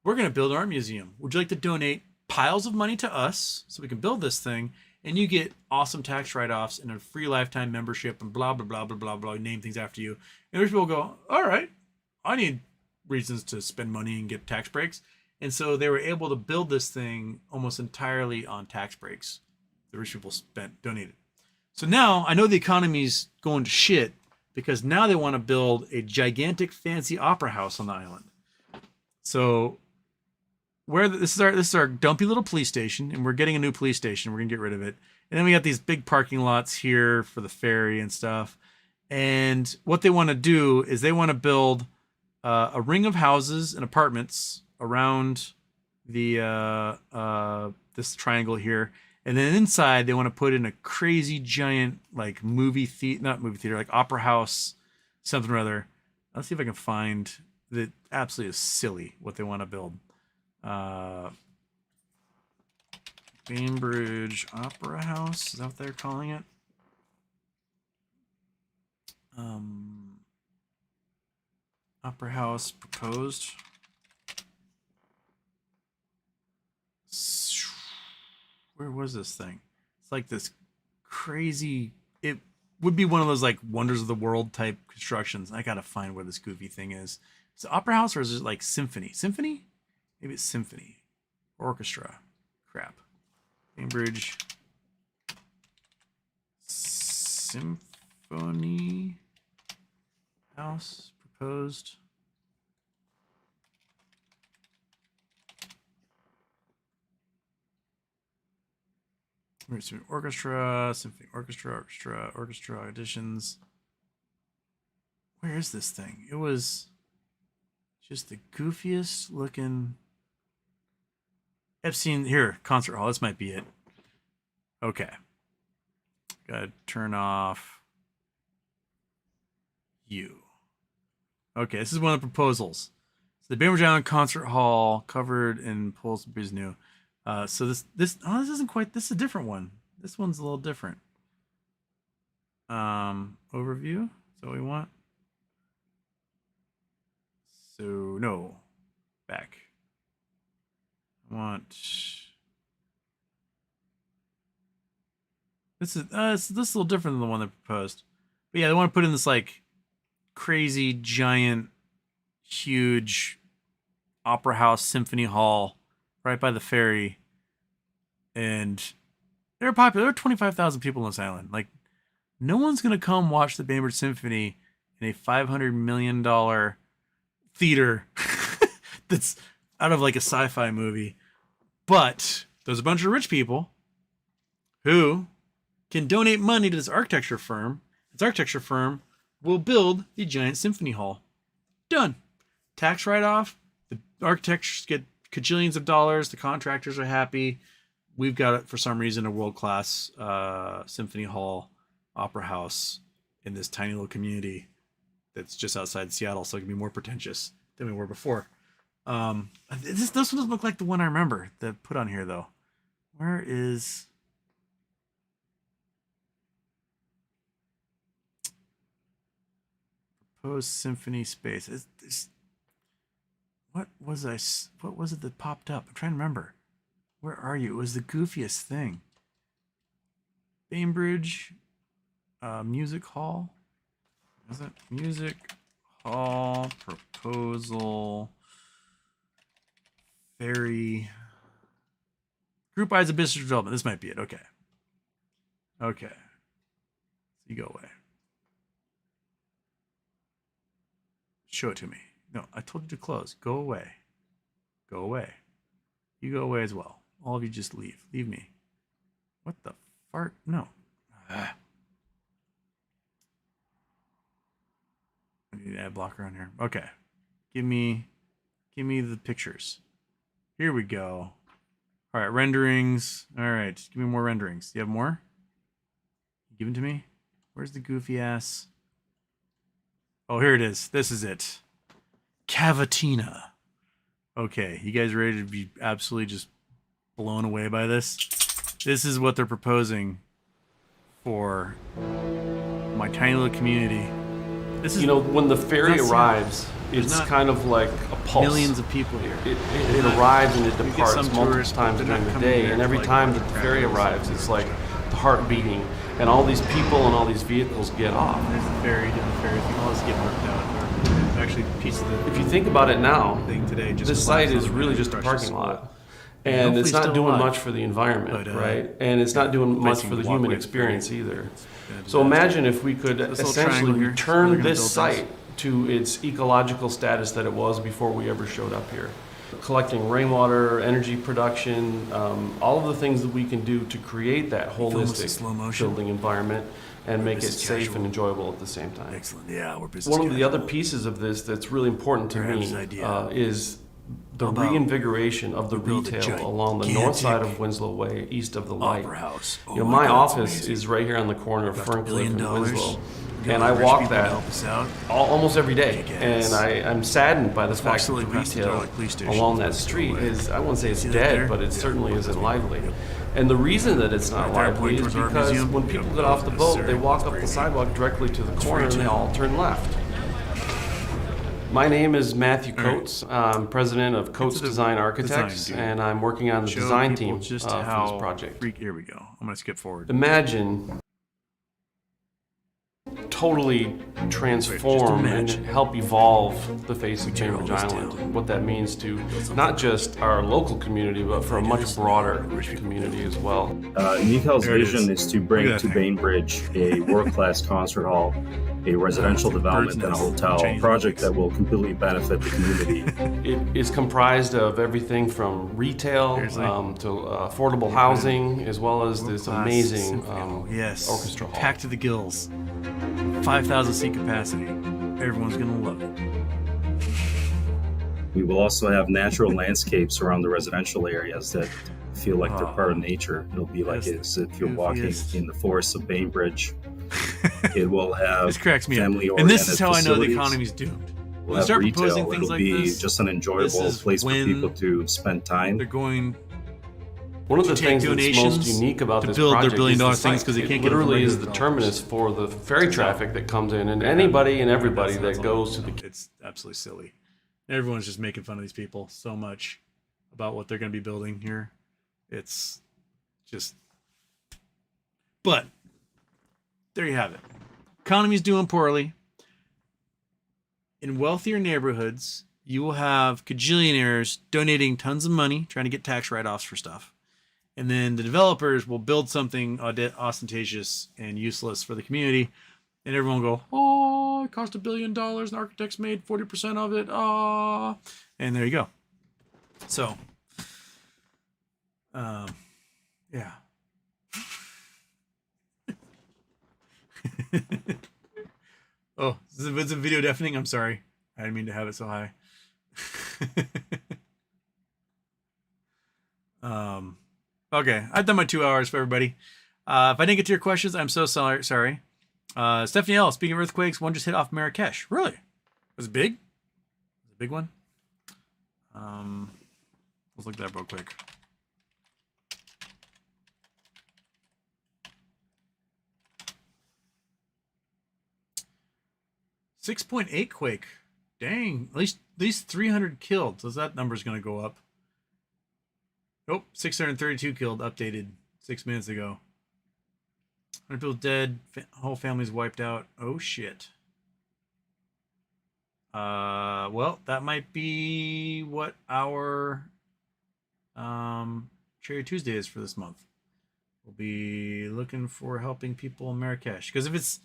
we're going to build our museum. Would you like to donate piles of money to us so we can build this thing? And you get awesome tax write-offs and a free lifetime membership and blah, blah, blah, blah, blah, blah. Name things after you. And rich people go, all right, I need reasons to spend money and get tax breaks. And so they were able to build this thing almost entirely on tax breaks. The rich people donated. So now I know the economy's going to shit because now they want to build a gigantic fancy opera house on the island. So this is our dumpy little police station, and we're getting a new police station. We're gonna get rid of it. And then we got these big parking lots here for the ferry and stuff. And what they want to do is they want to build a ring of houses and apartments around the this triangle here. And then inside they want to put in a crazy giant like not movie theater, like opera house, something or other. Let's see if I can find that. Absolutely is silly what they want to build. Bainbridge Opera House, is that what they're calling it? Opera House proposed. Where was this thing? It's like this crazy, it would be one of those like wonders of the world type constructions. I gotta find where this goofy thing is. Is it opera house or is it like symphony? Symphony? Maybe it's symphony. Orchestra. Crap. Cambridge Symphony House proposed. Orchestra, symphony orchestra auditions. Where is this thing? It was just the goofiest looking. I've seen here, concert hall. This might be it. Okay. Gotta turn off you. Okay, this is one of the proposals. So the Bainbridge Island Concert Hall covered in Pulse Biznew. So this isn't quite, this is a different one. This one's a little different. Overview, is that what we want? So no, back. I want, this is a little different than the one they proposed. But yeah, they want to put in this like crazy giant, huge opera house symphony hall right by the ferry, and they're popular. There are 25,000 people on this island. Like, no one's gonna come watch the Bainbridge Symphony in a $500 million theater that's out of like a sci-fi movie. But there's a bunch of rich people who can donate money to this architecture firm. This architecture firm will build the giant symphony hall. Done. Tax write-off. The architects get cajillions of dollars. The contractors are happy. We've got, for some reason, a world-class symphony hall, opera house in this tiny little community that's just outside Seattle, so it can be more pretentious than we were before. This one doesn't look like the one I remember that put on here, though. Where is... proposed symphony space? What was it that popped up? I'm trying to remember. Where are you? It was the goofiest thing. Bainbridge Music Hall. Is it Music Hall proposal? Ferry. Group Eyes of Business Development. This might be it. Okay. Okay. So you go away. Show it to me. No, I told you to close. Go away. Go away. You go away as well. All of you just leave. Leave me. What the fart? No. I need an ad blocker on here. Okay. Give me Give me the pictures. Here we go. All right, renderings. All right, give me more renderings. Do you have more? Give them to me. Where's the goofy ass? Oh, here it is. This is it. Cavatina. Okay, you guys ready to be absolutely just blown away by this? This is what they're proposing for my tiny little community. This is, you know, when the ferry arrives, it's kind of like a pulse. Millions of people here. It arrives and it departs multiple times during the day, and every time that the ferry arrives, it's like the heart beating, and all these people and all these vehicles get off. There's the ferry, different ferries. All this getting worked out. Actually, piece of the if you think about it now, thing today, just this site is really just a parking lot. And it's not doing much for the environment, right? And it's not doing much for the human experience either. So imagine if we could essentially return this site to its ecological status that it was before we ever showed up here. Collecting rainwater, energy production, all of the things that we can do to create that holistic building environment and make it safe and enjoyable at the same time. Excellent. Yeah, we're business One of casual. the other pieces of this that's really important to me is the reinvigoration of the retail along the north side of Winslow Way, east of the light. House. You know, my office is right here on the corner of Ferncliff and Winslow, and I walk that almost every day. And I'm saddened by the fact that the retail along that street is, I won't say it's dead, but it certainly isn't lively. And the reason that it's not lively is because when people get off the boat, they walk up the sidewalk directly to the corner and they all turn left. My name is Matthew Coates. I'm president of Coates Design Architects, and I'm working on the design team for this project. Here we go. I'm going to skip forward. Imagine totally transform and help evolve the face of Cambridge Island. What that means to not just our local community, but for a much broader community as well. Nikel's vision is to bring to Bainbridge a world-class concert hall, a residential development, and a hotel, a project that will completely benefit the community. It is comprised of everything from retail to affordable housing, as well as this amazing orchestra hall. Packed to the gills. 5,000 seat capacity. Everyone's going to love it. We will also have natural landscapes around the residential areas that feel like they're part of nature. It'll be like as if you're walking in the forests of Bainbridge. It will have this cracks me family up. And this is how facilities. I know the economy's doomed. We'll have retail. It'll be just an enjoyable place for people to spend time. They're going. One of the things that's most unique about this project $1 billion is things because they can't literally is the terminus for the ferry traffic that comes in, and anybody and everybody that goes to the. It's absolutely silly. Everyone's just making fun of these people so much about what they're going to be building here. It's just. But there you have it. Economy's doing poorly. In wealthier neighborhoods, you will have cajillionaires donating tons of money, trying to get tax write-offs for stuff. And then the developers will build something ostentatious and useless for the community. And everyone will go, oh, it cost $1 billion and architects made 40% of it. Oh, and there you go. So, yeah. Oh, is the video deafening? I'm sorry. I didn't mean to have it so high. Okay, I've done my 2 hours for everybody. If I didn't get to your questions, I'm so sorry. Stephanie L, speaking of earthquakes, one just hit off Marrakesh. Really? Was it big? Was it a big one? Let's look at that real quick. .8 quake. Dang, at least 300 killed. So that number's going to go up. Oh, 632 killed, updated 6 minutes ago. 100 people dead, whole family's wiped out. Oh shit. Well, that might be what our Cherry Tuesday is for this month. We'll be looking for helping people in Marrakesh. Because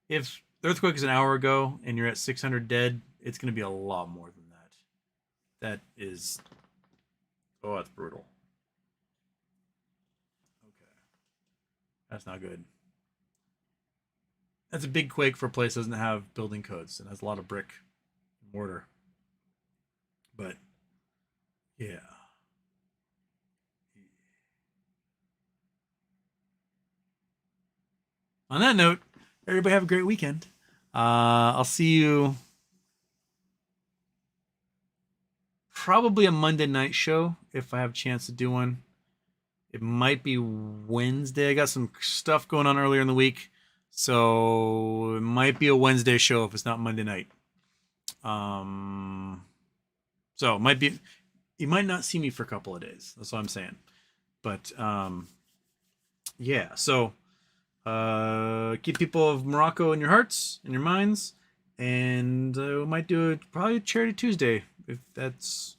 if the earthquake is an hour ago and you're at 600 dead, it's going to be a lot more than that. That is... Oh, that's brutal. Okay. That's not good. That's a big quake for a place that doesn't have building codes and has a lot of brick and mortar. But Yeah. On that note, everybody have a great weekend. I'll see you probably a Monday night show if I have a chance to do one. It might be Wednesday. I got some stuff going on earlier in the week, so it might be a Wednesday show if it's not Monday night. So it might be. You might not see me for a couple of days. That's what I'm saying. But yeah. So keep people of Morocco in your hearts, in your minds, and we might do probably a Charity Tuesday. If that's,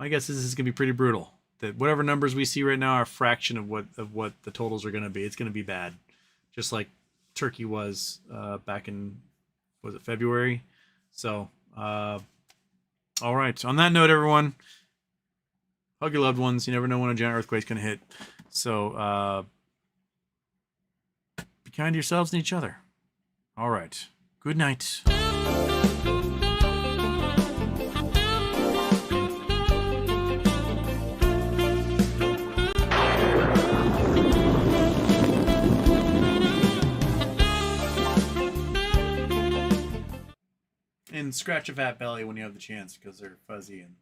my guess is this is gonna be pretty brutal. That whatever numbers we see right now are a fraction of what the totals are gonna be. It's gonna be bad, just like Turkey was back in, was it February? So all right. On that note, everyone, hug your loved ones. You never know when a giant earthquake's gonna hit. So be kind to yourselves and each other. All right. Good night. And scratch a fat belly when you have the chance because they're fuzzy and